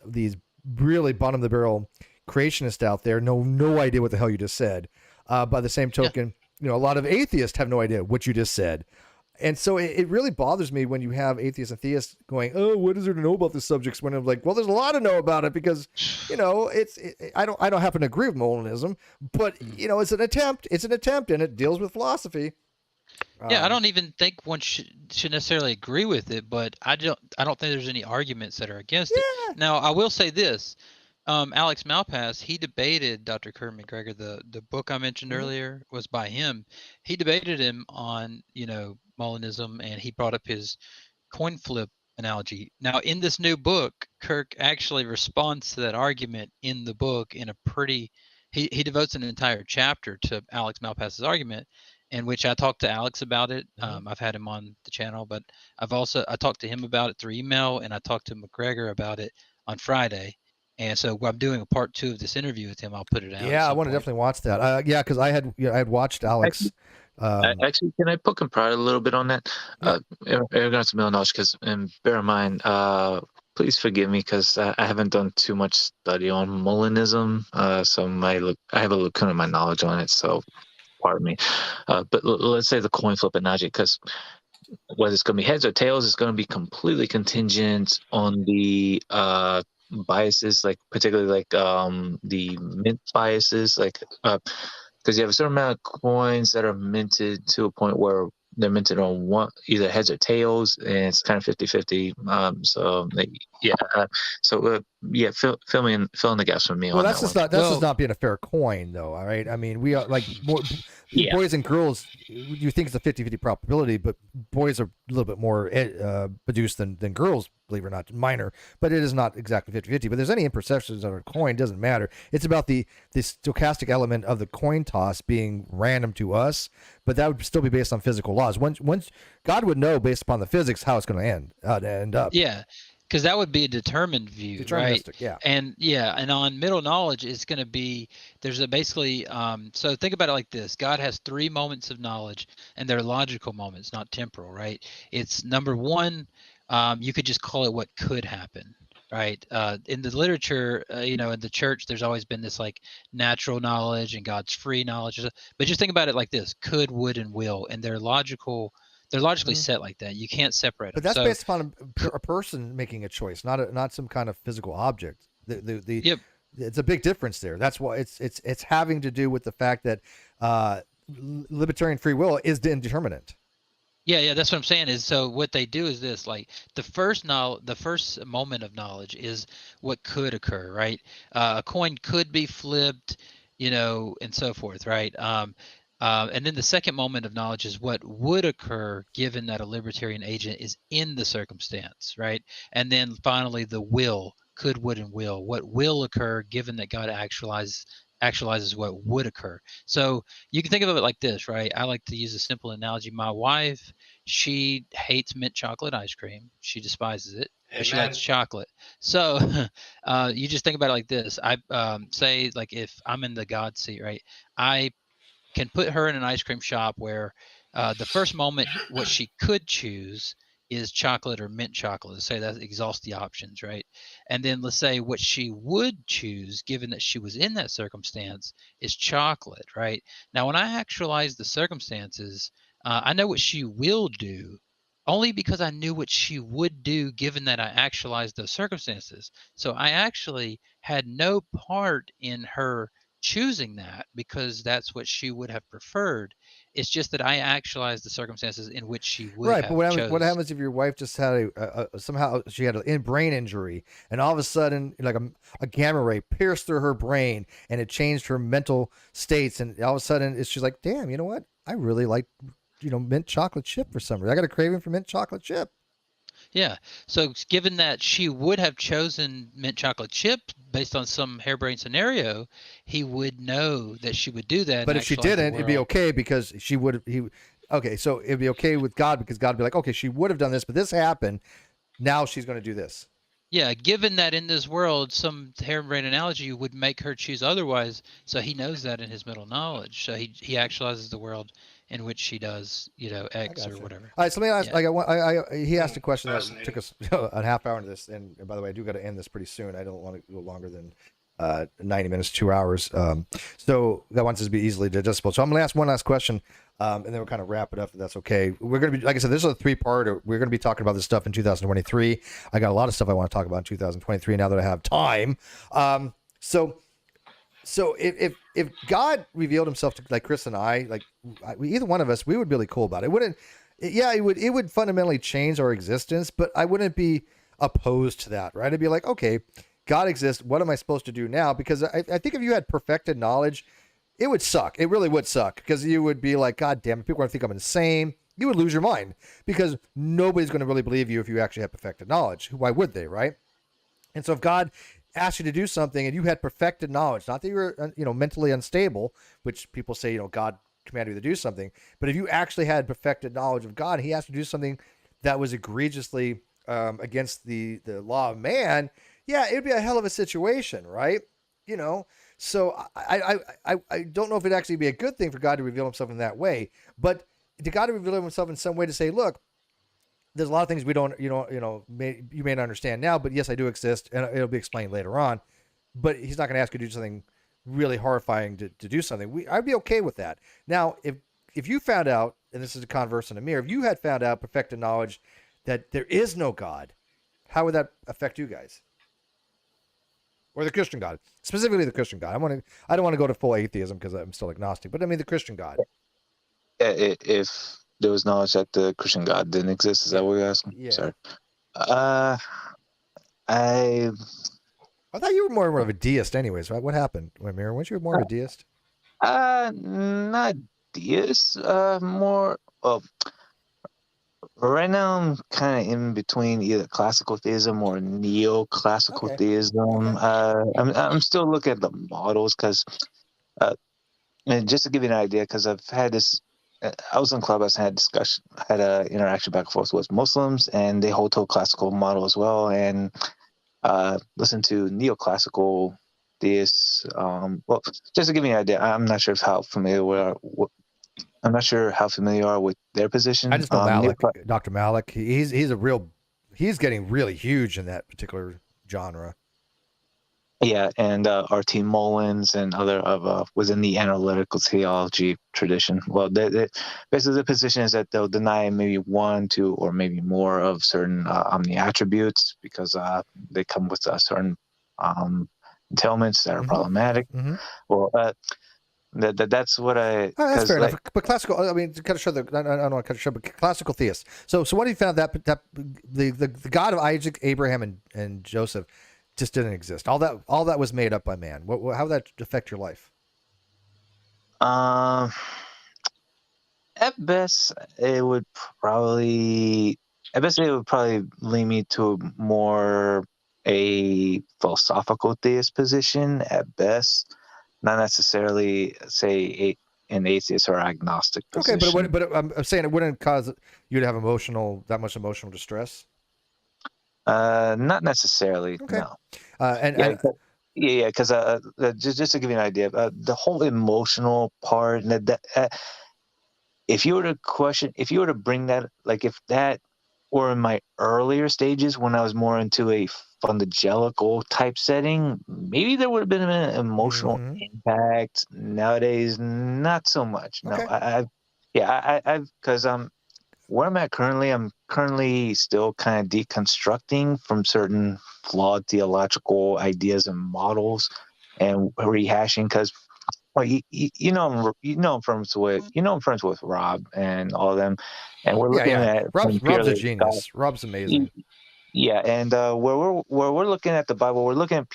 really bottom of the barrel creationists out there know no idea what the hell you just said. By the same token, a lot of atheists have no idea what you just said. And so it really bothers me when you have atheists and theists going, oh, what is there to know about this subject? When I'm like, well, there's a lot to know about it, because, I don't happen to agree with Molinism, but, it's an attempt, and it deals with philosophy. Yeah, I don't even think one should necessarily agree with it, but I don't think there's any arguments that are against it. Now, I will say this. Alex Malpass, he debated Dr. Kurt McGregor. The book I mentioned earlier was by him. He debated him on, Molinism, and he brought up his coin flip analogy. Now, in this new book, Kirk actually responds to that argument in the book in a pretty, he devotes an entire chapter to Alex Malpass's argument, in which I talked to Alex about it. I've had him on the channel, but I talked to him about it through email, and I talked to McGregor about it on Friday. And so I'm doing a part 2 of this interview with him. I'll put it out. Yeah, I want to definitely watch that. Yeah, because I had watched Alex. Actually, can I poke and prod a little bit on that? In regards to middle knowledge, because bear in mind, please forgive me, because I haven't done too much study on Molinism, so I have a lacuna in my knowledge on it. So pardon me. But let's say the coin flip analogy, because whether it's going to be heads or tails, it's going to be completely contingent on the biases, like particularly like the mint biases, like because you have a certain amount of coins that are minted to a point where they're minted on one, either heads or tails, and it's kind of 50-50. So like, yeah, yeah, fill in the gaps for me Well, on that's that just one. not that's just not being a fair coin, though. All right, I mean, we are like more, Yeah. boys and girls. You think it's a 50-50 probability, but boys are a little bit more produced than girls, believe it or not, minor. But it is not exactly 50-50. But there's any imperceptions on a coin, doesn't matter. It's about the stochastic element of the coin toss being random to us, but that would still be based on physical laws. Once God would know based upon the physics how it's going to end up. Yeah, because that would be a determined view, right? Deterministic, yeah. And on middle knowledge, it's going to be there's a basically so think about it like this: God has 3 moments of knowledge, and they're logical moments, not temporal, right? It's number one, you could just call it what could happen, right? In the literature, in the church, there's always been this like natural knowledge and God's free knowledge, but just think about it like this: could, would, and will, and they're logically set like that. You can't separate them. But that's based upon a person making a choice, not some kind of physical object. Yep. It's a big difference there. That's why it's having to do with the fact that libertarian free will is indeterminate. Yeah, that's what I'm saying. Is so what they do is this: like the first moment of knowledge is what could occur, right? A coin could be flipped, and so forth, right? And then the second moment of knowledge is what would occur given that a libertarian agent is in the circumstance, right? And then finally, the will, could, would, and will. What will occur given that God actualizes what would occur. So you can think of it like this, right? I like to use a simple analogy. My wife, she hates mint chocolate ice cream. She despises it. But she likes chocolate. So you just think about it like this. I say, like, if I'm in the God seat, right? I can put her in an ice cream shop where the first moment what she could choose is chocolate or mint chocolate. Let's say that exhausts the options, right? And then let's say what she would choose, given that she was in that circumstance, is chocolate, right? Now, when I actualize the circumstances, I know what she will do only because I knew what she would do given that I actualized those circumstances. So I actually had no part in her choosing that because that's what she would have preferred. It's just that I actualized the circumstances in which she would Right, have but what happens if your wife just had somehow she had a brain injury and all of a sudden like a gamma ray pierced through her brain and it changed her mental states and all of a sudden she's like, damn, you know what? I really like mint chocolate chip for some reason. I got a craving for mint chocolate chip. Yeah. So given that she would have chosen mint chocolate chip based on some harebrained scenario, he would know that she would do that. But if she didn't, it'd be okay because okay, so it'd be okay with God because God would be like, okay, she would have done this, but this happened. Now she's going to do this. Yeah, given that in this world, some harebrained analogy would make her choose otherwise. So he knows that in his middle knowledge. So he actualizes the world in which she does, X or whatever. All right, so let me ask. Yeah. He asked a question that took us a half hour into this, and by the way, I do got to end this pretty soon. I don't want to go longer than 90 minutes, 2 hours. So that wants us to be easily digestible. So I'm going to ask one last question, and then we'll kind of wrap it up if that's okay. We're going to be, like I said, this is a 3-part. We're going to be talking about this stuff in 2023. I got a lot of stuff I want to talk about in 2023 now that I have time. So if God revealed himself to like Chris and I, like either one of us, we would be really cool about it. It would fundamentally change our existence, but I wouldn't be opposed to that, right? I'd be like, okay, God exists. What am I supposed to do now? Because I think if you had perfected knowledge, it would suck. It really would suck because you would be like, God damn it, people are going to think I'm insane. You would lose your mind because nobody's going to really believe you if you actually have perfected knowledge. Why would they, right? And so if God asked you to do something and you had perfected knowledge, not that you were, mentally unstable, which people say, God commanded you to do something, but if you actually had perfected knowledge of God, he asked you to do something that was egregiously against the law of man, yeah, it'd be a hell of a situation, right? So I don't know if it'd actually be a good thing for God to reveal himself in that way, but to God to reveal himself in some way to say, look, there's a lot of things you may not understand now, but yes, I do exist, and it'll be explained later on. But he's not going to ask you to do something really horrifying to do something, I'd be okay with that. Now, if you found out, and this is a converse and a mirror, if you had found out perfected knowledge that there is no God, how would that affect you guys? Or the Christian God, specifically the Christian God. I don't want to go to full atheism because I'm still agnostic, but I mean the Christian God. If there was knowledge that the Christian God didn't exist, is that what you're asking? Yeah. Sorry. I thought you were more of a deist, anyways. Right? What happened, Mirror? Weren't you more of a deist? Not deist. More. Well, right now I'm kind of in between either classical theism or neoclassical Okay. theism. Okay. I'm still looking at the models because, and just to give you an idea, because I've had this. I was in Clubhouse and had a interaction back and forth with Muslims, and they hold to a classical model as well, and listen to neoclassical theists. Well, just to give you an idea, I'm not sure how familiar I'm not sure how familiar you are with their position. I just know Malik, Dr. Malik. He's getting really huge in that particular genre. Yeah, and R.T. Mullins and other of within the analytical theology tradition. Well, basically the position is that they'll deny maybe one, two, or maybe more of certain omni attributes because they come with certain entailments that are problematic. Mm-hmm. Well, that's what I. That's fair enough. But classical, I mean, to kind of show I don't want to cut a show, but classical theists. So what he found that the God of Isaac, Abraham, and Joseph just didn't exist. All that was made up by man. How would that affect your life? At best, it would probably lead me to more a philosophical theist position at best, not necessarily say an atheist or agnostic position. Okay, but I'm saying it wouldn't cause you to have that much emotional distress. Not necessarily. Okay. No. Because just to give you an idea, the whole emotional part, if you were to bring that, like if that were in my earlier stages when I was more into a fundagelical type setting, maybe there would have been an emotional impact. Nowadays, not so much. Okay. No, because where I'm at currently, I'm currently still kind of deconstructing from certain flawed theological ideas and models and rehashing because, well, I'm friends with Rob and all of them, and we're looking at Rob's a genius. Rob's amazing. Yeah, and where we're looking at the Bible, we're looking at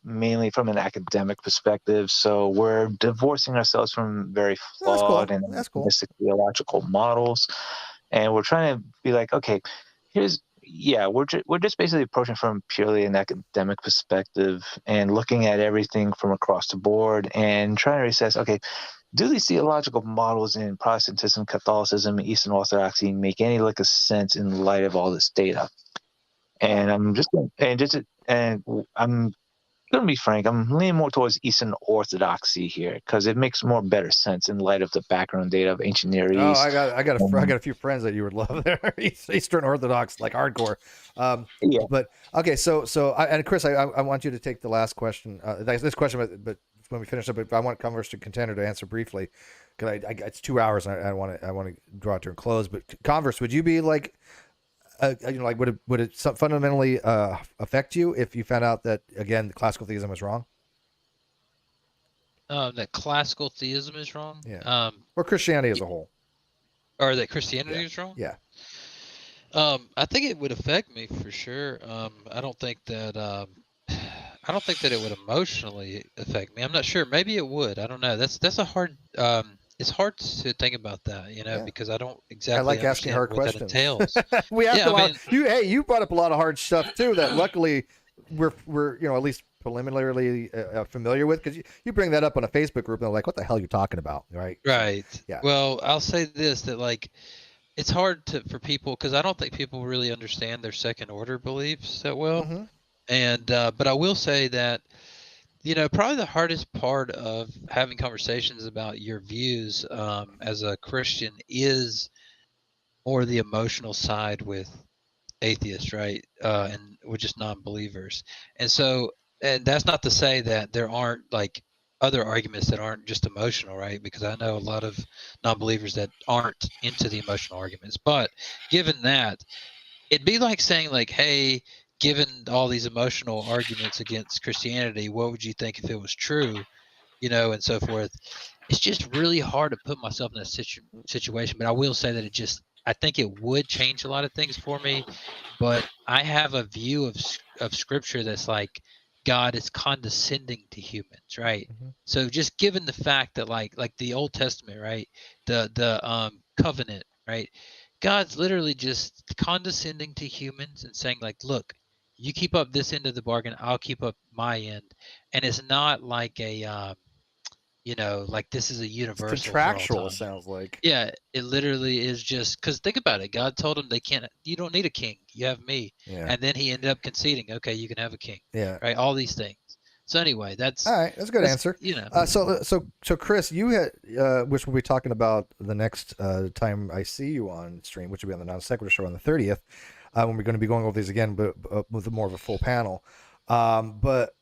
mainly from an academic perspective. So we're divorcing ourselves from very flawed and theological models. And we're trying to be like, okay, we're just basically approaching from purely an academic perspective and looking at everything from across the board and trying to assess, okay, do these theological models in Protestantism, Catholicism, and Eastern Orthodoxy make any lick of sense in light of all this data? And I'm going to be frank, I'm leaning more towards Eastern Orthodoxy here because it makes better sense in light of the background data of ancient Near East. Oh, I got a few friends that you would love there, Eastern Orthodox, like hardcore. Yeah. But okay, so and Chris, I want you to take the last question. This question, but when we finish up, I want Converse to Contender to answer briefly because it's 2 hours and I want to draw it to a close. But Converse, would you be like? Would it fundamentally affect you if you found out that again the classical theism was wrong? That classical theism is wrong. Yeah. Or Christianity as a whole. Or that Christianity is wrong. Yeah. I think it would affect me for sure. I don't think that it would emotionally affect me. I'm not sure. Maybe it would. I don't know. That's a hard. It's hard to think about that, because I don't exactly. I like asking hard questions. That entails. We asked a lot. You brought up a lot of hard stuff too that luckily we're at least preliminarily familiar with because you bring that up on a Facebook group and they're like, what the hell are you talking about, right? Right. Yeah. Well, I'll say this that it's hard for people because I don't think people really understand their second order beliefs that well, and but I will say that. Probably the hardest part of having conversations about your views as a Christian is more the emotional side with atheists, right? And we're just non-believers. And that's not to say that there aren't other arguments that aren't just emotional, right? Because I know a lot of non-believers that aren't into the emotional arguments. But given that, it'd be like saying, like, hey, given all these emotional arguments against Christianity, what would you think if it was true? And so forth. It's just really hard to put myself in that situation. But I will say that I think it would change a lot of things for me. But I have a view of Scripture that's like God is condescending to humans, right? Mhm. So just given the fact that like the Old Testament, right, the covenant, right, God's literally just condescending to humans and saying like, look, you keep up this end of the bargain, I'll keep up my end, and it's not like like this is a It's universal for all contractual, it time. sounds like. Yeah, it literally is just because think about it. God told him you don't need a king. You have me. Yeah. And then he ended up conceding, okay, you can have a king. Yeah. Right. All these things. So anyway, All right. That's a good answer. So Chris, you had, which we'll be talking about the next time I see you on stream, which will be on the NonSequitur Show on the 30th, when we're going to be going over these again, but with more of a full panel. But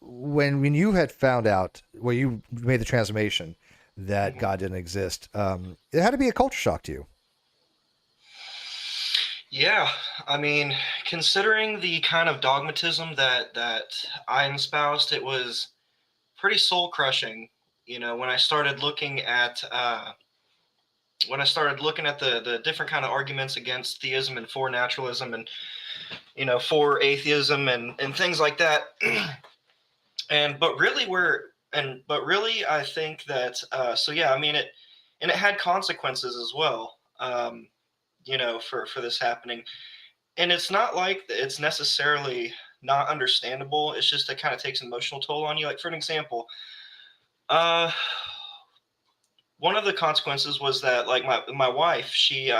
when you had found out, well, you made the transformation that God didn't exist, it had to be a culture shock to you. Yeah, I mean, considering the kind of dogmatism that I espoused, it was pretty soul crushing. When I started looking at the different kind of arguments against theism and for naturalism and for atheism and things like that. but really I think that I mean it had consequences as well. For this happening. And it's not like it's necessarily not understandable. It's just it kind of takes an emotional toll on you. Like, for an example, one of the consequences was that, like, my wife, she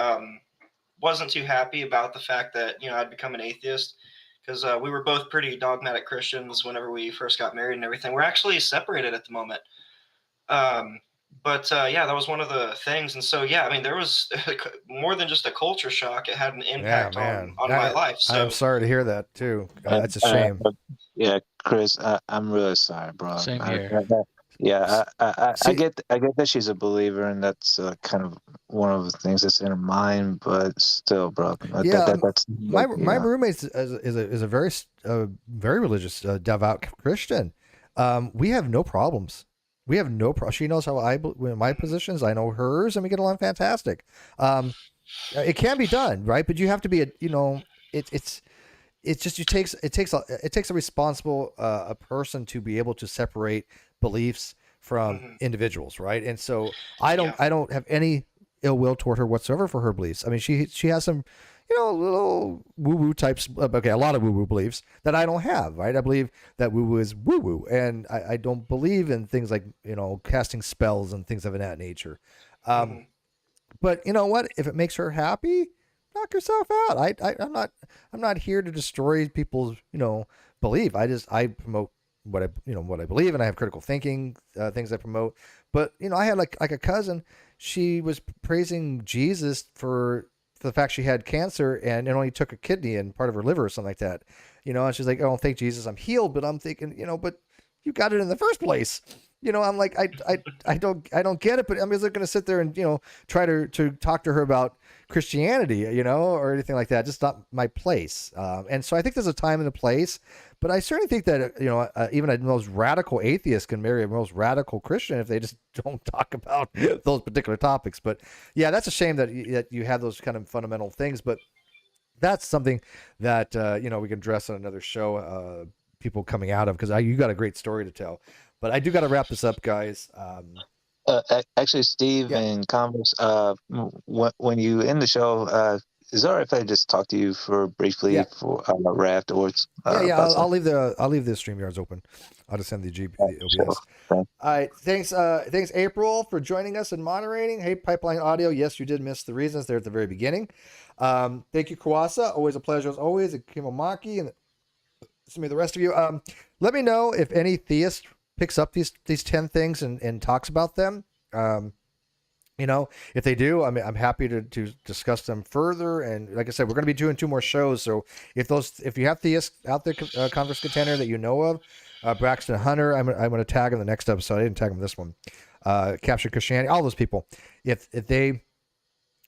wasn't too happy about the fact that, I'd become an atheist, because we were both pretty dogmatic Christians whenever we first got married and everything. We're actually separated at the moment. But that was one of the things. And so, I mean, there was more than just a culture shock. It had an impact on my life. So I'm sorry to hear that too. That's a shame. Yeah, Chris, I'm really sorry, bro. Same here. I get that she's a believer, and that's kind of one of the things that's in her mind. But still, bro, that's my roommate is a very religious, devout Christian. We have no problems. We have no problem. She knows how my positions. I know hers, and we get along fantastic. It can be done, right? But you have to be it's just it takes a responsible a person to be able to separate beliefs from individuals, right? And so I don't have any ill will toward her whatsoever for her beliefs. I mean, she has some little woo-woo types, a lot of woo-woo beliefs that I don't have, right? I believe that woo-woo is woo-woo, and I don't believe in things like, casting spells and things of that nature. But you know what? If it makes her happy, knock yourself out. I'm not here to destroy people's, belief. I promote what I believe, and I have critical thinking, things I promote. But, I had like a cousin, she was praising Jesus for the fact she had cancer and it only took a kidney and part of her liver or something like that, and she's like, oh, thank Jesus, I'm healed. But I'm thinking, but you got it in the first place. I'm like, I don't get it, but I'm just going to sit there and, try to talk to her about Christianity, or anything like that. Just not my place. And so I think there's a time and a place, but I certainly think that, even a most radical atheist can marry a most radical Christian if they just don't talk about those particular topics. But yeah, that's a shame that you have those kind of fundamental things, but that's something that, we can address on another show, people coming out of, because you got a great story to tell. But I do got to wrap this up, guys. Actually, Steve and Converse, when you end the show, is it all right if I just talk to you briefly for right afterwards? I'll leave the StreamYards open. I'll just send the OBS. Sure. All right, thanks April for joining us and moderating. Hey, Pipeline Audio, yes, you did miss the reasons there at the very beginning. Thank you, Kawasa. Always a pleasure as always. And Kimomaki and the rest of you. Let me know if any theist picks up these 10 things and talks about them. If they do, I'm happy to discuss them further. And like I said, we're going to be doing 2 more shows. So if you have theists out there, Converse Contender, that you know of, Braxton Hunter, I'm going to tag him the next episode. I didn't tag him this one. Capture Christianity, all those people. If they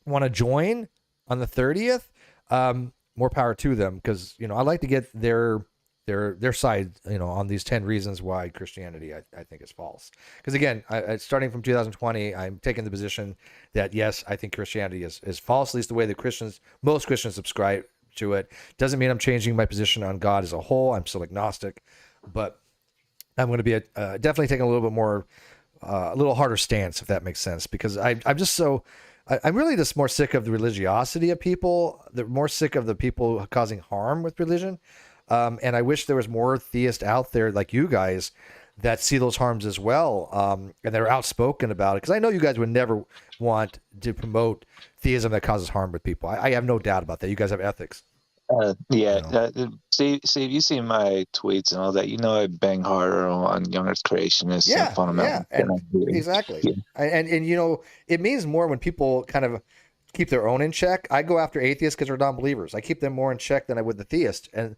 want to join on the 30th, more power to them, because I like to get their side, on these 10 reasons why Christianity I think is false. Because again, starting from 2020, I'm taking the position that yes, I think Christianity is false. At least the way that most Christians subscribe to it. Doesn't mean I'm changing my position on God as a whole. I'm still agnostic, but I'm going to be definitely taking a little bit more, a little harder stance, if that makes sense, because I'm just I'm really just more sick of the religiosity of people. They're more sick of the people causing harm with religion. And I wish there was more theists out there like you guys that see those harms as well. And they're outspoken about it. Because I know you guys would never want to promote theism that causes harm with people. I have no doubt about that. You guys have ethics. See, you see my tweets and all that. I bang harder on young Earth creationists and fundamental. Exactly. Yeah. And it means more when people kind of keep their own in check. I go after atheists because they're non-believers. I keep them more in check than I would the theist. And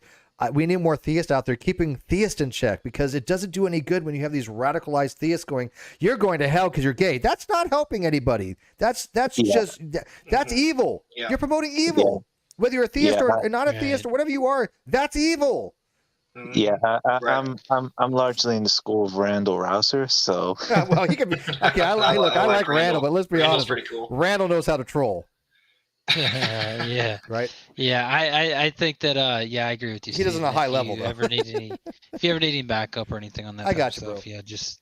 we need more theists out there keeping theists in check, because it doesn't do any good when you have these radicalized theists going, you're going to hell because you're gay. That's not helping anybody. That's evil. Yeah. You're promoting evil. Yeah. Whether you're a theist or not a theist or whatever you are, that's evil. Yeah, I'm largely in the school of Randall Rouser, so. Well, he can be. Okay, I like Randall, but let's be honest. Cool. Randall knows how to troll. Yeah. Right. Yeah, I think that. I agree with you. He doesn't on a high level. If you ever need any backup or anything on that, I got you, stuff, bro. Yeah, just.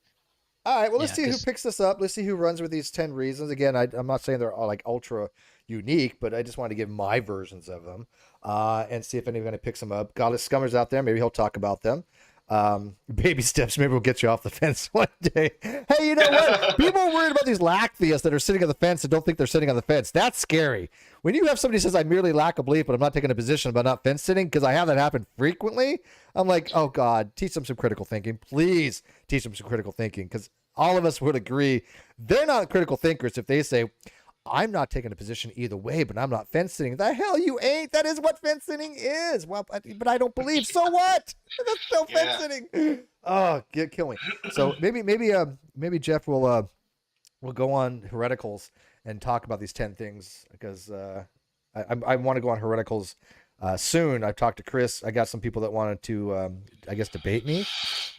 All right. Well, let's see who picks this up. Let's see who runs with these 10 reasons. Again, I'm not saying they're all like ultra unique, but I just wanted to give my versions of them and see if anyone picks them up. Godless Scummers out there, maybe he'll talk about them. Baby steps, maybe we'll get you off the fence one day. Hey, you know what? People are worried about these lack theists that are sitting on the fence and don't think they're sitting on the fence. That's scary. When you have somebody who says, I merely lack a belief, but I'm not taking a position about not fence sitting, because I have that happen frequently, I'm like, oh God, teach them some critical thinking. Please teach them some critical thinking, because all of us would agree they're not critical thinkers if they say, I'm not taking a position either way, but I'm not fence sitting. The hell you ain't. That is what fence sitting is. Well, but I don't believe. So what? That's still fence sitting. Oh, kill me. So maybe Jeff will go on hereticals and talk about these 10 things, because I want to go on hereticals soon. I've talked to Chris. I got some people that wanted to, debate me,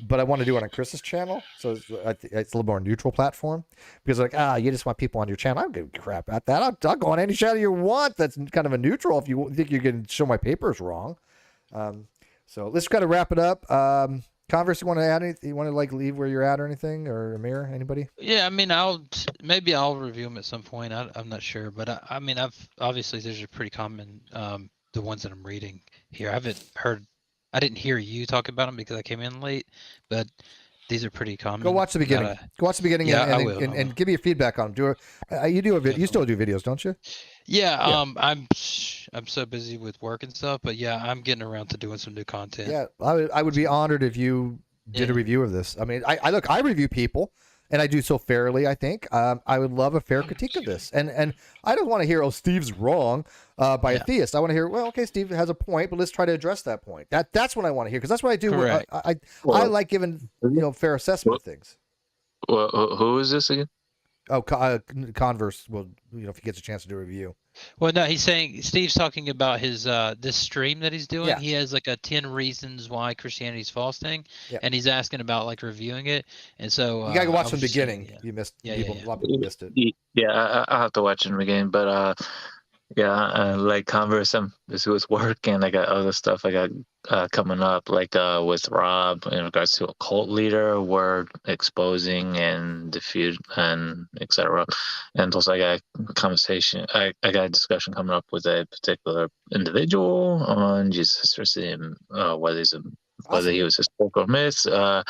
but I want to do it on Chris's channel. So it's a little more neutral platform, because you just want people on your channel. I don't give a crap about that. I'll go on any channel you want. That's kind of a neutral if you think you can show my papers wrong. So let's kind of wrap it up. Converse, you want to add anything? You want to leave where you're at or anything? Or Amir, anybody? Yeah, I mean, maybe I'll review them at some point. I'm not sure, but I've obviously there's a pretty common, the ones that I'm reading here. I didn't hear you talk about them because I came in late, but these are pretty common. Go watch the beginning. Go watch the beginning and give me your feedback on them. You still do videos, don't you? Yeah. I'm so busy with work and stuff, but yeah, I'm getting around to doing some new content. Yeah, I would be honored if you did a review of this. I mean, I review people, and I do so fairly, I think. I would love a fair critique of this. And I don't want to hear, Steve's wrong by a theist. I want to hear, well, okay, Steve has a point, but let's try to address that point. That's what I want to hear, because that's what I do. I like giving fair assessment of things. Well, who is this again? Oh, Converse will, if he gets a chance to do a review. Well, no, he's saying Steve's talking about his this stream that he's doing. Yeah. He has like a 10 reasons why Christianity is false thing, and he's asking about reviewing it. And so you gotta go watch from the beginning. You missed a lot of people missed it. Yeah, I have to watch it again, but like Converse, I'm busy with work, and I got other stuff I got coming up, with Rob in regards to a cult leader we're exposing and defeat and etc. And also I got a conversation, I got a discussion coming up with a particular individual on Jesus historicity and whether he was historical or myth on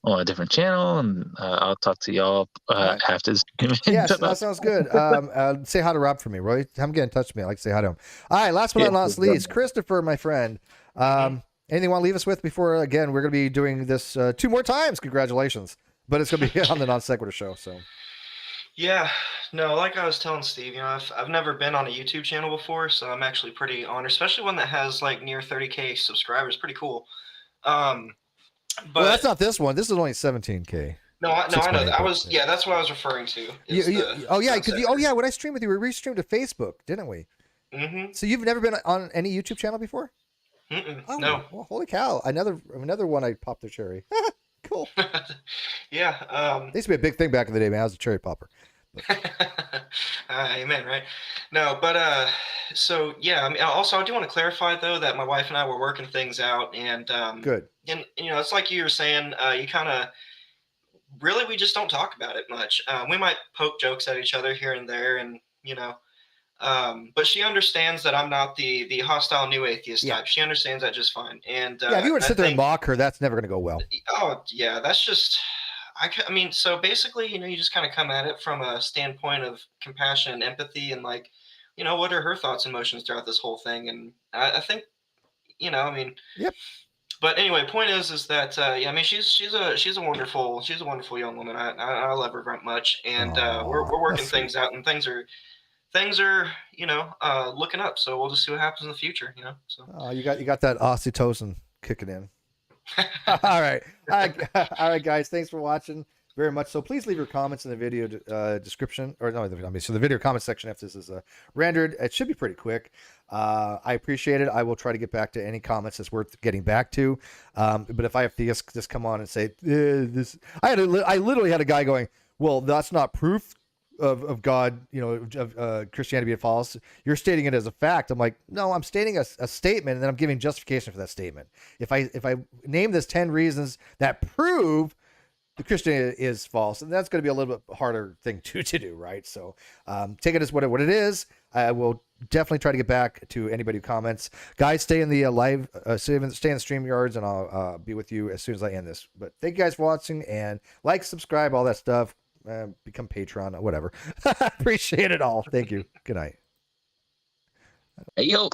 a different channel, and I'll talk to y'all after this. Yes, that sounds good. Say hi to Rob for me, Roy. Come get in touch with me. I like to say hi to him. All right, last but not least, Christopher, my friend. Anything you want to leave us with before, again, we're going to be doing this 2 more times. Congratulations. But it's going to be on the NonSequitur Show. So. Yeah, no, like I was telling Steve, I've never been on a YouTube channel before, so I'm actually pretty honored, especially one that has near 30K subscribers. Pretty cool. But Well, that's not this one. This is only 17K. no, I know. 6.8, That. I but- was that's what I was referring to. is the oh yeah, sunset. when I streamed with you, we restreamed to Facebook, didn't we? Mhm. So you've never been on any YouTube channel before? Mm-mm. Oh, No. well, holy cow! Another one I popped the cherry. Cool. Yeah. They used to be a big thing back in the day, man. I was a cherry popper. Amen. Right. No, but so yeah. I mean, also I do want to clarify though that my wife and I were working things out, and Good. and it's like you were saying. You kind of really we just don't talk about it much. We might poke jokes at each other here and there, and but she understands that I'm not the hostile new atheist Yeah. type. She understands that just fine. And Yeah, if you were to I sit there and think- mock her, that's never going to go well. Oh yeah, that's just. I mean, so basically, you just kind of come at it from a standpoint of compassion and empathy, and like, what are her thoughts and emotions throughout this whole thing? And I think, I mean, Yep. But anyway, point is that yeah, I mean, she's a wonderful young woman. I love her very much, and we're working that's things out, and things are looking up. So we'll just see what happens in the future. So. Oh, you got that oxytocin kicking in. All right. All right, guys. Thanks for watching very much. So please leave your comments in the video description, or no, I mean, so the video comment section if this is rendered. It should be pretty quick. I appreciate it. I will try to get back to any comments that's worth getting back to. But if I have theists just come on and say this, I literally had a guy going, well, that's not proof of God, of Christianity being false. You're stating it as a fact. I'm like, no, I'm stating a statement, and then I'm giving justification for that statement. If I name this 10 reasons that prove the Christianity is false, and that's going to be a little bit harder thing to do, right? So take it as what it is. I will definitely try to get back to anybody who comments. Guys, stay in the live, stay in the StreamYards, and I'll be with you as soon as I end this. But thank you guys for watching, and like, subscribe, all that stuff. Become Patreon, whatever. Appreciate it all. Thank you. Good night. Hey, yo.